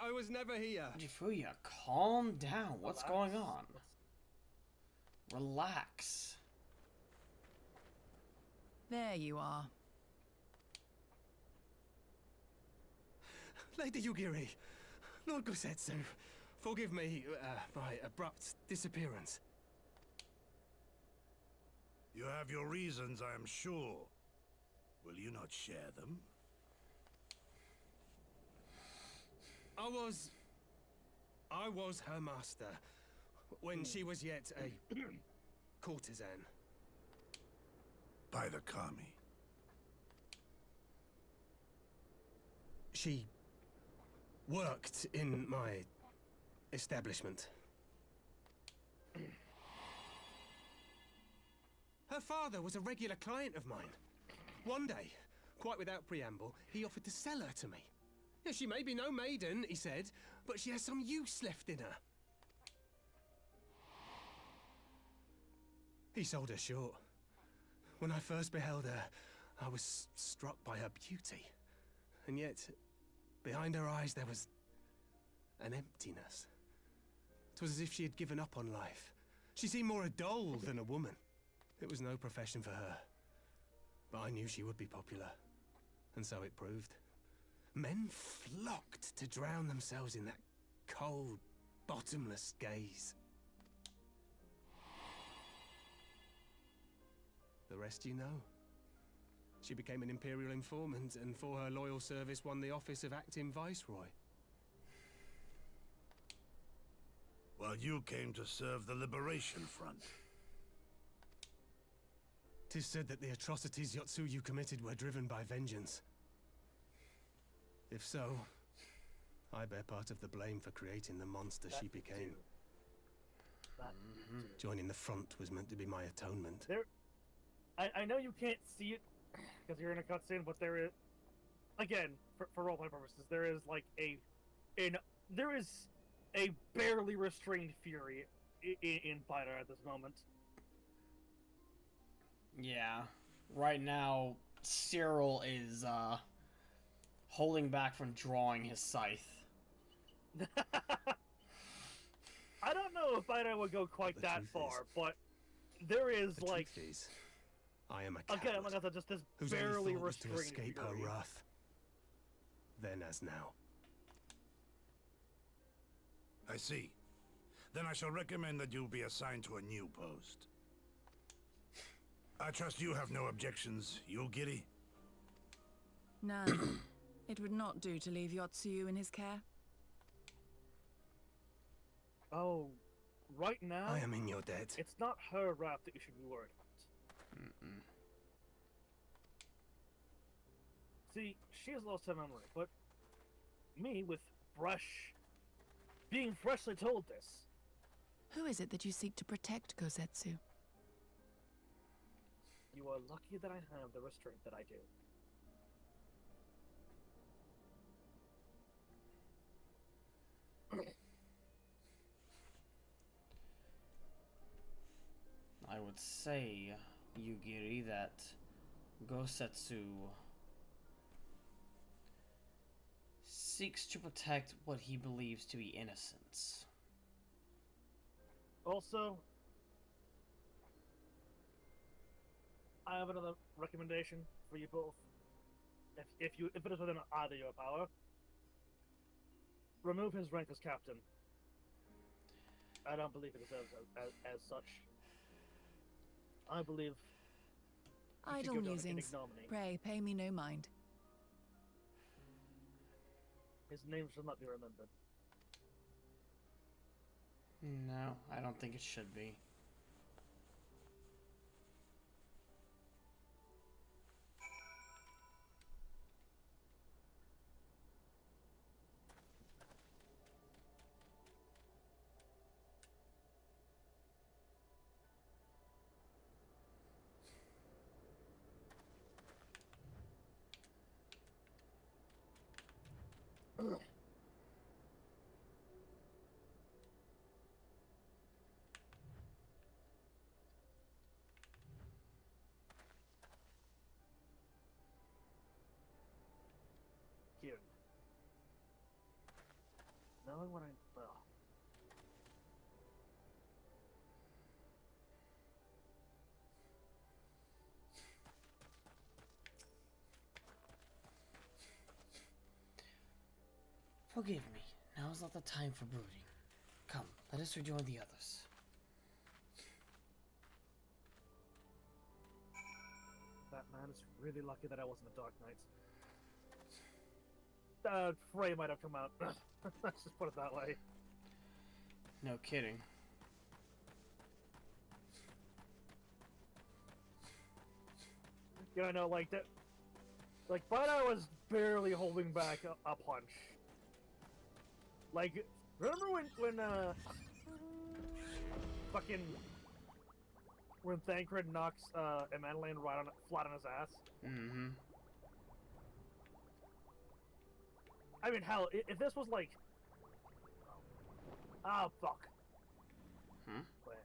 I was never here. Jifuya, calm down. What's going on? Relax. There you are. Lady Yugiri, Lord Gosetsu, forgive me my abrupt disappearance. You have your reasons, I am sure. Will you not share them? I was her master when she was yet a courtesan. By the Kami. She worked in my establishment. Her father was a regular client of mine. One day, quite without preamble, he offered to sell her to me. Yeah, she may be no maiden, he said, but she has some use left in her. He sold her short. When I first beheld her, I was struck by her beauty. And yet, behind her eyes there was an emptiness. It was as if she had given up on life. She seemed more a doll than a woman. It was no profession for her. But I knew she would be popular. And so it proved. Men flocked to drown themselves in that cold, bottomless gaze. The rest you know. She became an Imperial informant, and for her loyal service won the office of acting Viceroy. While you came to serve the Liberation Front. 'Tis said that the atrocities Yotsuyu committed were driven by vengeance. If so, I bear part of the blame for creating the monster she became. Joining the front was meant to be my atonement. I know you can't see it because you're in a cutscene, but there is, again, for roleplay purposes, there is like there is a barely restrained fury in Fighter at this moment. Yeah. Right now, Cyril is, holding back from drawing his scythe. I don't know if Fighter would go quite that far, but there is The like... truth is, I am a coward, Again, like I said, just this whose barely only thought was to restrained escape her fury. wrath. Then as now. I see. Then I shall recommend that you be assigned to a new post. I trust you have no objections, Yugiri? None. It would not do to leave Yotsuyu in his care. Oh, right now, I am in your debt. it's not her wrath that you should be worried about. See, she has lost her memory, but me, with being freshly told this, Who is it that you seek to protect, Kosetsu? you are lucky that I have the restraint that I do. I would say, Yugiri, that Gosetsu seeks to protect what he believes to be innocence. Also, I have another recommendation for you both. If it is within either your power, remove his rank as captain. I don't believe it deserves as such. I believe he should Idle go down in musings. ignominy. Pray, pay me no mind. His name shall not be remembered. No, I don't think it should be. Here. Knowing what I... well... Forgive me. Now is not the time for brooding. Come, let us rejoin the others. That man is really lucky that I wasn't a Dark Knight. Frey might have come out. Let's just put it that way. No kidding. You know, like that. Like, Bada was barely holding back a punch. Like, remember when fucking when Thancred knocks Anomaly right flat on his ass? Mm-hmm. I mean, hell, if this was like, fuck. Hmm? Wait.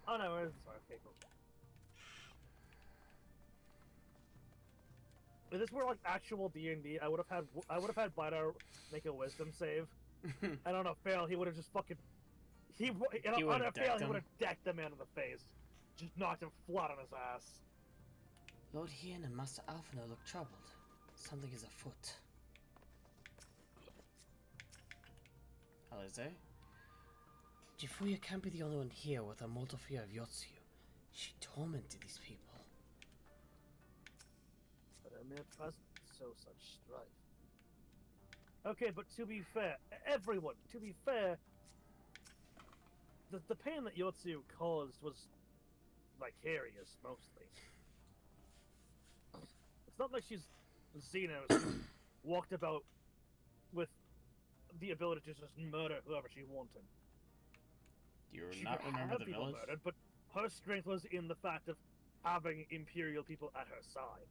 Oh no, sorry. Okay, cool. If this were like actual D&D, I would have had Bada make a wisdom save, and on a fail, he would have just fucking on a fail, he would have decked the man in the face, just knocked him flat on his ass. Lord Hien and Master Alphino look troubled. Something is afoot. Alize? Jifuya can't be the only one here with a mortal fear of Yotsuyu. She tormented these people. But a mere presence sow such strife. Okay, but to be fair, everyone, to be fair, the pain that Yotsuyu caused was vicarious, mostly. It's not like she's Xenos who walked about with the ability to just murder whoever she wanted. Do you She not could remember have the people village? murdered, but her strength was in the fact of having Imperial people at her side.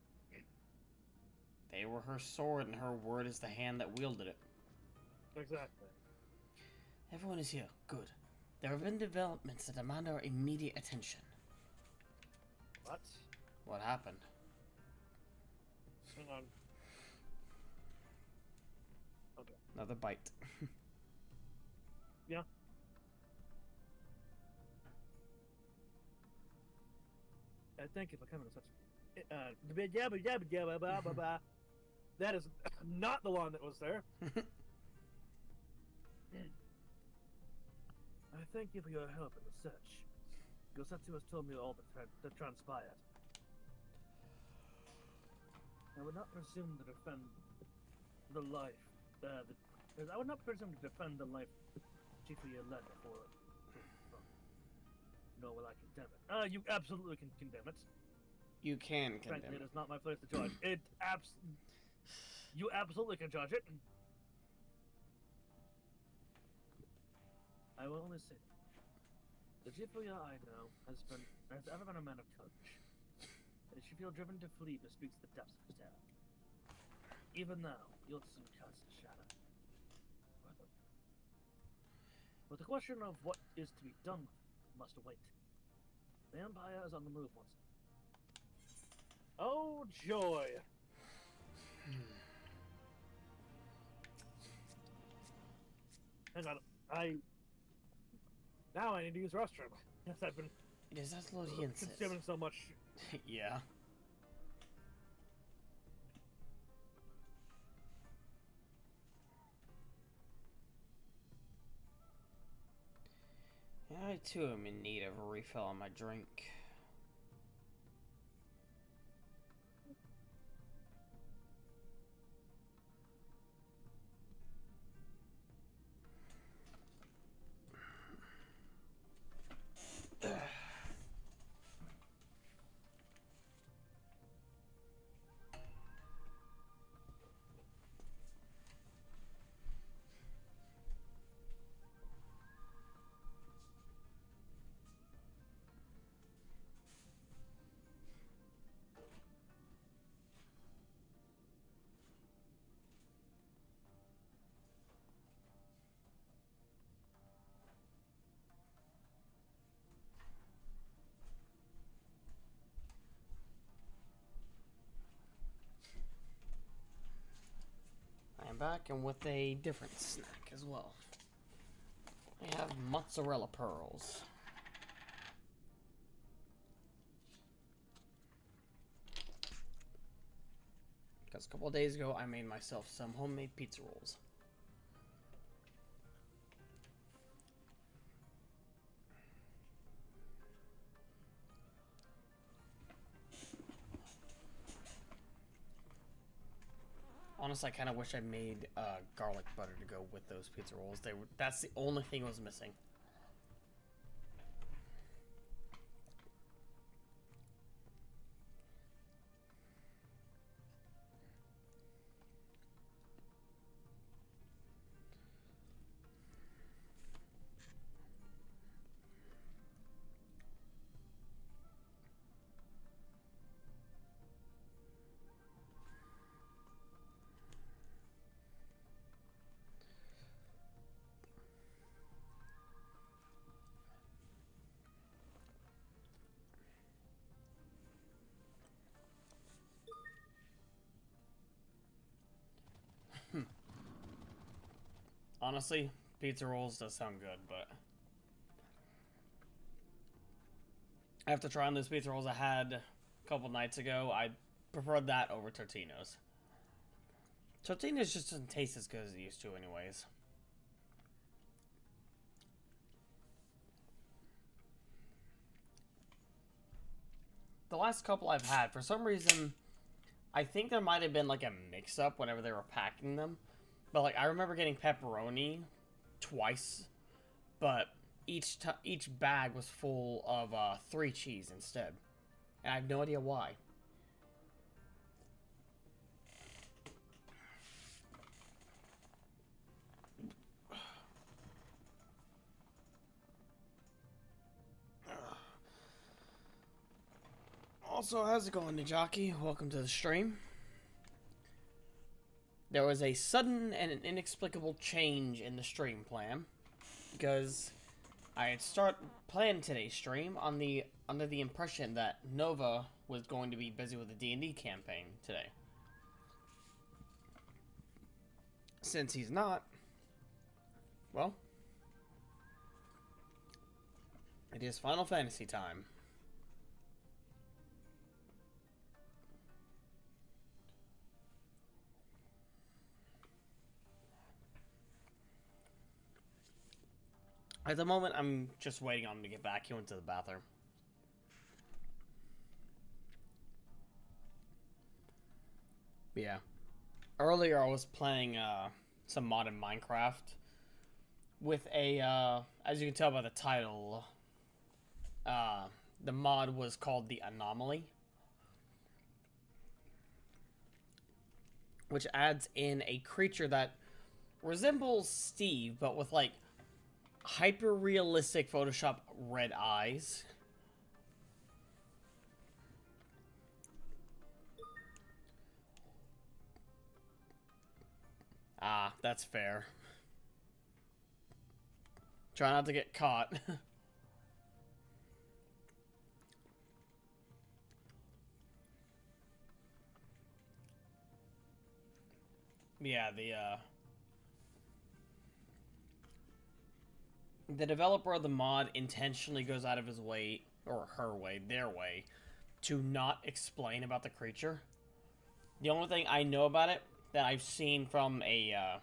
They were her sword, and her word is the hand that wielded it. Exactly. Everyone is here. Good. There have been developments that demand our immediate attention. What? What happened? Hang on. Okay. Another bite. Yeah. Thank you for coming to such. That is not the one that was there. I thank you for your help in the search. Gosetsu has told me all that transpired. I would not presume to defend the life. I would not presume to defend the life Chifuya led before. Nor will I condemn it. You absolutely can condemn it. You can condemn Frankly, it. it is not my place to judge. You absolutely can judge it. I will only say, the Chifuya I know has ever been a man of courage. If she feel driven to flee bespeaks the depths of his terror. Even now, Yotsu casts a shadow. But the question of what is to be done must await. The Empire is on the move once again. Oh joy! Hang on, now I need to use the restroom. Yes, I've been It is as Lord Hien says. consuming so much. Yeah. I too am in need of a refill on my drink. I am back and with a different snack as well. I have mozzarella pearls. Because a couple of days ago, I made myself some homemade pizza rolls. Honestly, I kind of wish I made garlic butter to go with those pizza rolls. That's the only thing I was missing. Honestly, pizza rolls does sound good, but after trying those pizza rolls I had a couple nights ago, I preferred that over Totino's. Totino's just doesn't taste as good as it used to anyways. The last couple I've had, for some reason, I think there might have been like a mix-up whenever they were packing them. But like I remember getting pepperoni twice, but each bag was full of 3 cheese instead. And I have no idea why. Also, how's it going, Nijaki? Welcome to the stream. There was a sudden and an inexplicable change in the stream plan because I had planned today's stream under the impression that Nova was going to be busy with the D&D campaign today. Since he's not, well, it is Final Fantasy time. At the moment, I'm just waiting on him to get back. He went to the bathroom. But yeah. Earlier, I was playing some modded Minecraft with a, as you can tell by the title, the mod was called the Anomaly, which adds in a creature that resembles Steve, but with like hyper-realistic Photoshop red eyes. Ah, that's fair. Try not to get caught. Yeah, the developer of the mod intentionally goes out of his way, or her way, their way, to not explain about the creature. The only thing I know about it that I've seen from a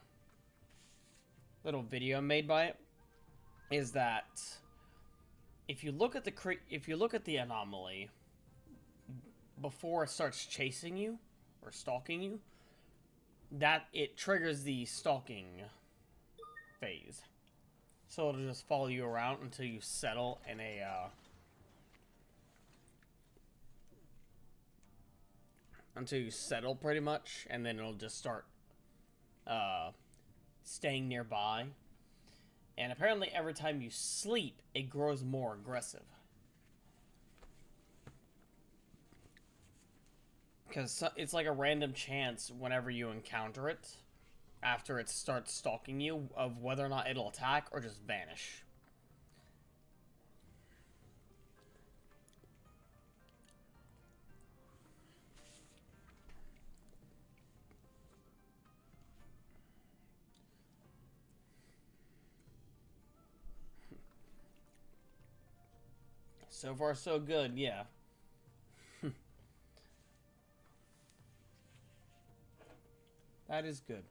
little video made by it is that if you look at the anomaly before it starts chasing you or stalking you, that it triggers the stalking phase. So it'll just follow you around until you settle in a until you settle pretty much, and then it'll just start staying nearby. And apparently every time you sleep, it grows more aggressive. Because it's like a random chance whenever you encounter it, after it starts stalking you, of whether or not it'll attack or just vanish. So far, so good, yeah. That is good.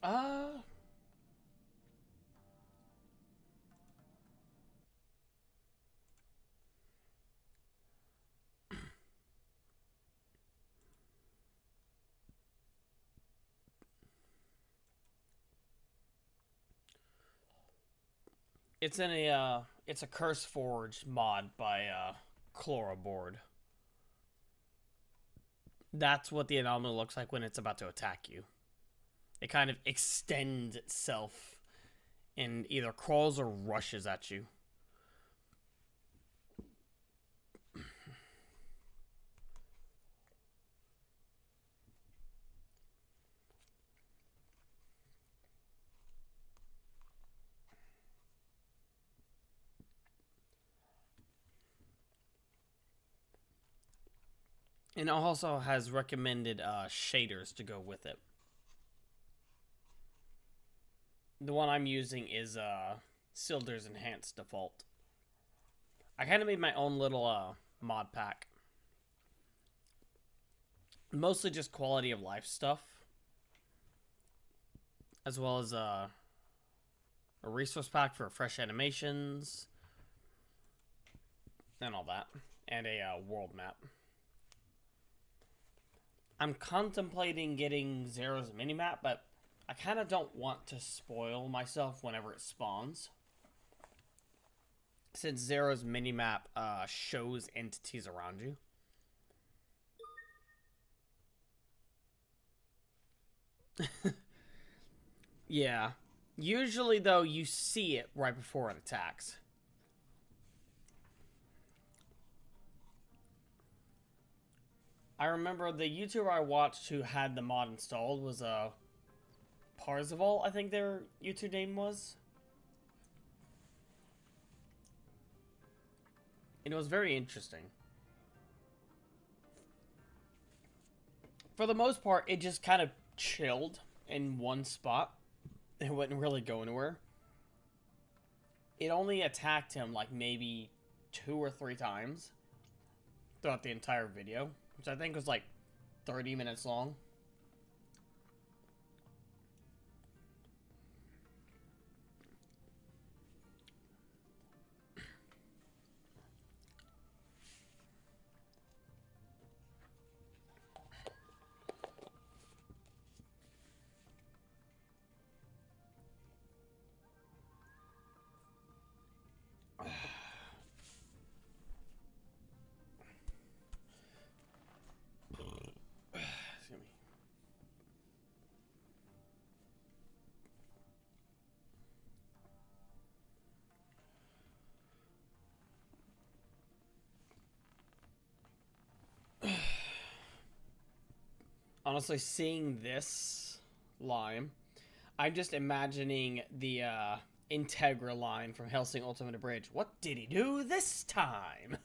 Uh, it's in a it's a Curse Forge mod by Chloroboard. That's what the anomaly looks like when it's about to attack you. It kind of extends itself and either crawls or rushes at you. And it also has recommended shaders to go with it. The one I'm using is Silder's Enhanced Default. I kind of made my own little mod pack. Mostly just quality of life stuff. As well as a resource pack for fresh animations. And all that. And a world map. I'm contemplating getting Zero's minimap, but I kind of don't want to spoil myself whenever it spawns. Since Zero's minimap shows entities around you. Yeah. Usually, though, you see it right before it attacks. I remember the YouTuber I watched who had the mod installed was Parzival, I think their YouTube name was. And it was very interesting. For the most part, it just kind of chilled in one spot. It wouldn't really go anywhere. It only attacked him like maybe 2 or 3 times throughout the entire video, which I think was like 30 minutes long. Excuse me. Honestly, seeing this line, I'm just imagining the Integra line from Hellsing Ultimate Abridged. What did he do this time?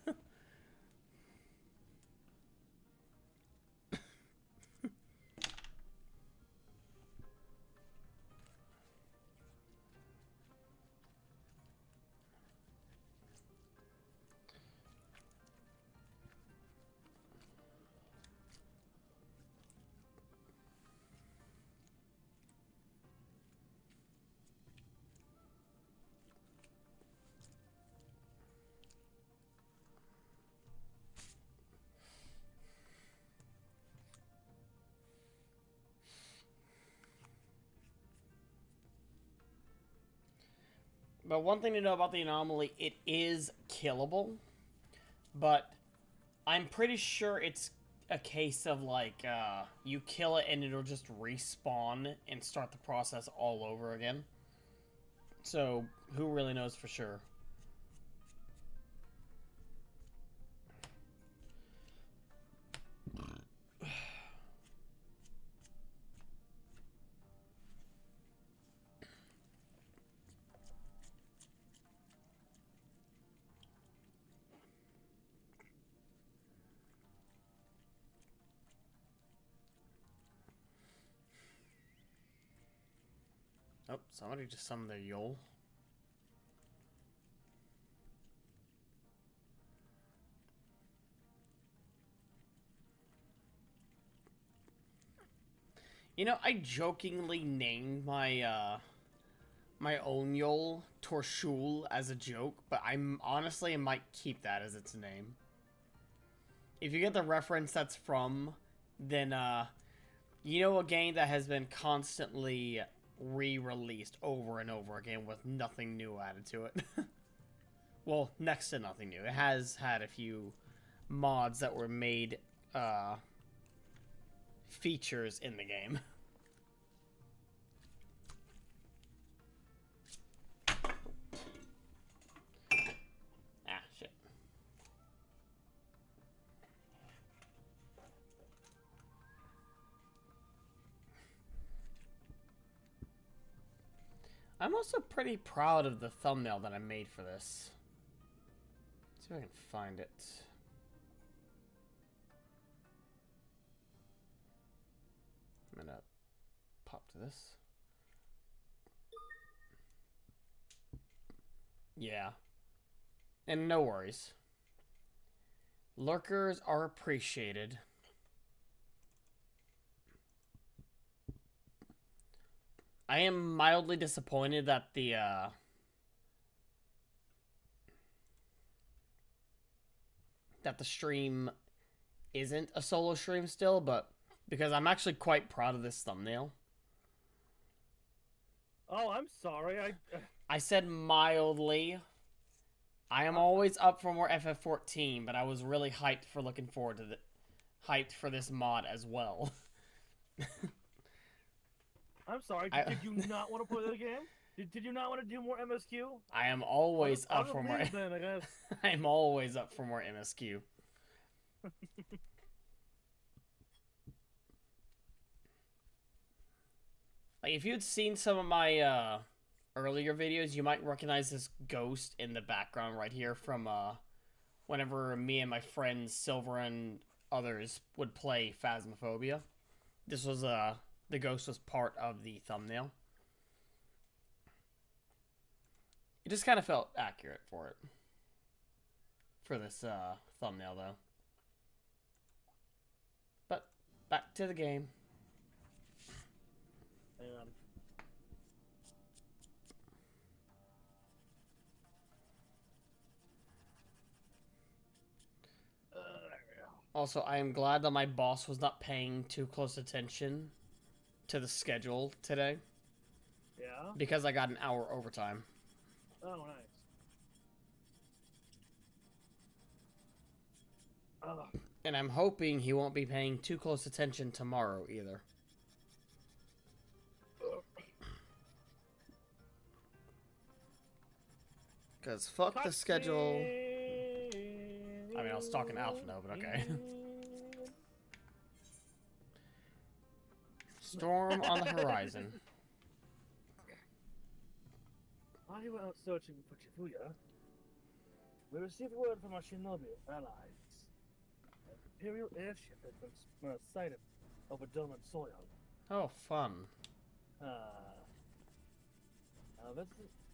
But one thing to know about the Anomaly, it is killable. But I'm pretty sure it's a case of like, you kill it and it'll just respawn and start the process all over again. So, who really knows for sure? Oh, somebody just summoned their Yol. You know, I jokingly named my my own Yol Torshul as a joke, but I'm honestly I might keep that as its name. If you get the reference that's from, then you know a game that has been constantly re-released over and over again with nothing new added to it. Well, next to nothing new. It has had a few mods that were made features in the game. Ah, shit. I'm also pretty proud of the thumbnail that I made for this. Let's see if I can find it. I'm gonna pop to this. Yeah. And no worries. Lurkers are appreciated. I am mildly disappointed that the stream isn't a solo stream still, but because I'm actually quite proud of this thumbnail. Oh, I'm sorry. I said mildly. I am always up for more FF14, but I was really hyped for looking forward to hyped for this mod as well. I'm sorry. Did you not want to play the game? Did you not want to do more MSQ? I am always I'll up for more. then, I guess. I'm always up for more MSQ. Like, if you'd seen some of my earlier videos, you might recognize this ghost in the background right here from whenever me and my friends Silver and others would play Phasmophobia. This was the ghost was part of the thumbnail. It just kind of felt accurate for it. For this thumbnail though. But back to the game. Hang on. There we go. Also, I am glad that my boss was not paying too close attention to the schedule today. Yeah? Because I got an hour overtime. Oh, nice. Oh. And I'm hoping he won't be paying too close attention tomorrow either. Because fuck the schedule. I mean, I was talking Alpha now, but okay. Storm on the horizon. While you were out searching for Shibuya, we received word from our shinobi allies. An Imperial airship has been sighted over dormant soil. Oh, fun.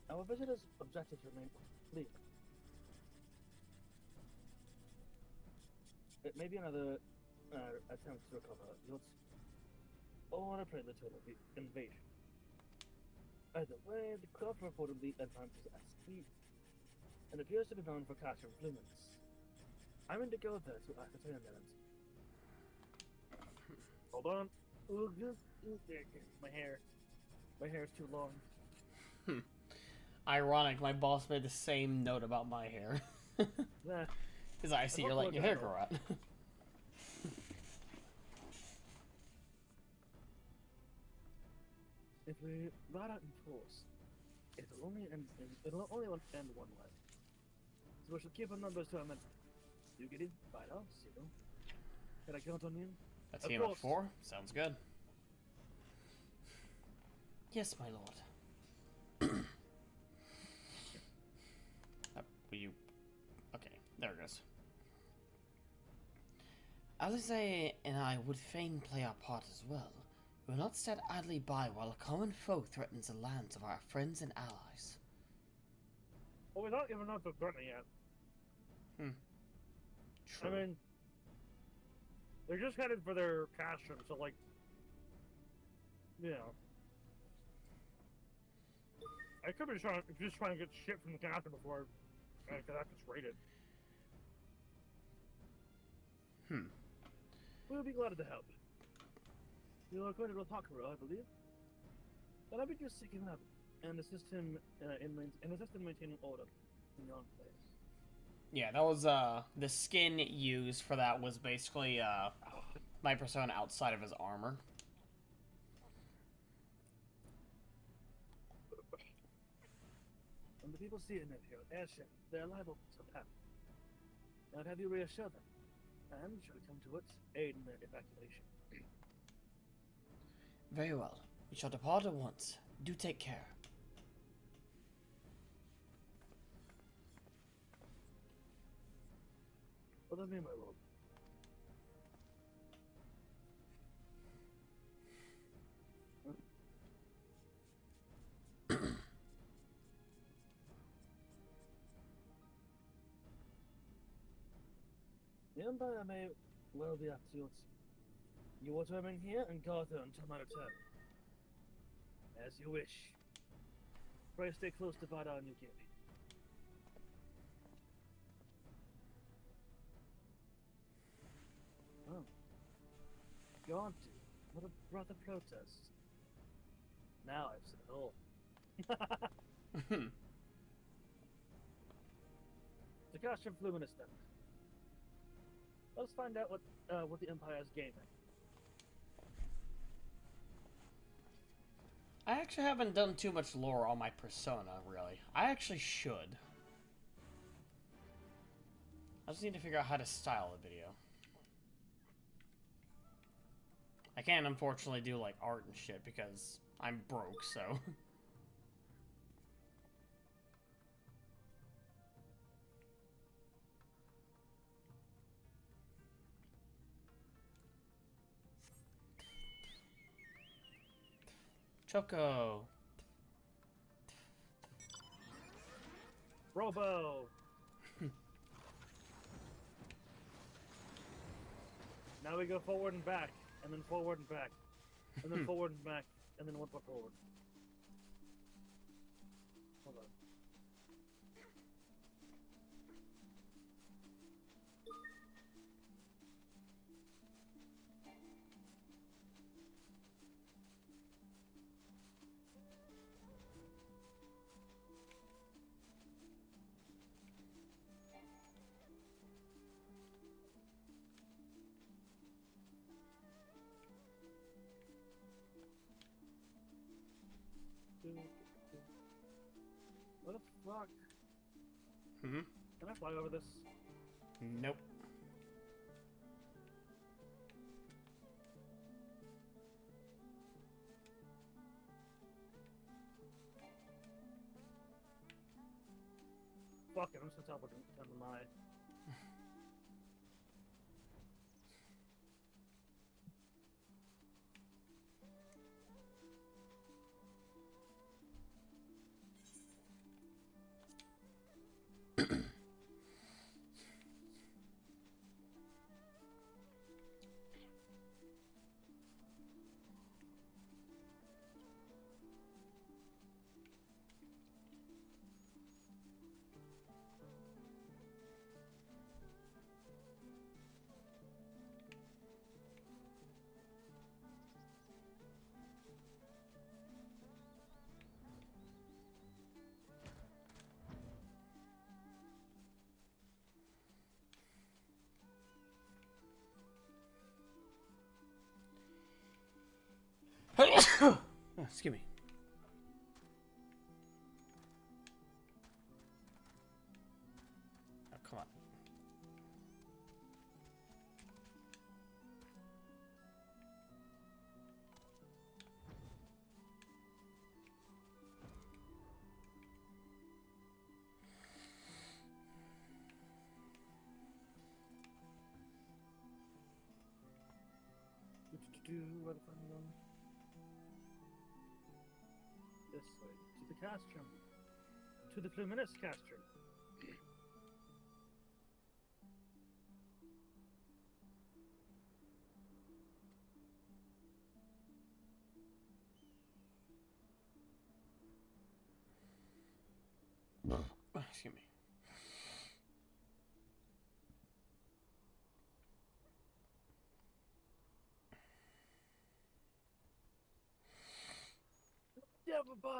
Our visitors' objectives remain clear. It may be another attempt to recover Yotsu, or a predator to the invasion. Either way, the craft reportedly advances at speed, and appears to be bound for capture fluminense. I'm in to go there to ascertain that. Hold on. My hair. My hair is too long. Ironic, my boss made the same note about my hair. Nah. Because I see you're letting your hair grow out. If we ride out in force, it'll only end one way. So we should keep our numbers to our minimum. You get in? Right on, Cyril. Can I count on you? A team of 4? Sounds good. Yes, my lord. Will you... Okay, there it goes. Alize and I would fain play our part as well. We will not stand idly by while a common foe threatens the lands of our friends and allies. Well, we don't even know if they're threatening yet. True. I mean, they're just headed for their castrum, so like, you know. I could be just trying to get shit from the captain before that gets raided. We'll be glad to help. You are acquainted with Hakuro, I believe. But I would just seek him out and assist him in maintaining order in your place. Yeah, that was the skin used for that was basically my persona outside of his armor. When the people see an airship, they're liable to panic. I'd have you reassure them, and should it come to it, aid in their evacuation. Very well. We shall depart at once. Do take care. Follow me, my lord. The Empire may well be up to your You want to remain here and guard her until my return. As you wish. Pray stay close to Vada New Guinea. Oh. Gone to. What a brother protest. Now I've said it all. Takasha Fluminous then. Let's find out what the Empire is gaining. I actually haven't done too much lore on my persona, really. I actually should. I just need to figure out how to style a video. I can't, unfortunately, do, like, art and shit because I'm broke, so... Choco! Robo! Now we go forward and back, and then forward and back, and then forward and back, and then one more forward. Hold on. What the fuck? Hmm? Can I fly over this? Nope. Fuck it, I'm just gonna teleport to my... Excuse me. Oh, come on. Where the fuck am I going? this way, to the castrum. To the luminous castrum. Excuse me. Devba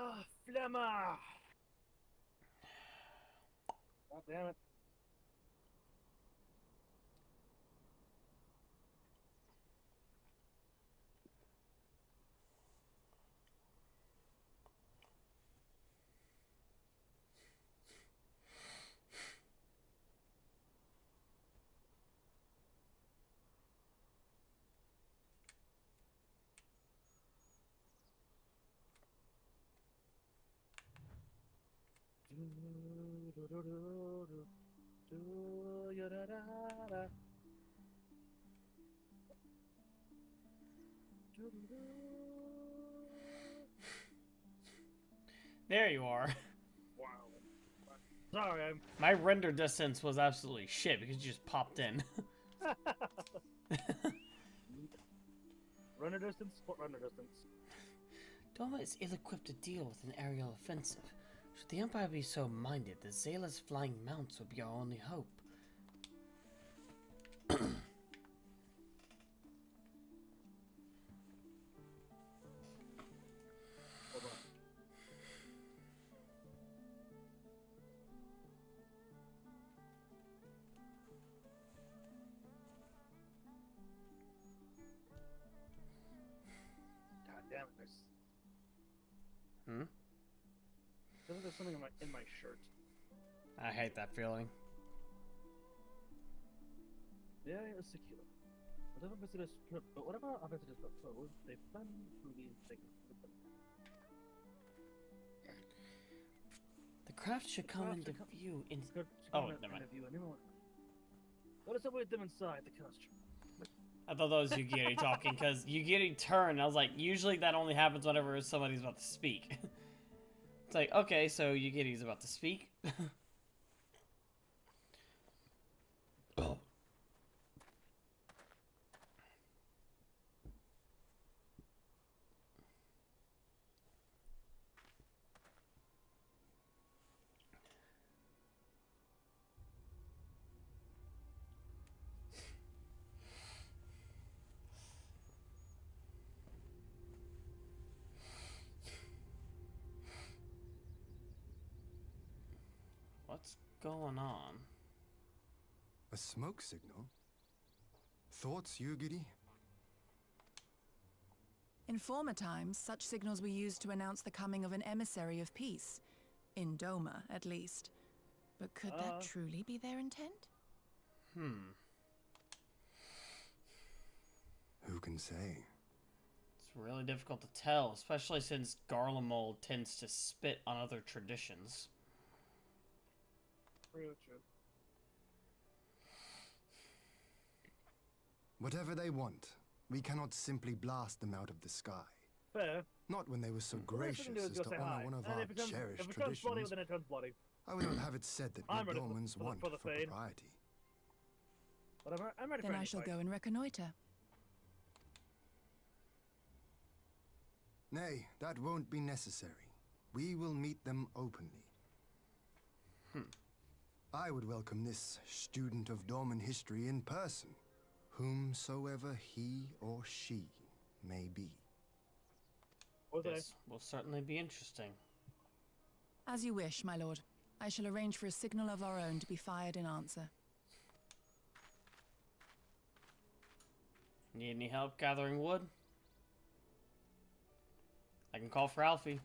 Flemma! God damn it. There you are. Wow. Sorry, I'm. My render distance was absolutely shit because you just popped in. Runner distance? What runner distance? Doma is ill-equipped to deal with an aerial offensive. Should the Empire be so minded, the Zayla's flying mounts would be our only hope. Hold on. God damn it, there's. Hmm? I feel like there's something in my shirt. I hate that feeling. Yeah, it's secure. Whatever visitors our visitors propose, they plan through these things. The craft should come into view in... Good. Oh, never mind. Let us await them inside the costume. I thought that was Yugiri talking, because Yugiri turned, I was like, usually that only happens whenever somebody's about to speak. It's like, okay, so Yugiri's about to speak. Oh. What's going on? A smoke signal? Thoughts, Yugiri? In former times, such signals were used to announce the coming of an emissary of peace. In Doma, at least. But could that truly be their intent? Who can say? It's really difficult to tell, especially since Garlemald tends to spit on other traditions. True, true. Whatever they want, we cannot simply blast them out of the sky. Fair. Not when they were so Well, gracious do is as go to say honor hi. one of And our if it turns cherished bloody, traditions. then it turns bloody. I would not have it said that I'm we ready for Dormans want the for fade. propriety. But I'm ready for Then any I shall fight. go and reconnoiter. Nay, that won't be necessary. We will meet them openly. I would welcome this student of Dorman history in person, whomsoever he or she may be. Or they. This will certainly be interesting. As you wish, my lord. I shall arrange for a signal of our own to be fired in answer. Need any help gathering wood? I can call for Alfie.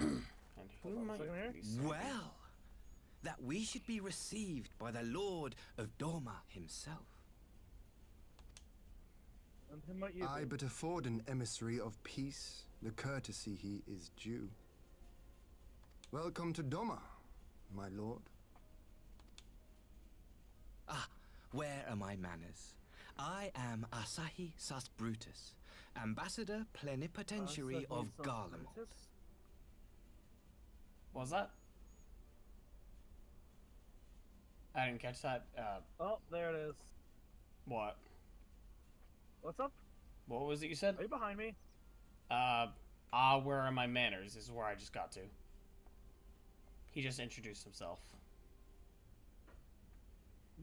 And who might be so- Well, that we should be received by the Lord of Doma himself. And who might you I be? but afford an emissary of peace the courtesy he is due. Welcome to Doma, my lord. Ah, where are my manners? I am Asahi Sus Brutus, Ambassador Plenipotentiary of Garlemald. What was that? I didn't catch that. Oh, there it is. What? What's up? What was it you said? Are you behind me? Where are my manners is where I just got to. He just introduced himself.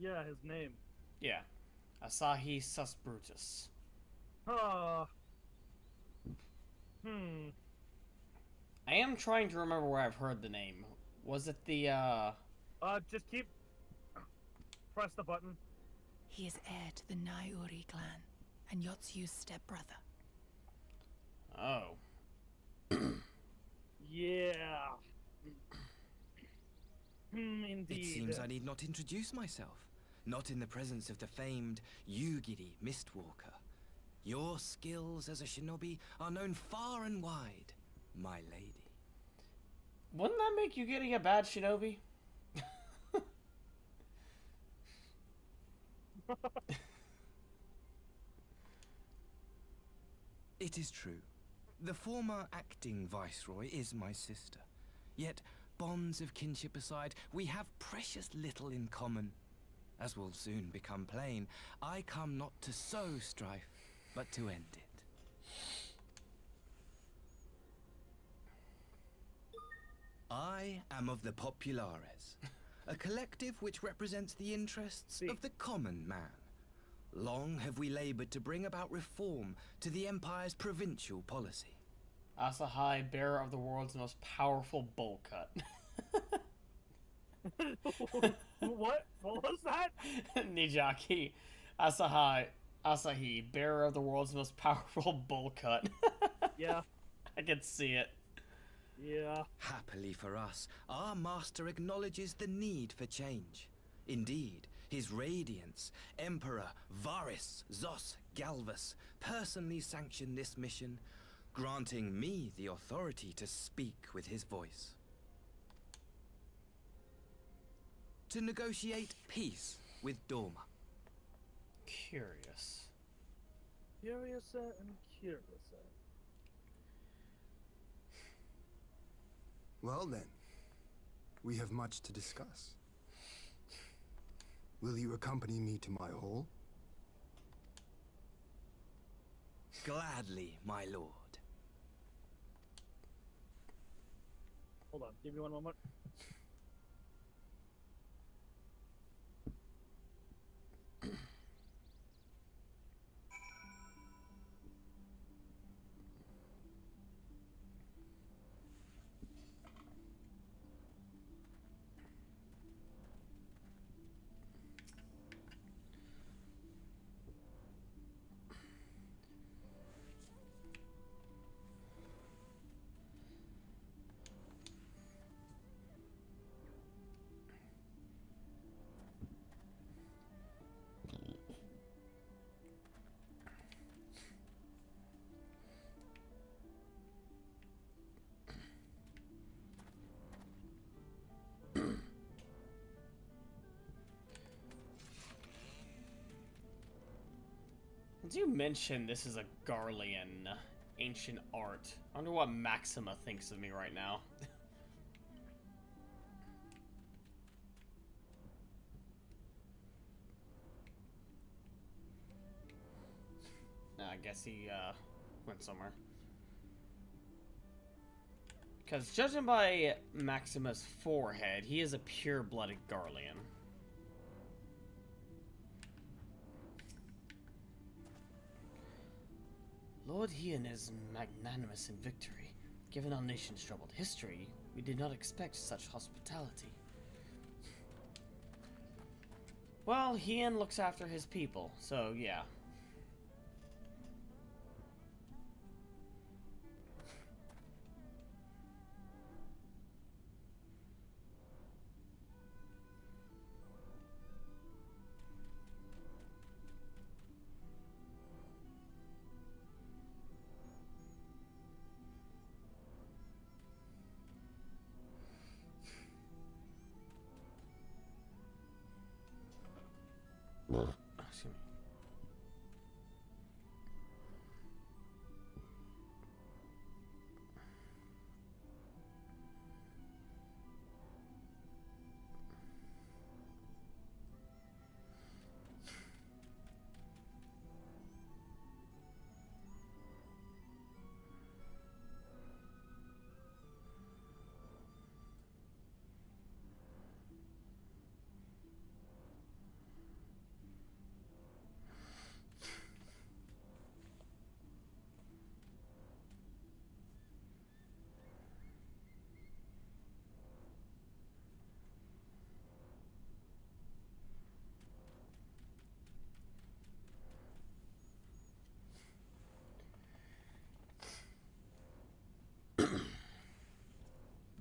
Yeah, his name. Yeah. Asahi Sus Brutus. Ah. I am trying to remember where I've heard the name. Was it the, Just keep... Press the button. He is heir to the Naiuri clan, and Yotsu's stepbrother. Oh. Yeah. Indeed. It seems I need not introduce myself. Not in the presence of the famed Yugiri Mistwalker. Your skills as a shinobi are known far and wide, my lady. Wouldn't that make you getting a bad shinobi? It is true. The former acting viceroy is my sister. Yet, bonds of kinship aside, we have precious little in common. As will soon become plain, I come not to sow strife, but to end it. I am of the Populares, a collective which represents the interests of the common man. Long have we labored to bring about reform to the Empire's provincial policy. Asahi, bearer of the world's most powerful bowl cut. What? What was that? Nijaki. Asahi, bearer of the world's most powerful bowl cut. Yeah. I can see it. Yeah. Happily for us, our master acknowledges the need for change. Indeed, His Radiance, Emperor Varys Zos Galvus, personally sanctioned this mission, granting me the authority to speak with his voice. To negotiate peace with Doma. Curious. Curiouser and curiouser. Well then, we have much to discuss. Will you accompany me to my hall? Gladly, my lord. Hold on, give me one moment. As you mentioned, this is a Garlean ancient art. I wonder what Maxima thinks of me right now. I guess he went somewhere. Because judging by Maxima's forehead, he is a pure-blooded Garlean. Lord Hien is magnanimous in victory. Given our nation's troubled history, we did not expect such hospitality. Well, Hien looks after his people, so yeah.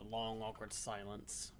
long, awkward silence.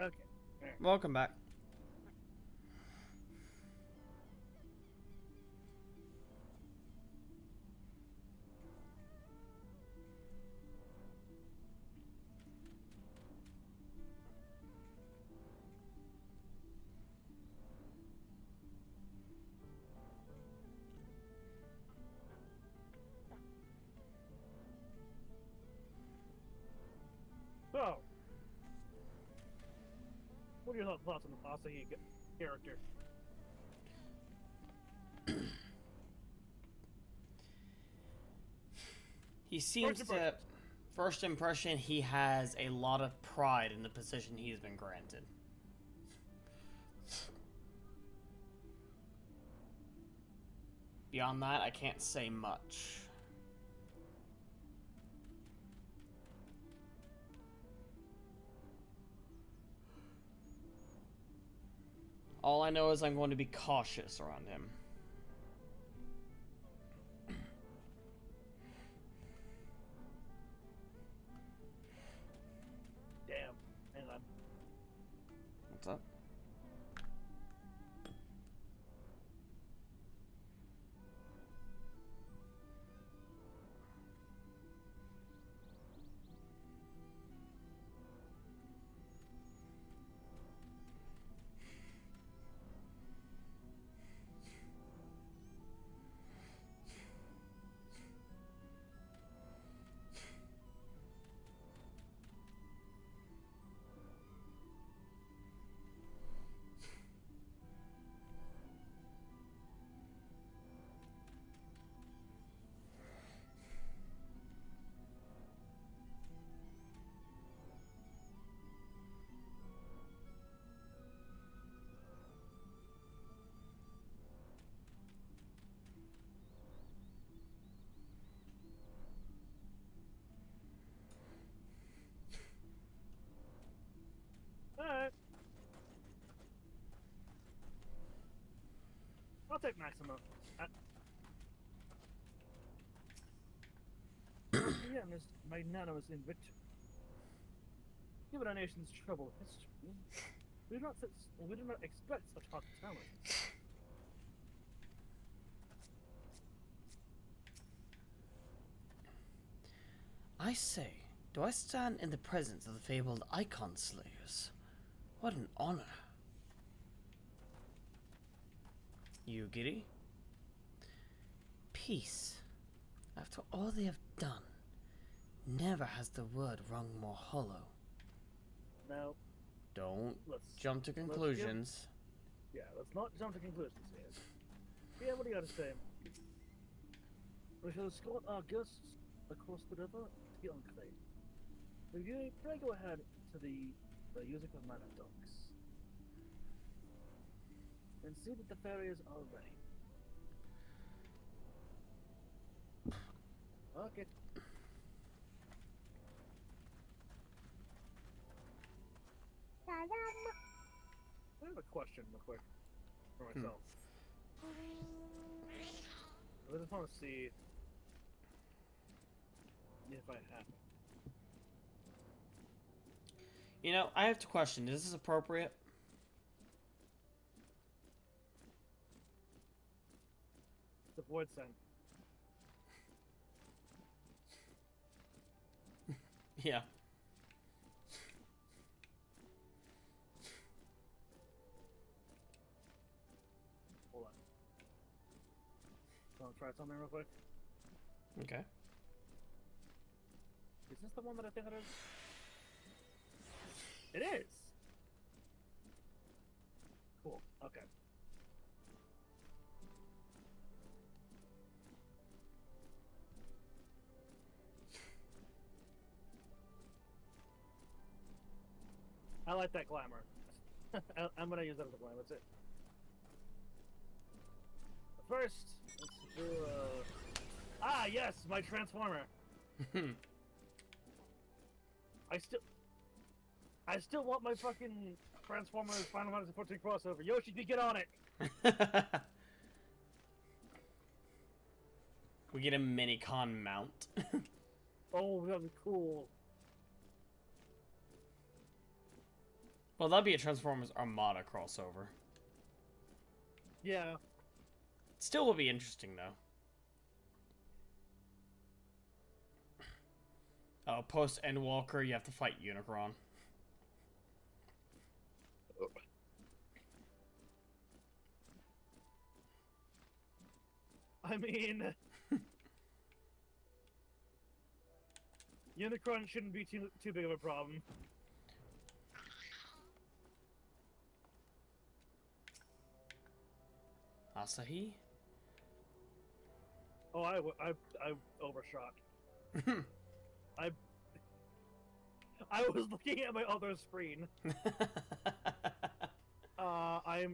Okay. Welcome back. So, what are your thoughts on the Asahi character? He seems to... First impression, he has a lot of pride in the position he's been granted. Beyond that, I can't say much. All I know is I'm going to be cautious around him. Damn. Hang on. What's up? Alright. I'll take maximum. Yeah, Miss Magnanimous Invictus. Given our nation's troubled history, we do not expect such hospitality. I say, do I stand in the presence of the fabled Icon Slayers? What an honor. You giddy? Peace. After all they have done, never has the word rung more hollow. Now, Don't let's jump to conclusions. let's not jump to conclusions here. Yeah, what do you got to say? We shall escort our guests across the river to the Enclave. Will you pray go ahead to the music of Manor Docks and see that the ferries are ready. Okay. I have a question real quick for myself. I just want to see if I have it. You know, I have to question, is this appropriate? The void sign. Yeah. Hold on. Want to try something real quick? Okay. Is this the one that I think it is? It is. Cool. Okay. I like that glamour. I'm gonna use that as a glamour. That's it. First, let's do. Ah, yes, my transformer. I still want my fucking Transformers Final Fantasy 14 crossover. Yoshi, get on it. We get a Minicon mount. Oh, that'd be cool. Well, that'd be a Transformers Armada crossover. Yeah. Still would be interesting, though. Oh, post Endwalker, you have to fight Unicron. I mean, Unicron shouldn't be too big of a problem. Asahi? Oh, I overshot. I was looking at my other screen. I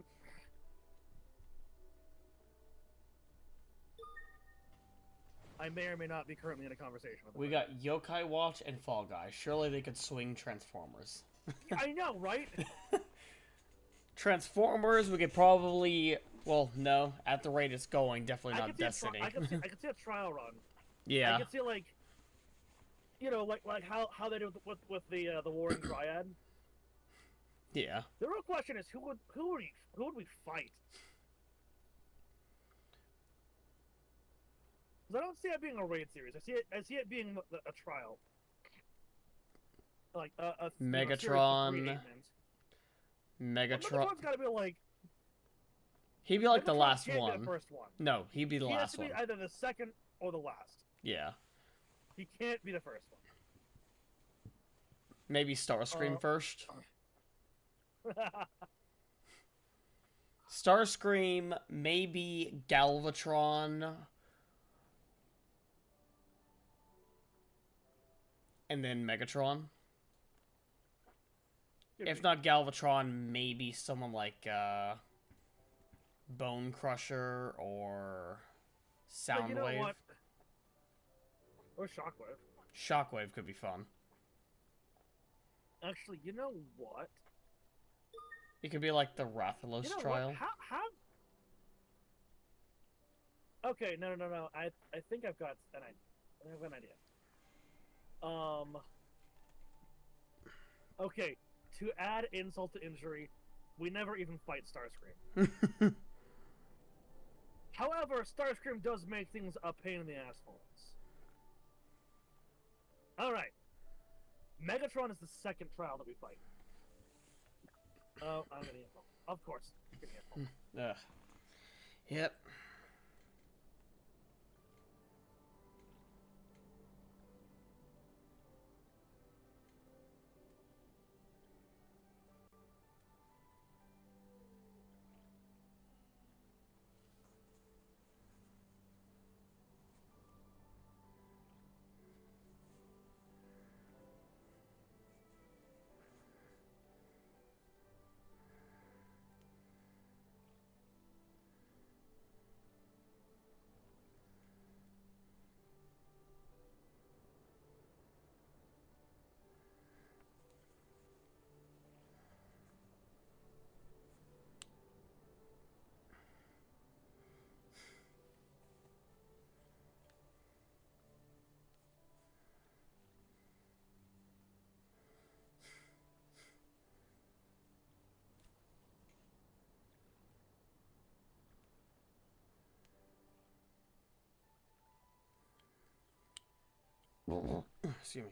may or may not be currently in a conversation with them. We got Yokai Watch and Fall Guy. Surely they could swing Transformers. I know, right? Transformers, we could probably... Well, no. At the rate it's going, definitely not Destiny. I could see a trial run. Yeah. I could see, like... You know, like how they do with the Warring Triad. Yeah. The real question is, who would we fight? Because I don't see it being a raid series. I see it being a trial. Like a Megatron. Megatron's got to be like. He'd be like Megatron the last can't one. Be the first one. No, he'd be the he last has to be one. either the second or the last. Yeah. He can't be the first one. Maybe Starscream first. Starscream, maybe Galvatron. And then Megatron. If not Galvatron, maybe someone like Bone Crusher or Soundwave. You know what? Or Shockwave. Shockwave could be fun. Actually, you know what? It could be like the Rathalos trial. What? How? Okay, no. I think I've got an idea. I have an idea. Okay, to add insult to injury, we never even fight Starscream. However, Starscream does make things a pain in the ass for us. Alright. Megatron is the second trial that we fight. Oh, I'm gonna get full. Of course. Give me a full. Yep. Excuse me.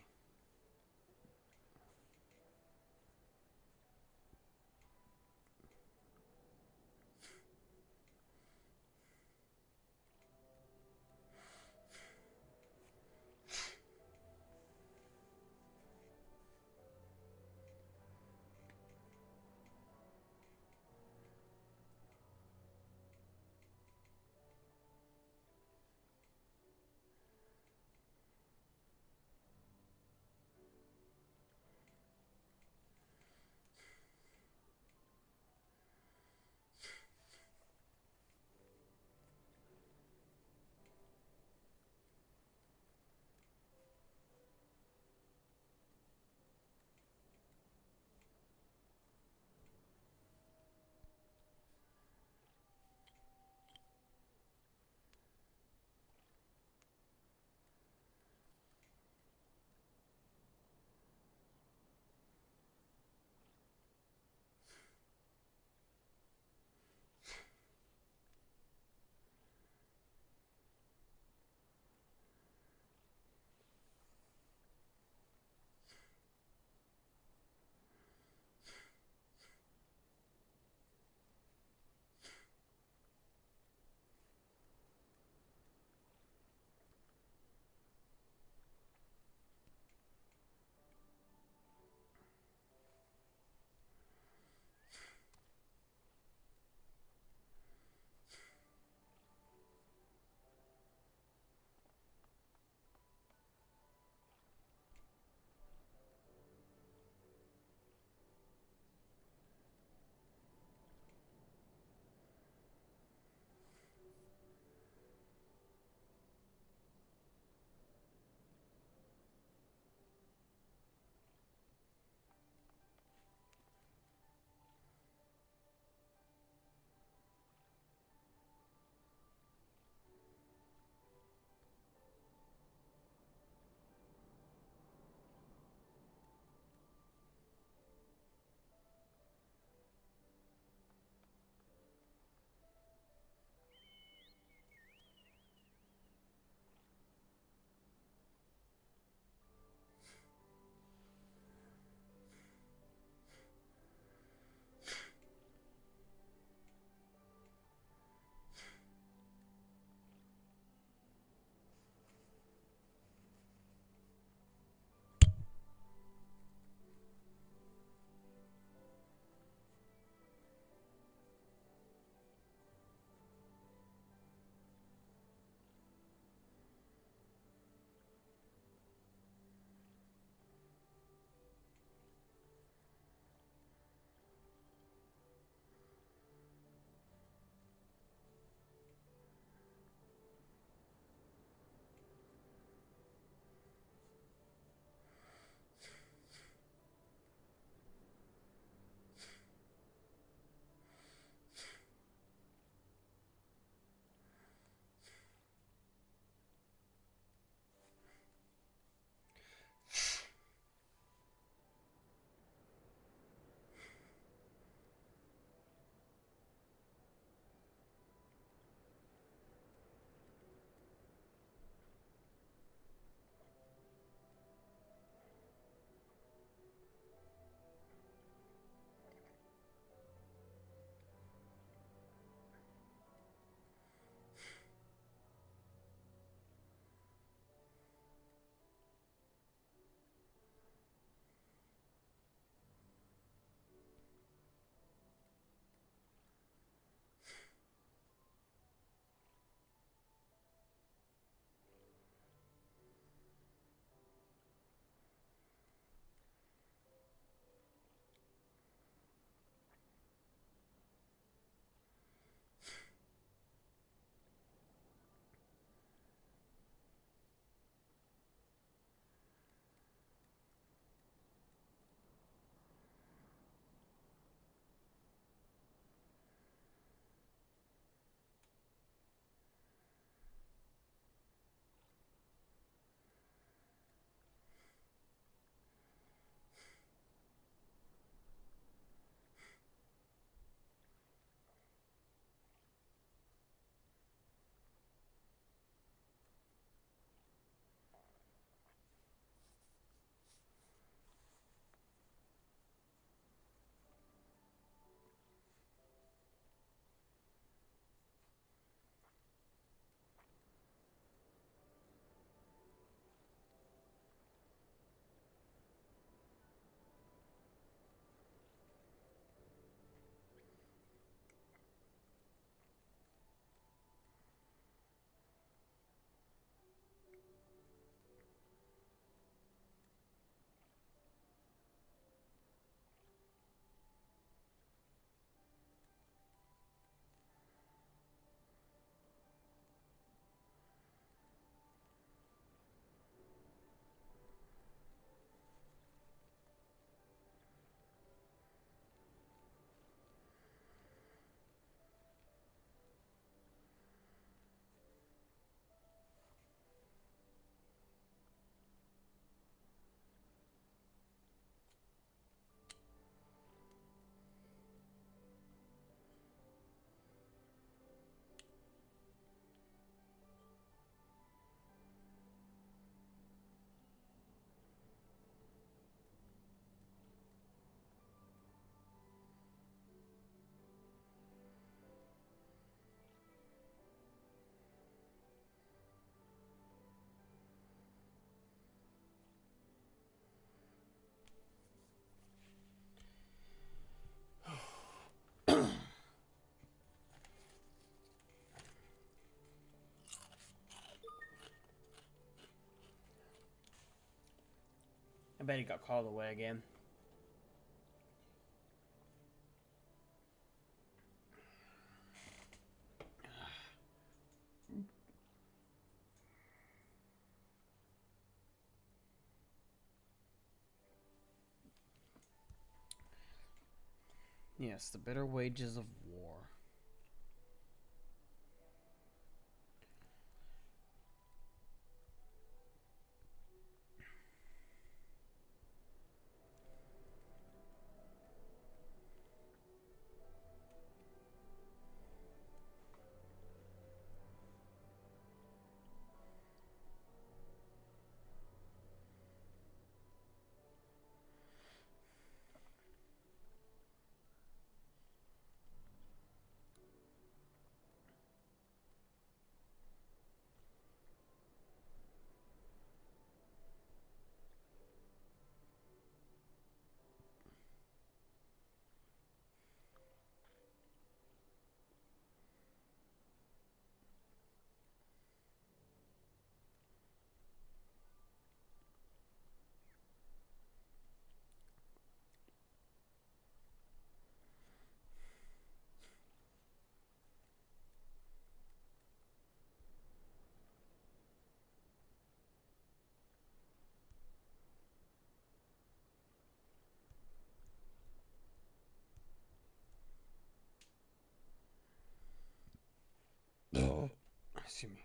bet he got called away again. Yes, the bitter wages of war. Excuse me.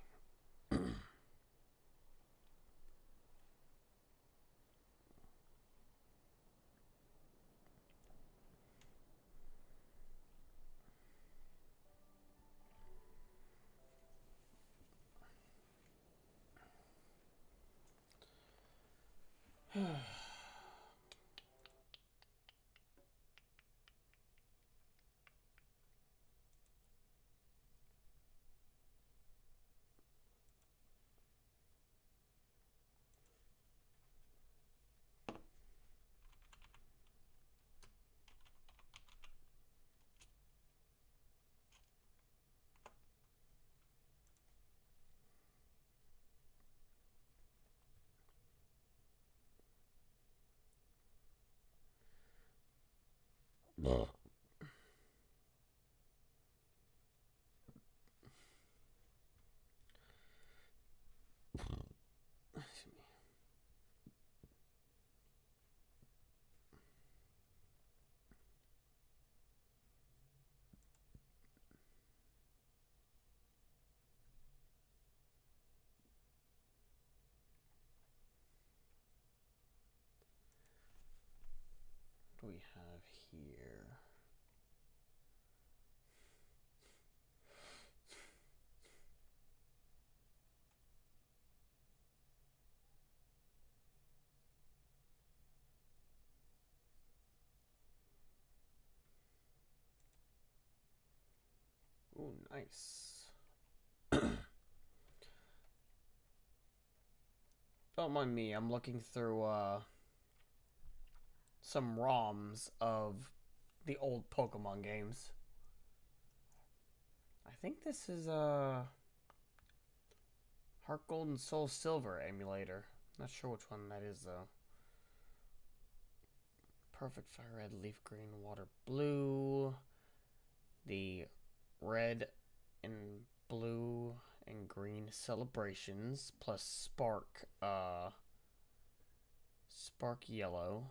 What do we have here? Oh, nice. Don't mind me, I'm looking through some ROMs of the old Pokemon games. I think this is Heart Gold and Soul Silver emulator. Not sure which one that is though. Perfect Fire Red, Leaf Green, Water Blue. The red and blue and green celebrations plus Spark Yellow.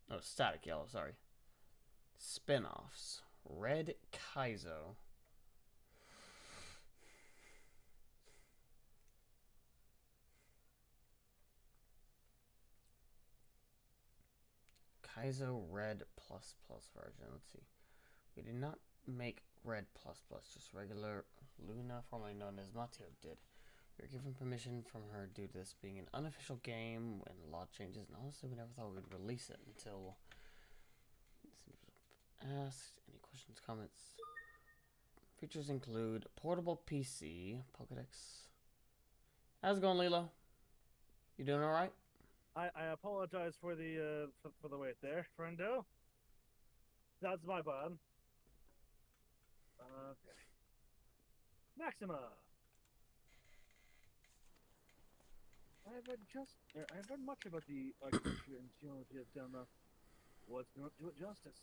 Oh, Static Yellow, sorry. Spin-offs. Red Kaizo. Kaizo Red Plus Plus version. Let's see. We did not make Red Plus Plus, just regular Luna, formerly known as Mateo, did. We were given permission from her due to this being an unofficial game and a lot changes, and honestly, we never thought we'd release it until asked. Any questions, comments? Features include portable PC, Pokedex. How's it going, Lilo? You doing all right? I apologize for the wait there, friendo. That's my bad. Okay. Maxima. I've read much about the architecture and geology of Doma. What's not do it justice?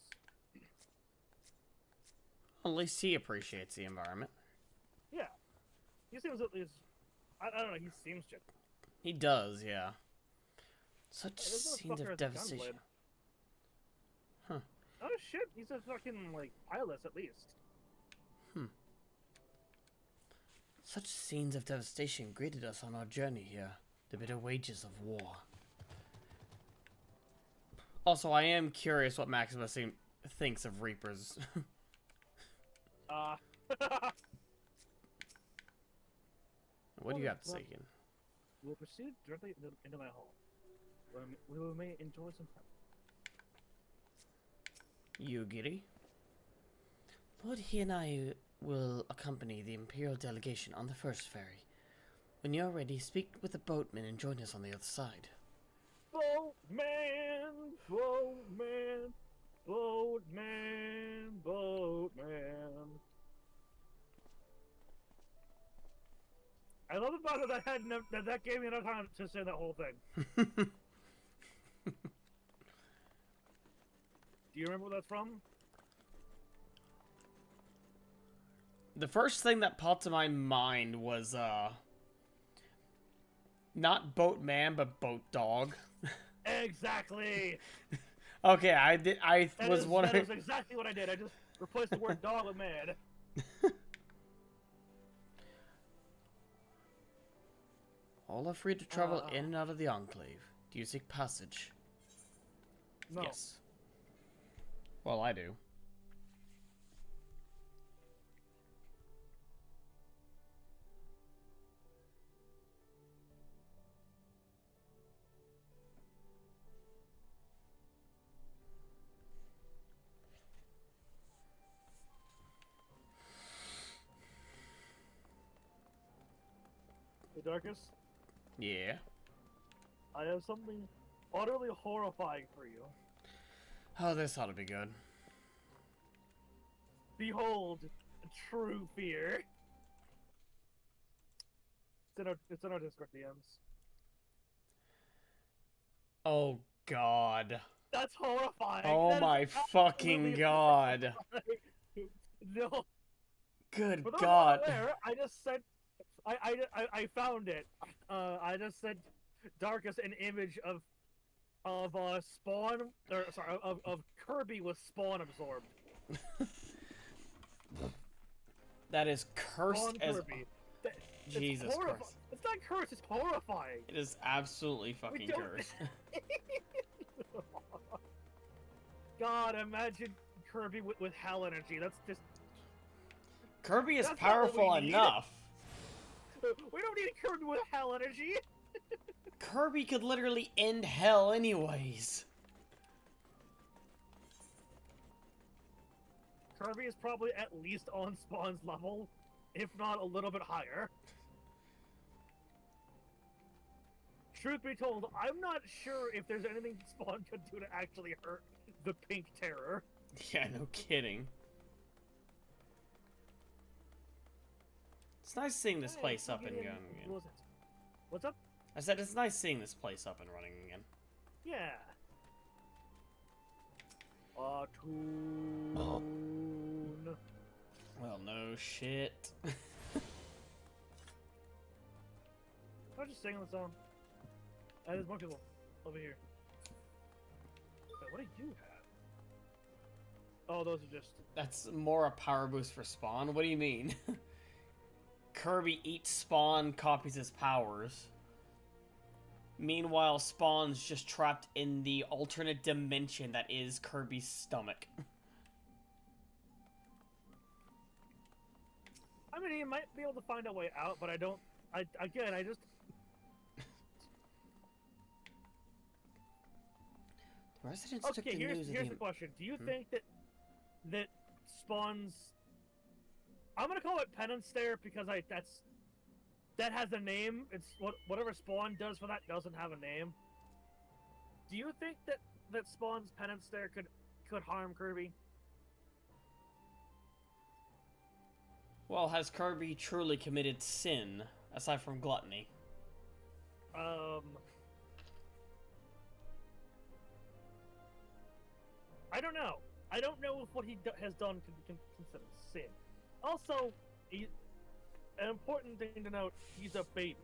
At least he appreciates the environment. Yeah, he seems at least. I don't know. He seems genuine. He does, yeah. Such Hey, this scenes motherfucker of has a devastation. gunblade. Huh. Oh shit! He's a fucking like pilot at least. Such scenes of devastation greeted us on our journey here. The bitter wages of war. Also, I am curious what Maximus thinks of Reapers. What do you have to say, Ian? We'll proceed directly into my hall, where we may enjoy some time. You, Giri? Lord, he and I will accompany the Imperial delegation on the first ferry. When you're ready, speak with the boatman and join us on the other side. Boatman, boatman, boatman, boatman. I love the fact that that gave me enough time to say that whole thing. Do you remember where that's from? The first thing that popped to my mind was, not boatman, but boat dog. Exactly! Okay, I was wondering. That is exactly what I did. I just replaced the word dog with man. All are free to travel in and out of the Enclave. Do you seek passage? No. Yes. Well, I do. Hey, Darkus? Yeah. I have something utterly horrifying for you. Oh, this ought to be good. Behold, true fear. It's in our Discord DMs. Oh, God. That's horrifying. Oh That is my fucking absolutely God. horrifying. No. Good For those God. not aware, I just sent. I found it. I just sent Darkus an image of Spawn, or sorry, of Kirby with Spawn absorbed. That is cursed Spawn as... Kirby. Jesus Christ. It's not cursed, it's horrifying. It is absolutely fucking cursed. God, imagine Kirby with hell energy. That's just... Kirby is That's not what powerful we need. enough. We don't need a Kirby with hell energy. Kirby could literally end hell anyways. Kirby is probably at least on Spawn's level, if not a little bit higher. Truth be told, I'm not sure if there's anything Spawn could do to actually hurt the Pink Terror. Yeah, no kidding. It's nice seeing this place up and going again. What's up? I said it's nice seeing this place up and running again. Yeah. Tune. Well, no shit. I'm just singing the song. There's more people over here. Wait, what do you have? Oh, those are just... That's more a power boost for Spawn? What do you mean? Kirby eats Spawn, copies his powers. Meanwhile, Spawn's just trapped in the alternate dimension that is Kirby's stomach. I mean, he might be able to find a way out, but I don't... I just... The residents took the Okay, news here's of the question. Do you Hmm? think that Spawn's... I'm gonna call it Penance Stare because that has a name. It's whatever Spawn does for that doesn't have a name. Do you think that Spawn's Penance Stare could harm Kirby? Well, has Kirby truly committed sin, aside from gluttony? I don't know. I don't know if what he has done can consider sin. Also, an important thing to note: he's a baby.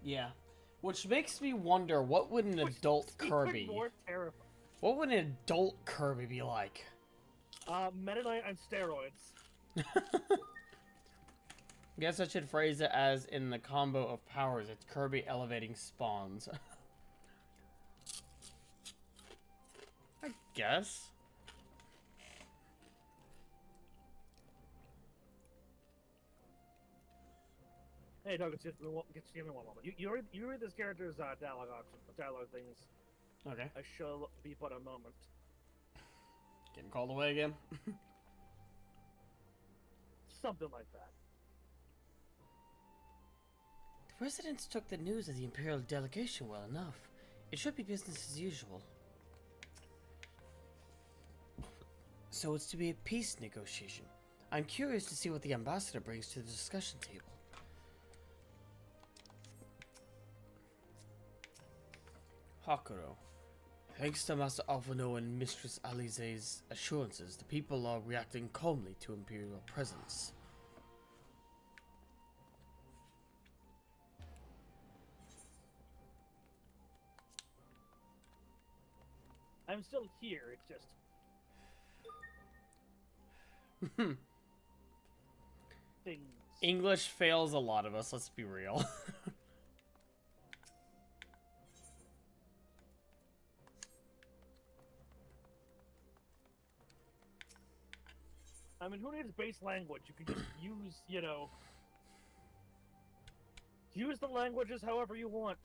Yeah. Which makes me wonder, what would an adult Kirby... More terrifying. What would an adult Kirby be like? Meta Knight on steroids. Guess I should phrase it as in the combo of powers, it's Kirby elevating spawns. I guess. Hey, Doug, get you in one moment. You read this character's dialogue option, dialogue things. Okay. I shall be but a moment. Getting called away again? Something like that. The residents took the news of the Imperial delegation well enough. It should be business as usual. So it's to be a peace negotiation. I'm curious to see what the ambassador brings to the discussion table. Hakuro. Thanks to Master Alphino and Mistress Alize's assurances, the people are reacting calmly to Imperial presence. I'm still here, it's just... things. English fails a lot of us, let's be real. I mean, who needs base language? You can just use, you know... Use the languages however you want.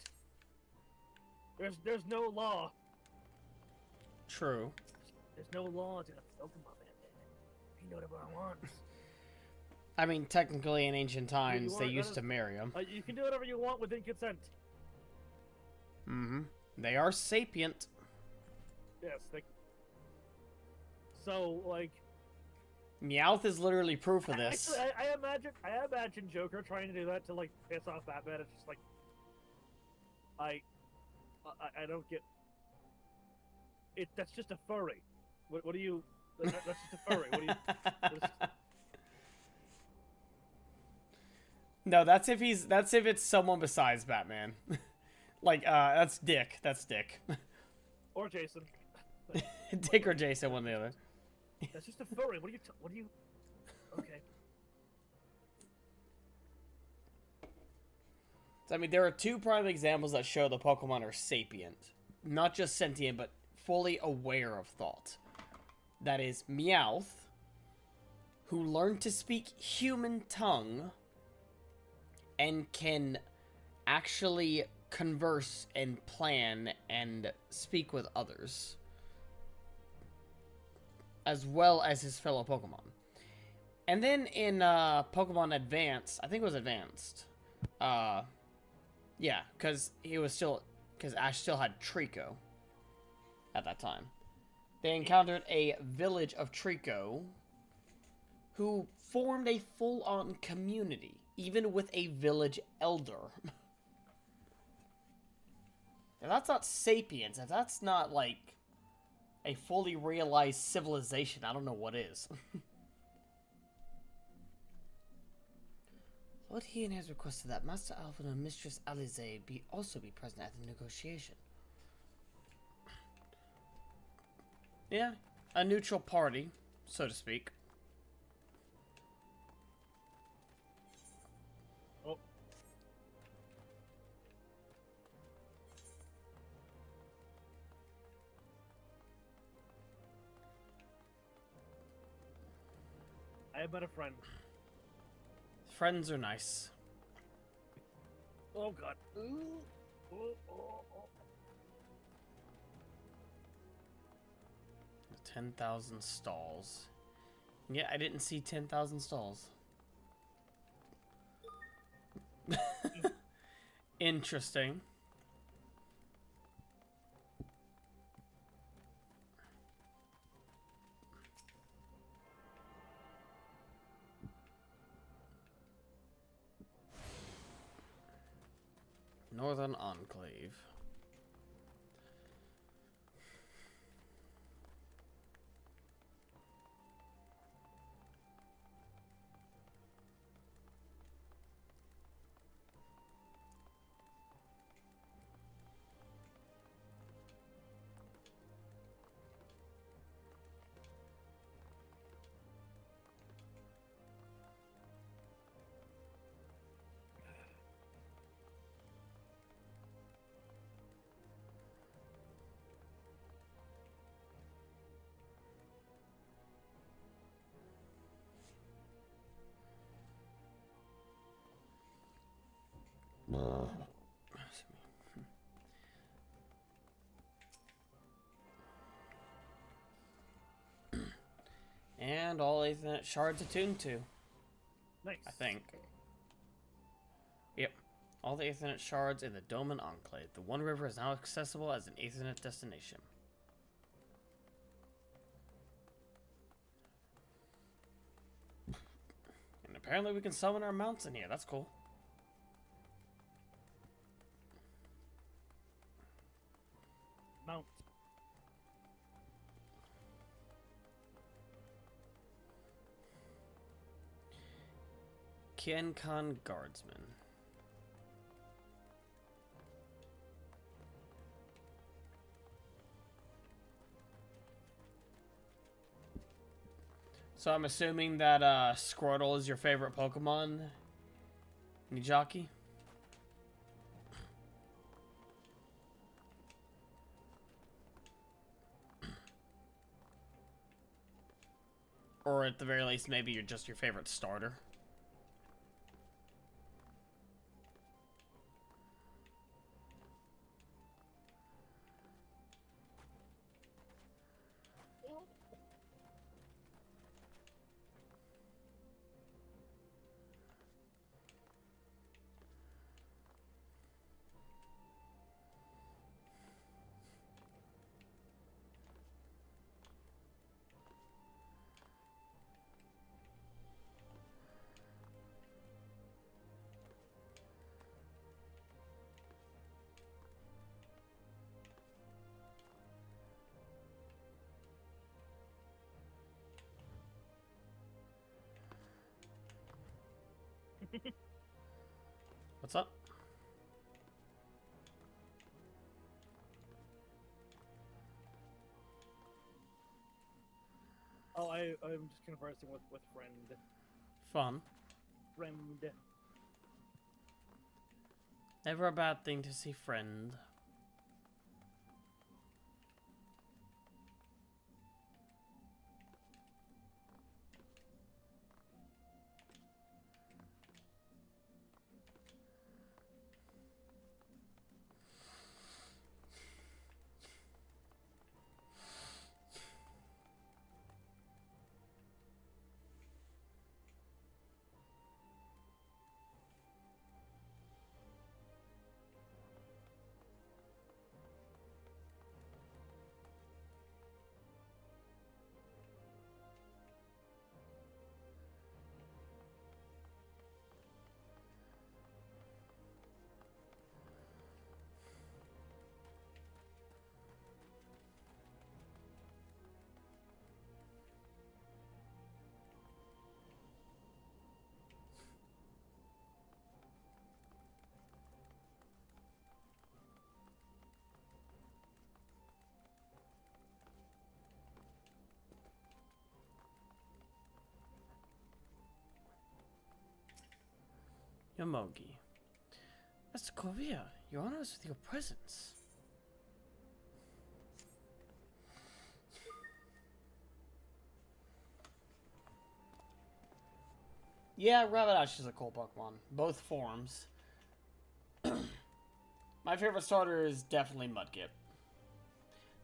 There's no law. True. There's no laws in a Pokemon, man. You know whatever I want. I mean, technically in ancient times, they used to marry them. You can do whatever you want within consent. Mm-hmm. They are sapient. Yes, they... So, like... Meowth is literally proof of this. Actually, I imagine Joker trying to do that to, like, piss off Batman. It's just like... I don't get... That's just a furry. What do you... That's just a furry. What do you... No, that's if it's someone besides Batman. Like, that's Dick. That's Dick. Or Jason. Dick or Jason, one or the other. That's just a furry. What do you... Okay. So, I mean, there are two prime examples that show the Pokemon are sapient. Not just sentient, but fully aware of thought. That is Meowth, who learned to speak human tongue and can actually converse and plan and speak with others, as well as his fellow Pokemon. And then in Pokemon Advance, I think it was Advanced, yeah, because Ash still had Trico at that time. They encountered a village of Trico who formed a full-on community, even with a village elder. If that's not sapience, if that's not, like, a fully realized civilization, I don't know what is. Lord Hien has requested that Master Alpha and Mistress Alize also be present at the negotiation. Yeah, a neutral party, so to speak. Oh. I have met a friend. Friends are nice. Oh god. Ooh. Oh, oh, oh. 10,000 stalls. Yeah, I didn't see 10,000 stalls. Interesting. Northern Enclave. And all Ethernet shards attuned to. Nice. I think. Yep. All the Ethernet shards in the Doman Enclave. The One River is now accessible as an Ethernet destination. And apparently we can summon our mounts in here. That's cool. Mount. Kienkan Guardsman. So I'm assuming that Squirtle is your favorite Pokemon, Nijaki? Or at the very least, maybe you're just your favorite starter. What's up? Oh, I'm just conversing with friend. Fun. Friend. Never a bad thing to see friend. Yomogi. Master Korea, you honor us with your presence. Yeah, Rapidash is a cool Pokemon. Both forms. My favorite starter is definitely Mudkip.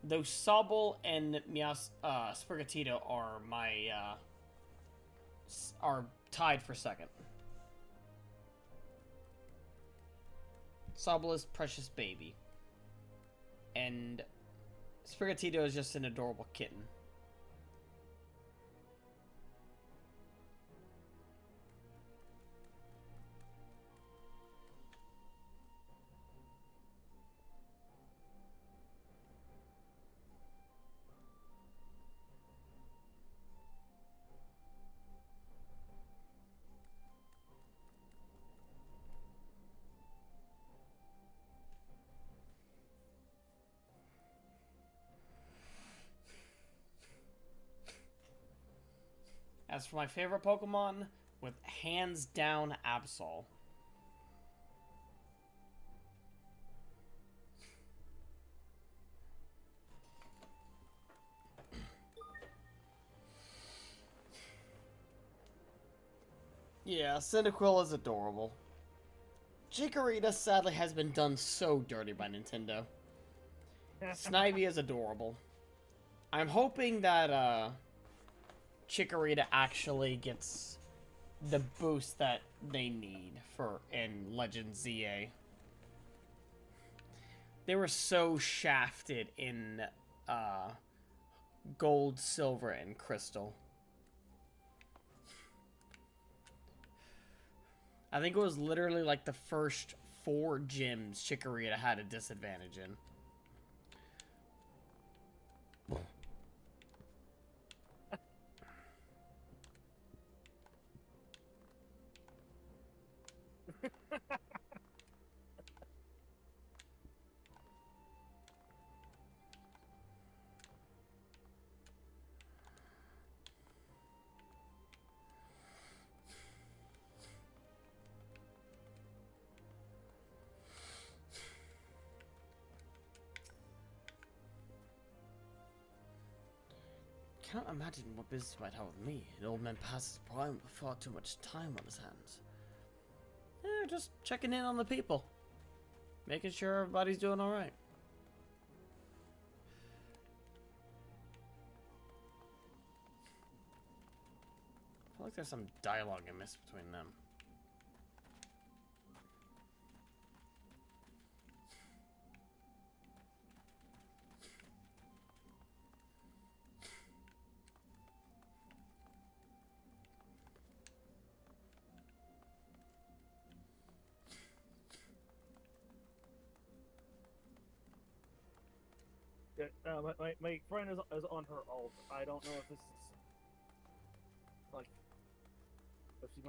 Though Sobble and Sprigatito are my are tied for second. Sobble is precious baby. And Sprigatito is just an adorable kitten. As for my favorite Pokemon, with hands down Absol. Yeah, Cyndaquil is adorable. Chikorita sadly has been done so dirty by Nintendo. Snivy is adorable. I'm hoping that Chikorita actually gets the boost that they need for in Legend ZA. They were so shafted in Gold, Silver, and Crystal. I think it was literally like the first 4 gyms Chikorita had a disadvantage in. Can't imagine what business he might have with me. An old man past his prime with far too much time on his hands. Just checking in on the people. Making sure everybody's doing alright. I feel like there's some dialogue I missed between them. Yeah, my friend is on her alt. I don't know if this is like if she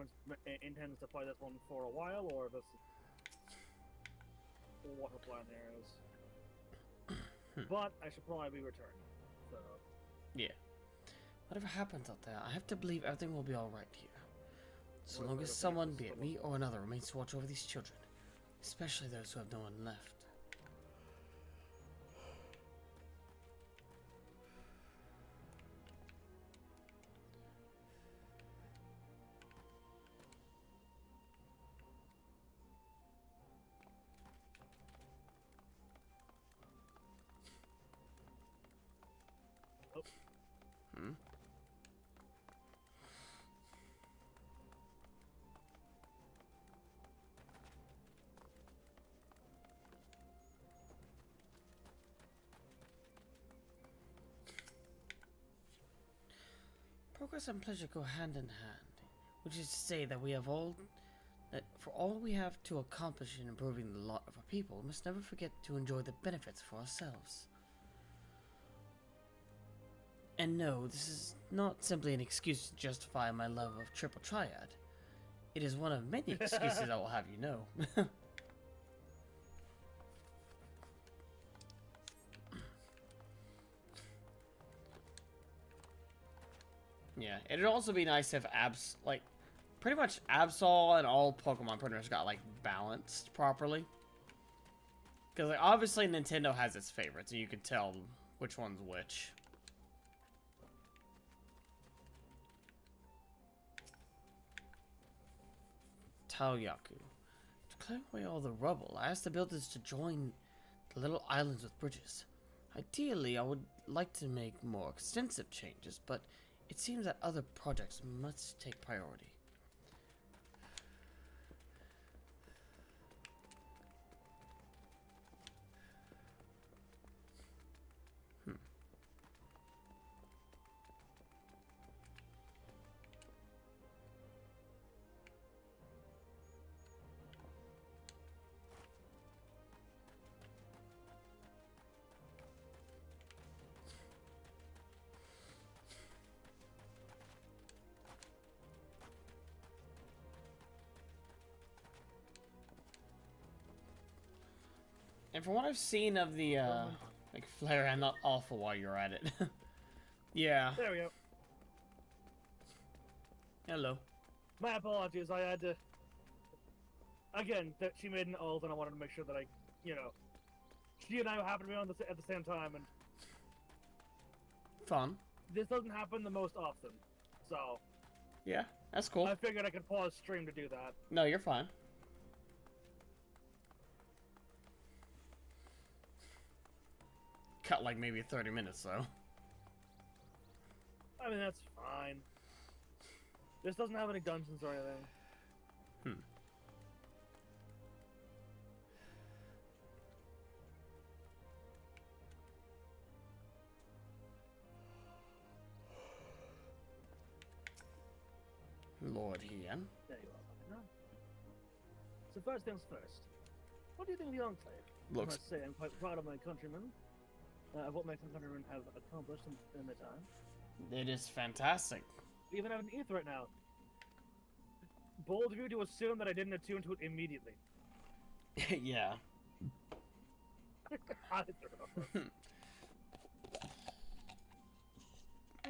intends to play this one for a while or if this is what her plan there is. But I should probably be returning. So yeah. Whatever happens out there, I have to believe everything will be alright here. So long as someone, be it me or another, remains to watch over these children. Especially those who have no one left. Hmm? Progress and pleasure go hand in hand, which is to say that for all we have to accomplish in improving the lot of our people, we must never forget to enjoy the benefits for ourselves. And no, this is not simply an excuse to justify my love of Triple Triad. It is one of many excuses I will have you know. Yeah, it'd also be nice if pretty much Absol and all Pokemon printers got, like, balanced properly. Because, like, obviously Nintendo has its favorites, and you can tell which one's which. Taoyaku. To clear away all the rubble, I asked the builders to join the little islands with bridges. Ideally, I would like to make more extensive changes, but it seems that other projects must take priority. And from what I've seen of the, like, flare, I'm not awful while you're at it. Yeah. there we go. Hello. My apologies. I had to. Again, that she made an oath, and I wanted to make sure that she and I happened to be on at the same time, and Fun. this doesn't happen the most often. So Yeah, that's cool. I figured I could pause stream to do that. No, you're fine. Cut like maybe 30 minutes though. I mean, that's fine. This doesn't have any dungeons or anything. Hmm. Lord Ian. There you are. No. So first things first. What do you think of the Enclave? I Looks. must say I'm quite proud of my countrymen. Of what my countrymen have accomplished in their time. It is fantastic. We even have an ether right now. Bold of you to assume that I didn't attune to it immediately. Yeah. Be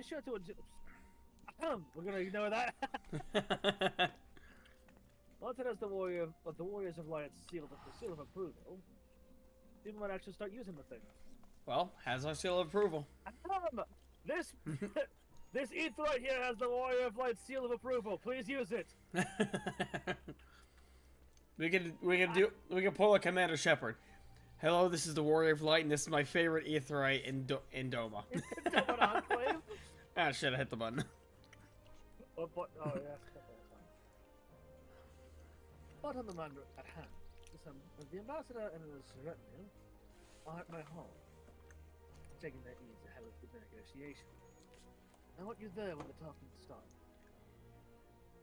sure to we're gonna ignore that. Wanted as the warriors of Light seal of approval. People might actually start using the thing. Well, has our seal of approval. This this ether right here has the Warrior of Light seal of approval. Please use it. we can pull a Commander Shepard. Hello, this is the Warrior of Light, and this is my favorite Aetheryte in Doma. Doma Enclave? Ah, shit, I hit the button. Oh yeah. But on the matter at hand, the ambassador and his retinue are at my home, taking their ease ahead of the negotiation. I want you there when the talking starts.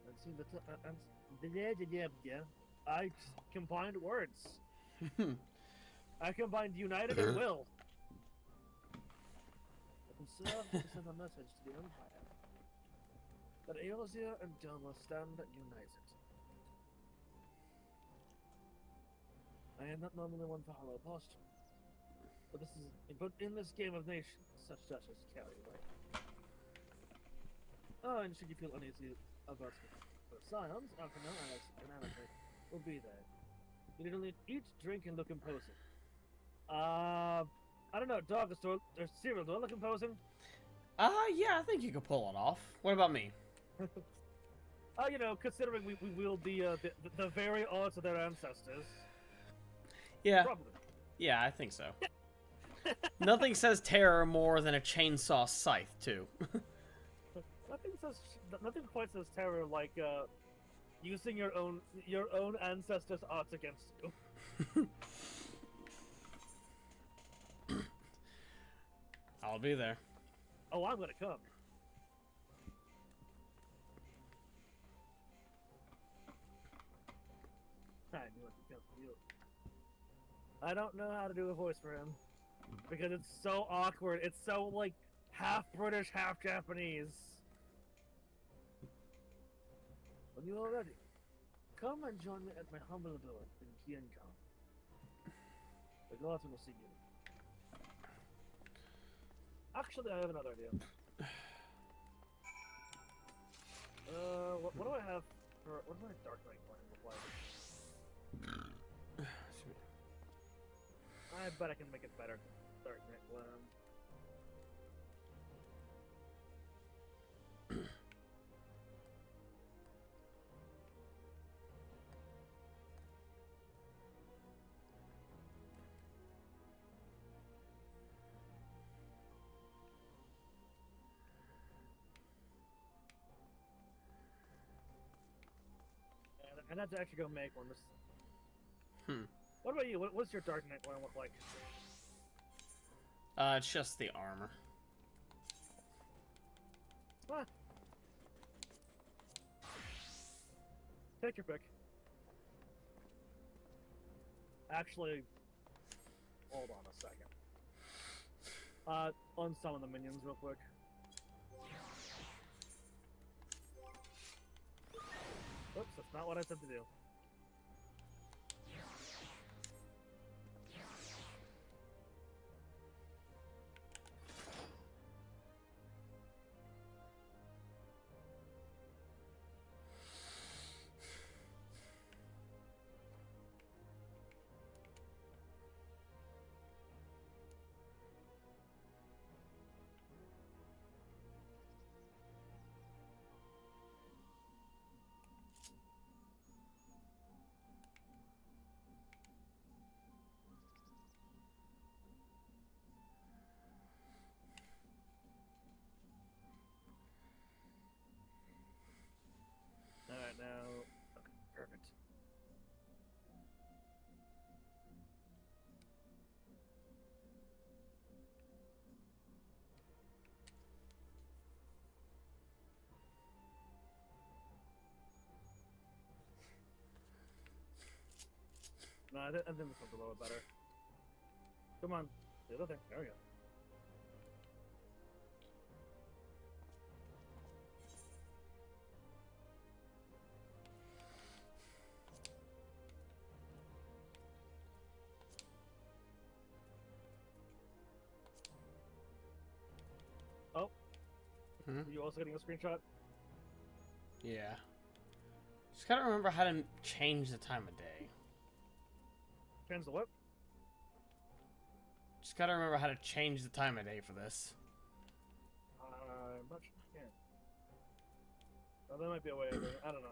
And see I combined words. I combined united and will. I can serve to send a message to the Empire that Eorzea and Doma stand united. I am not normally one for hollow posture, but in this game of nations, such gestures carry weight. Oh, and should you feel uneasy about Scions, Alchemy, Alex, and Anakin will be there. You need only eat, drink, and look imposing. I don't know, darkus-cyril, do I look imposing? Yeah, I think you could pull it off. What about me? Considering we wield the very odds of their ancestors. Yeah. Probably. Yeah, I think so. Nothing says terror more than a chainsaw scythe, too. Nothing quite says terror like using your own ancestors' odds against you. I'll be there. Oh, I'm gonna come. I knew it comes for you. I don't know how to do a voice for him because it's so awkward. It's so like half British, half Japanese. When you are ready, come and join me at my humble abode in Kiancon. The gods will see you. Actually, I have another idea. What do I have for... What does my Dark Knight plan look like? I bet I can make it better. Dark Knight plan. I'd have to actually go make one. What about you? What's your Dark Knight one look like? It's just the armor. What? Take your pick. Actually, hold on a second. Unsummon the minions real quick. Oops, that's not what I said to do. I think this one's a little better. Come on. The other thing. There we go. Oh. Hmm? Are you also getting a screenshot? Yeah. Just gotta remember how to change the time of day. Change the what? Just gotta remember how to change the time of day for this. I'm not sure I can. Oh, there might be a way of doing it. I don't know.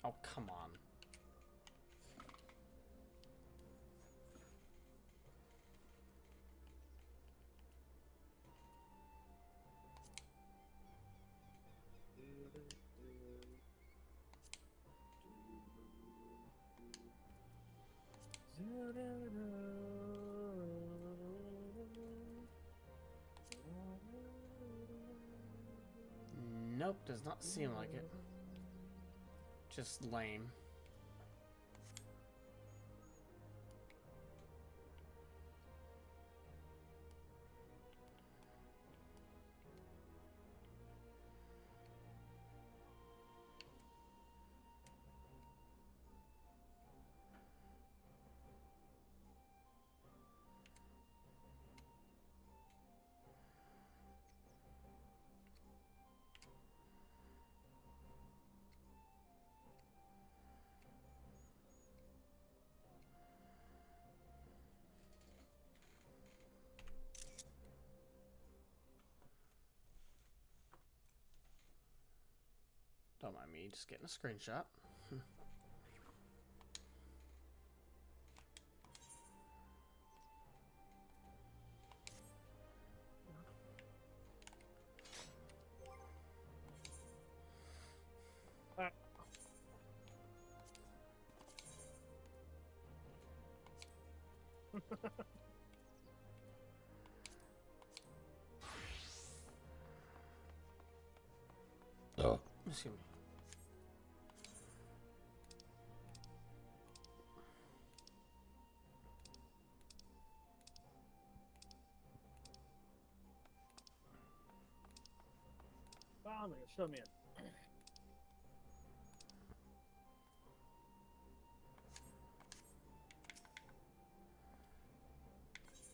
Oh, come on. Nope, does not seem like it. Just lame. Don't mind me, just getting a screenshot. Alright. Oh. Excuse me. Oh, man, show me it.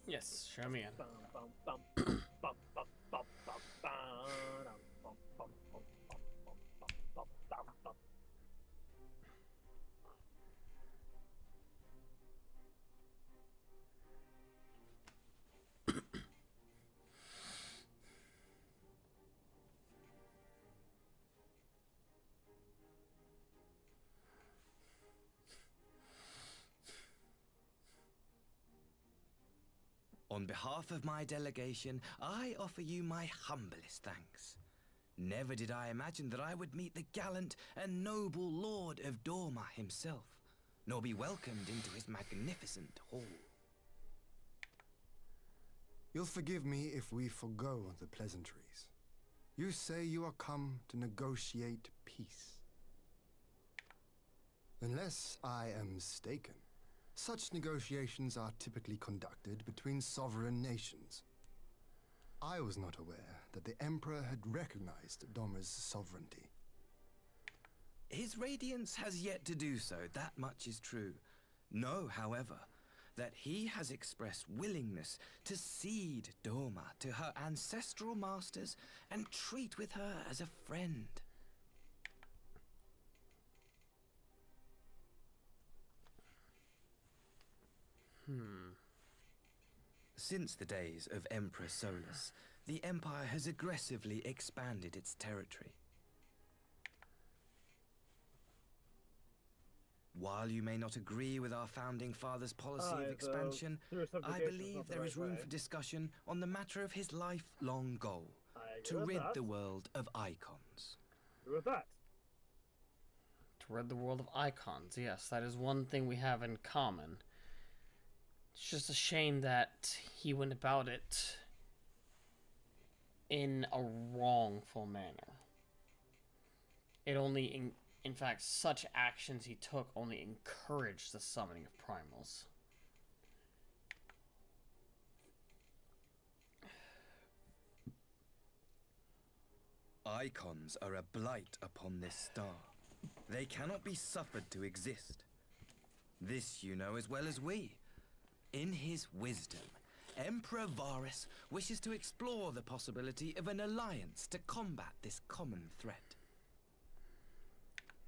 Yes, show me in. Bum, bum, bum, bum, bum, bum, bum, bum, bum, bum, bum, bum, bum, bum, bum, bum. On behalf of my delegation, I offer you my humblest thanks. Never did I imagine that I would meet the gallant and noble Lord of Dorma himself, nor be welcomed into his magnificent hall. You'll forgive me if we forgo the pleasantries. You say you are come to negotiate peace. Unless I am mistaken, such negotiations are typically conducted between sovereign nations. I was not aware that the Emperor had recognized Dorma's sovereignty. His Radiance has yet to do so, that much is true. Know, however, that he has expressed willingness to cede Dorma to her ancestral masters and treat with her as a friend. Since the days of Emperor Solus, the Empire has aggressively expanded its territory. While you may not agree with our founding father's policy of expansion, I believe there is room for discussion on the matter of his lifelong goal, to rid the world of icons. Agree with that. To rid the world of icons, yes, that is one thing we have in common. It's just a shame that he went about it in a wrongful manner. It only, in fact, such actions he took only encouraged the summoning of primals. Icons are a blight upon this star. They cannot be suffered to exist. This you know as well as we. In his wisdom, Emperor Varus wishes to explore the possibility of an alliance to combat this common threat.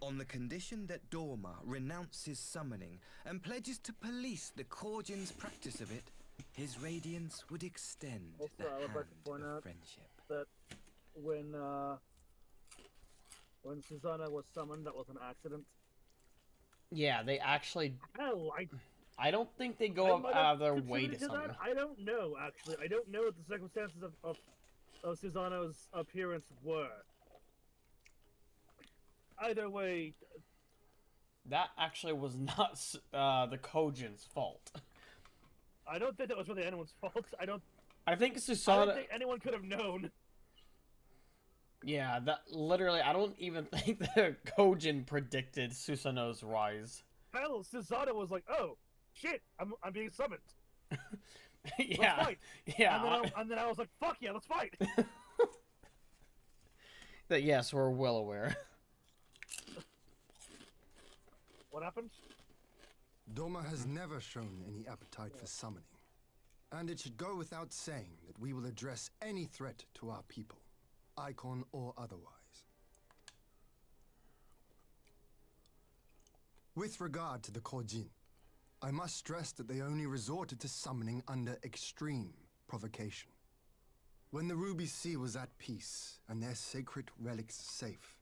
On the condition that Dorma renounces summoning and pledges to police the Korgin's practice of it, his radiance would extend Also, the I would hand like to point of out friendship. that when Susanna was summoned, that was an accident. Yeah, they actually... Hell, I don't think they go out of their way to summon. I don't know, actually. I don't know what the circumstances of Susanna's appearance were. Either way... That actually was not the Kojin's fault. I don't think that was really anyone's fault. I think I Susanna... don't think anyone could have known. Yeah, that literally, I don't even think the Kojin predicted Susanoo's rise. Hell, Susanna was like, "Oh, shit, I'm being summoned. Yeah, Let's fight." yeah. And then I was like, "Fuck yeah, let's fight." That yes, we're well aware. What happened? Doma has never shown any appetite for summoning. And it should go without saying that we will address any threat to our people, icon or otherwise. With regard to the Korjin, I must stress that they only resorted to summoning under extreme provocation. When the Ruby Sea was at peace and their sacred relics safe,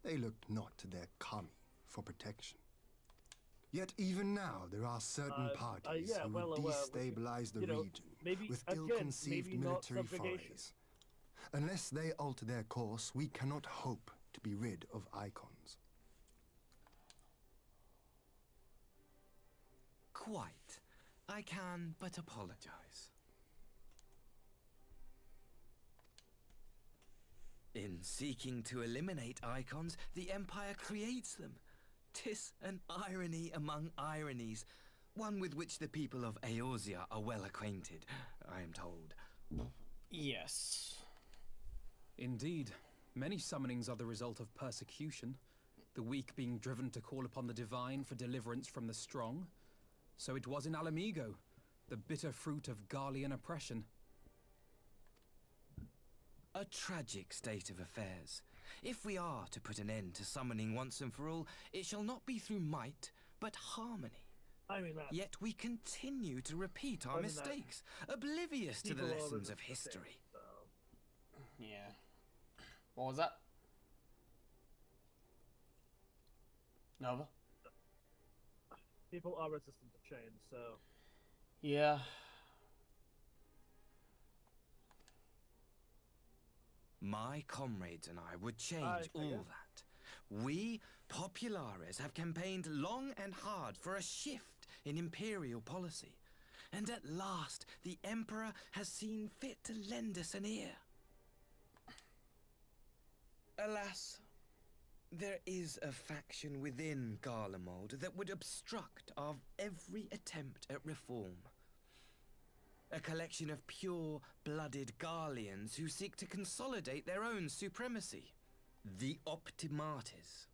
they looked not to their kami for protection. Yet even now there are certain parties who would destabilize the region with ill-conceived military forays. Unless they alter their course, we cannot hope to be rid of icons. Quite. I can but apologize. In seeking to eliminate icons, the Empire creates them. 'Tis an irony among ironies, one with which the people of Eorzea are well acquainted, I am told. Yes. Indeed. Many summonings are the result of persecution, the weak being driven to call upon the divine for deliverance from the strong. So it was in Alamigo, the bitter fruit of Garlean oppression. A tragic state of affairs. If we are to put an end to summoning once and for all, it shall not be through might, but harmony. I mean that. Yet we continue to repeat our mistakes, oblivious to the lessons of history. Yeah. What was that? Nova? People are resistant to change, so... Yeah. My comrades and I would change all that. We, populares, have campaigned long and hard for a shift in imperial policy. And at last, the Emperor has seen fit to lend us an ear. Alas, there is a faction within Garlemald that would obstruct our every attempt at reform. A collection of pure-blooded Garleans who seek to consolidate their own supremacy. The Optimates.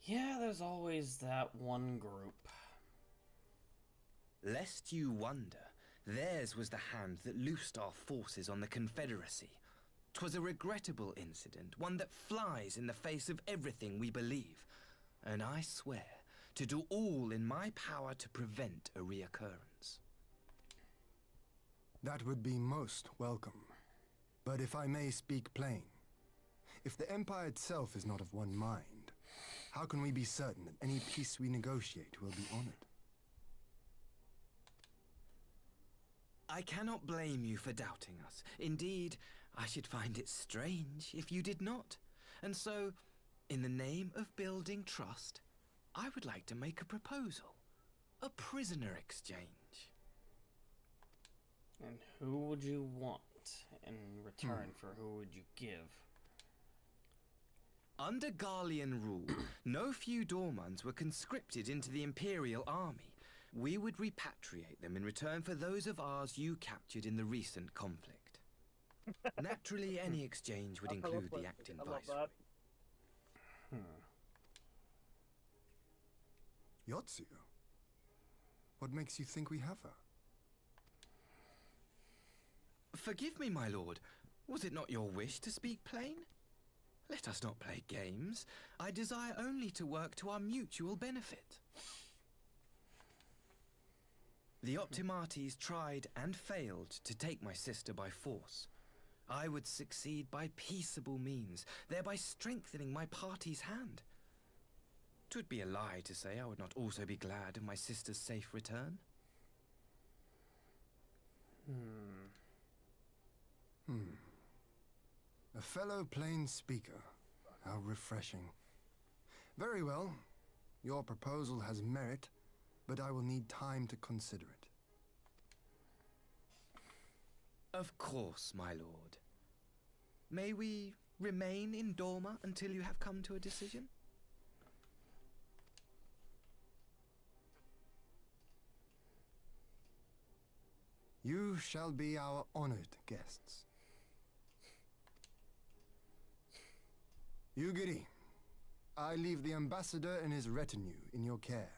Yeah, there's always that one group. Lest you wonder, theirs was the hand that loosed our forces on the Confederacy. 'Twas a regrettable incident, one that flies in the face of everything we believe. And I swear to do all in my power to prevent a reoccurrence. That would be most welcome. But if I may speak plain, if the Empire itself is not of one mind, how can we be certain that any peace we negotiate will be honored? I cannot blame you for doubting us. Indeed, I should find it strange if you did not. And so, in the name of building trust, I would like to make a proposal. A prisoner exchange. And who would you want in return for who would you give? Under Garlean rule, no few Dormans were conscripted into the Imperial Army. We would repatriate them in return for those of ours you captured in the recent conflict. Naturally, any exchange would include the acting viceroy. Yotsuyo? What makes you think we have her? Forgive me, my lord. Was it not your wish to speak plain? Let us not play games. I desire only to work to our mutual benefit. The Optimates tried and failed to take my sister by force. I would succeed by peaceable means, thereby strengthening my party's hand. 'Twould be a lie to say I would not also be glad of my sister's safe return. A fellow plain speaker. How refreshing. Very well. Your proposal has merit, but I will need time to consider it. Of course, my lord. May we remain in Dorma until you have come to a decision? You shall be our honored guests. Yugiri, I leave the ambassador and his retinue in your care.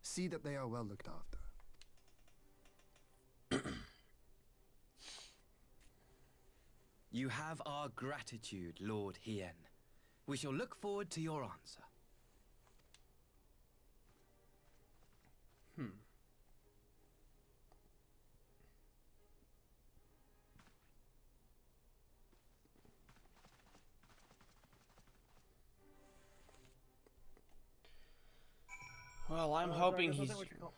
See that they are well looked after. You have our gratitude, Lord Hien. We shall look forward to your answer. Well, I'm hoping there's he's... nothing we should call-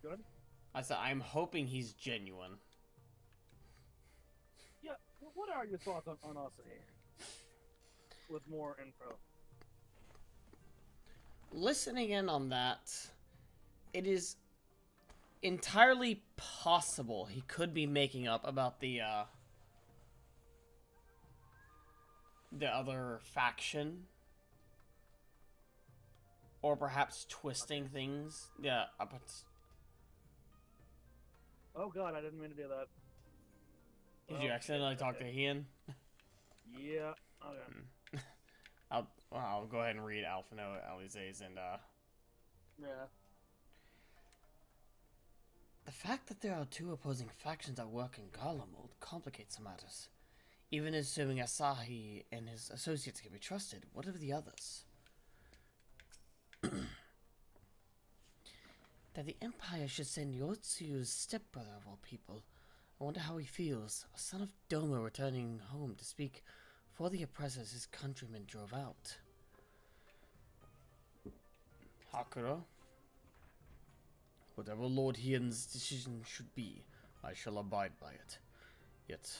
Good? I said, I'm hoping he's genuine. Yeah, what are your thoughts on us here? With more info. Listening in on that, it is entirely possible he could be making up about the other faction. Or perhaps twisting things. Yeah, Oh god, I didn't mean to do that. Did you accidentally talk to Hien? Yeah, okay. I'll go ahead and read Alphino, Alize's, and Yeah. the fact that there are two opposing factions at work in Garlemald complicates matters. Even assuming Asahi and his associates can be trusted, what of the others? That the Empire should send Yotsuyu's stepbrother of all people. I wonder how he feels, a son of Doma returning home to speak for the oppressors his countrymen drove out. Hakuro? Whatever Lord Hien's decision should be, I shall abide by it. Yet,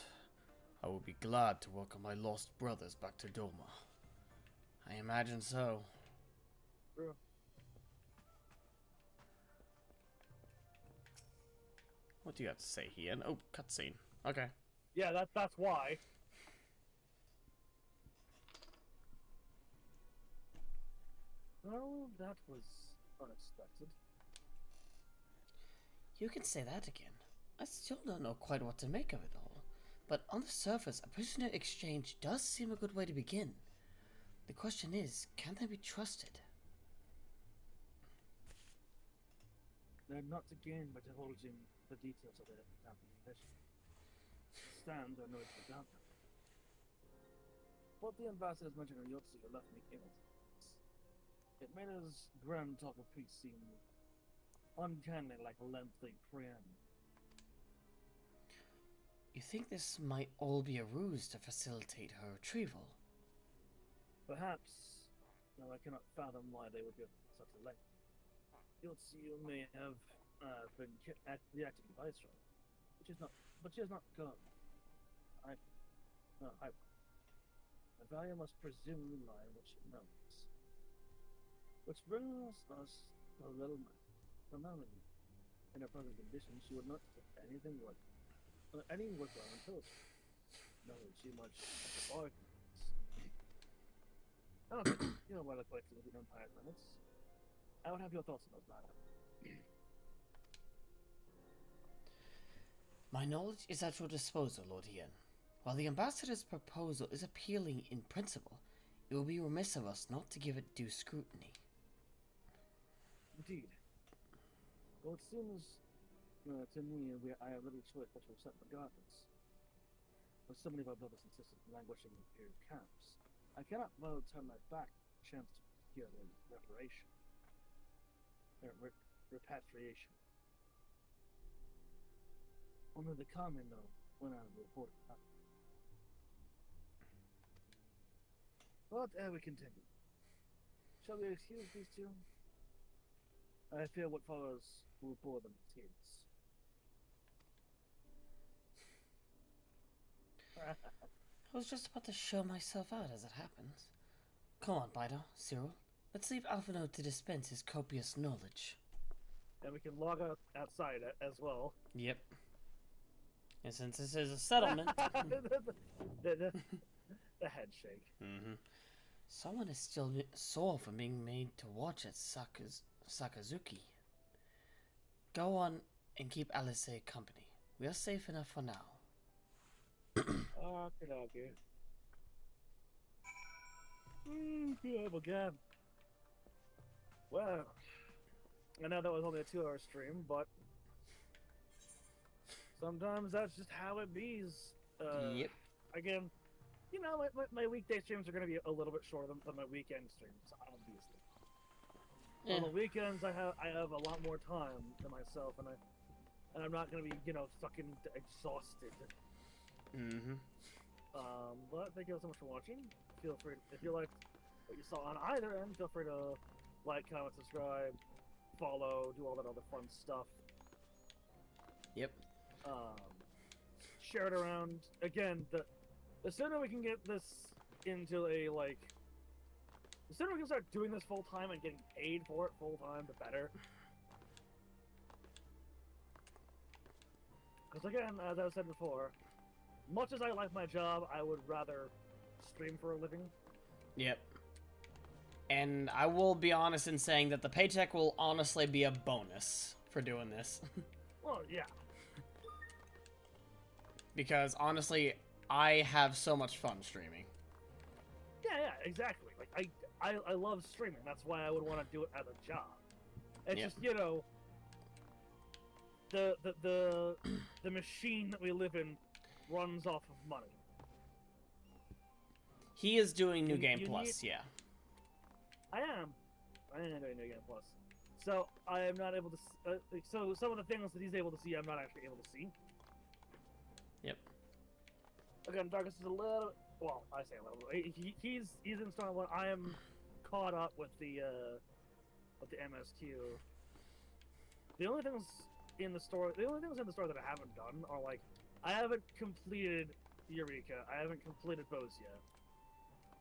I will be glad to welcome my lost brothers back to Doma. I imagine so. True. What do you have to say, Hien? Oh, cutscene. Okay. Yeah, that's why. Well, that was unexpected. You can say that again. I still don't know quite what to make of it all. But on the surface, a prisoner exchange does seem a good way to begin. The question is, can they be trusted? They're not to gain by divulging the details of their mission. Stand or no to doubt them. What the ambassadors mentioned of Yotsuya left me ill. It made his grand talk of peace seem uncanny, like a lengthy preamble. You think this might all be a ruse to facilitate her retrieval? Perhaps, though I cannot fathom why they would go such a length. Yotsuya may have been the acting viceroy, but she has not gone. The value must presumably lie in what she knows. Which brings us to a little Anomaly. In her present condition, she would not take anything worth. Any worthwhile intelligence. No, too much bargains. Okay, you know what I like to live in Empire limits. I would have your thoughts on those matters. My knowledge is at your disposal, Lord Ian. While the ambassador's proposal is appealing in principle, it will be remiss of us not to give it due scrutiny. Indeed. Well, it seems to me I have little choice but to accept regardless. With so many of our brothers and sisters languishing in Imperial camps, I cannot well turn my back on the chance to procure their reparation. Repatriation. Only the common know when I report it up. But we continue. Shall we excuse these two? I fear what follows will bore them to tears. I was just about to show myself out as it happens. Come on, Cyril. Let's leave Alphino to dispense his copious knowledge. And we can log out outside as well. Yep. And since this is a settlement... the head shake. Mm-hmm. Someone is still sore from being made to watch at Sakazuki. Go on and keep Alice company. We are safe enough for now. Okay. Oh my god. Well, I know that was only a 2-hour stream, but sometimes that's just how it bees. Yep. Again, you know, my weekday streams are going to be a little bit shorter than my weekend streams, obviously. Yeah. On the weekends, I have a lot more time to myself, and I'm not going to be, you know, fucking exhausted. Mm-hmm. But thank you so much for watching. Feel free, if you liked what you saw on either end, feel free to like, comment, subscribe, follow, do all that other fun stuff. Yep. Share it around. Again, the sooner we can get this into a, like, the sooner we can start doing this full time and getting paid for it full time, the better. Because again, as I said before, much as I like my job, I would rather stream for a living. Yep. And I will be honest in saying that the paycheck will honestly be a bonus for doing this. Well, yeah. Because honestly, I have so much fun streaming. Yeah, exactly. Like I love streaming. That's why I would want to do it as a job. It's just, you know, the machine that we live in runs off of money. He is doing New Game Plus, yeah. I am doing New Game Plus. So I am not able to. So some of the things that he's able to see, I'm not actually able to see. Yep. Again, Darkus is a little. Well, I say a little. He's in Star One. I am caught up with the MSQ. The only things in the store that I haven't done are, like, I haven't completed Eureka. I haven't completed Bosia.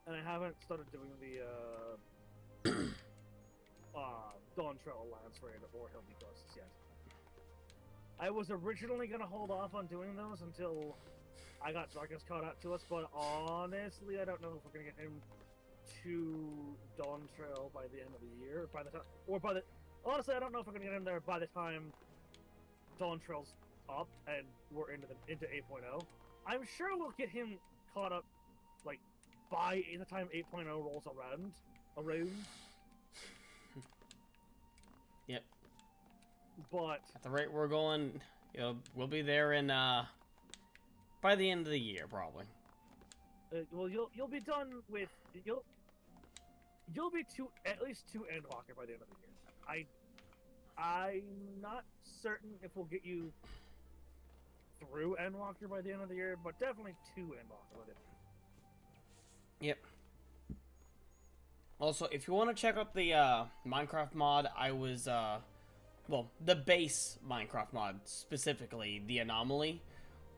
And I haven't started doing the Dawn Trail Alliance raid or Hildy Ghosts yet. I was originally gonna hold off on doing those until I got Darkus caught up to us, but honestly, I don't know if we're gonna get him to Dawn Trail by the end of the year. Honestly, I don't know if we're gonna get him there by the time Dawn Trail's up and we're into 8.0. I'm sure we'll get him caught up, like, by the time 8.0 rolls around. Yep. But at the rate we're going, we'll be there in by the end of the year, probably. Well, you'll be done with you'll be at least 2 Endwalker by the end of the year. I'm not certain if we'll get you through Endwalker by the end of the year, but definitely 2 Endwalker by the end of the year. Yep. Also, if you want to check out the Minecraft mod, I was, well, the base Minecraft mod, specifically, the Anomaly,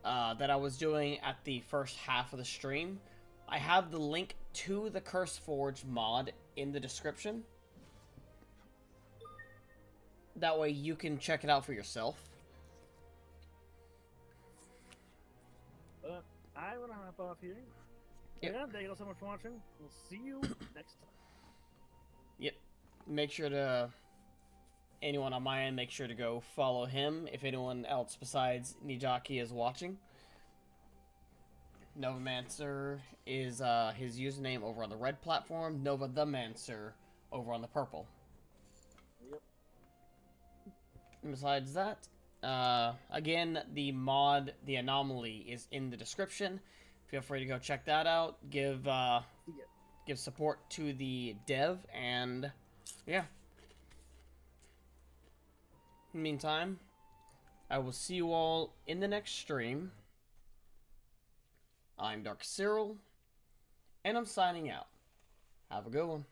that I was doing at the first half of the stream. I have the link to the CurseForge mod in the description. That way you can check it out for yourself. hop off here. Yep. Yeah, thank you all so much for watching. We'll see you next time. Yep. Make sure to, anyone on my end, make sure to go follow him if anyone else besides Nijaki is watching. Novamancer is his username over on the red platform, Nova the Mancer over on the purple. Yep. And besides that, again, the mod, the Anomaly, is in the description. Feel free to go check that out. Give support to the dev, and yeah. In the meantime, I will see you all in the next stream. I'm darkus-cyril, and I'm signing out. Have a good one.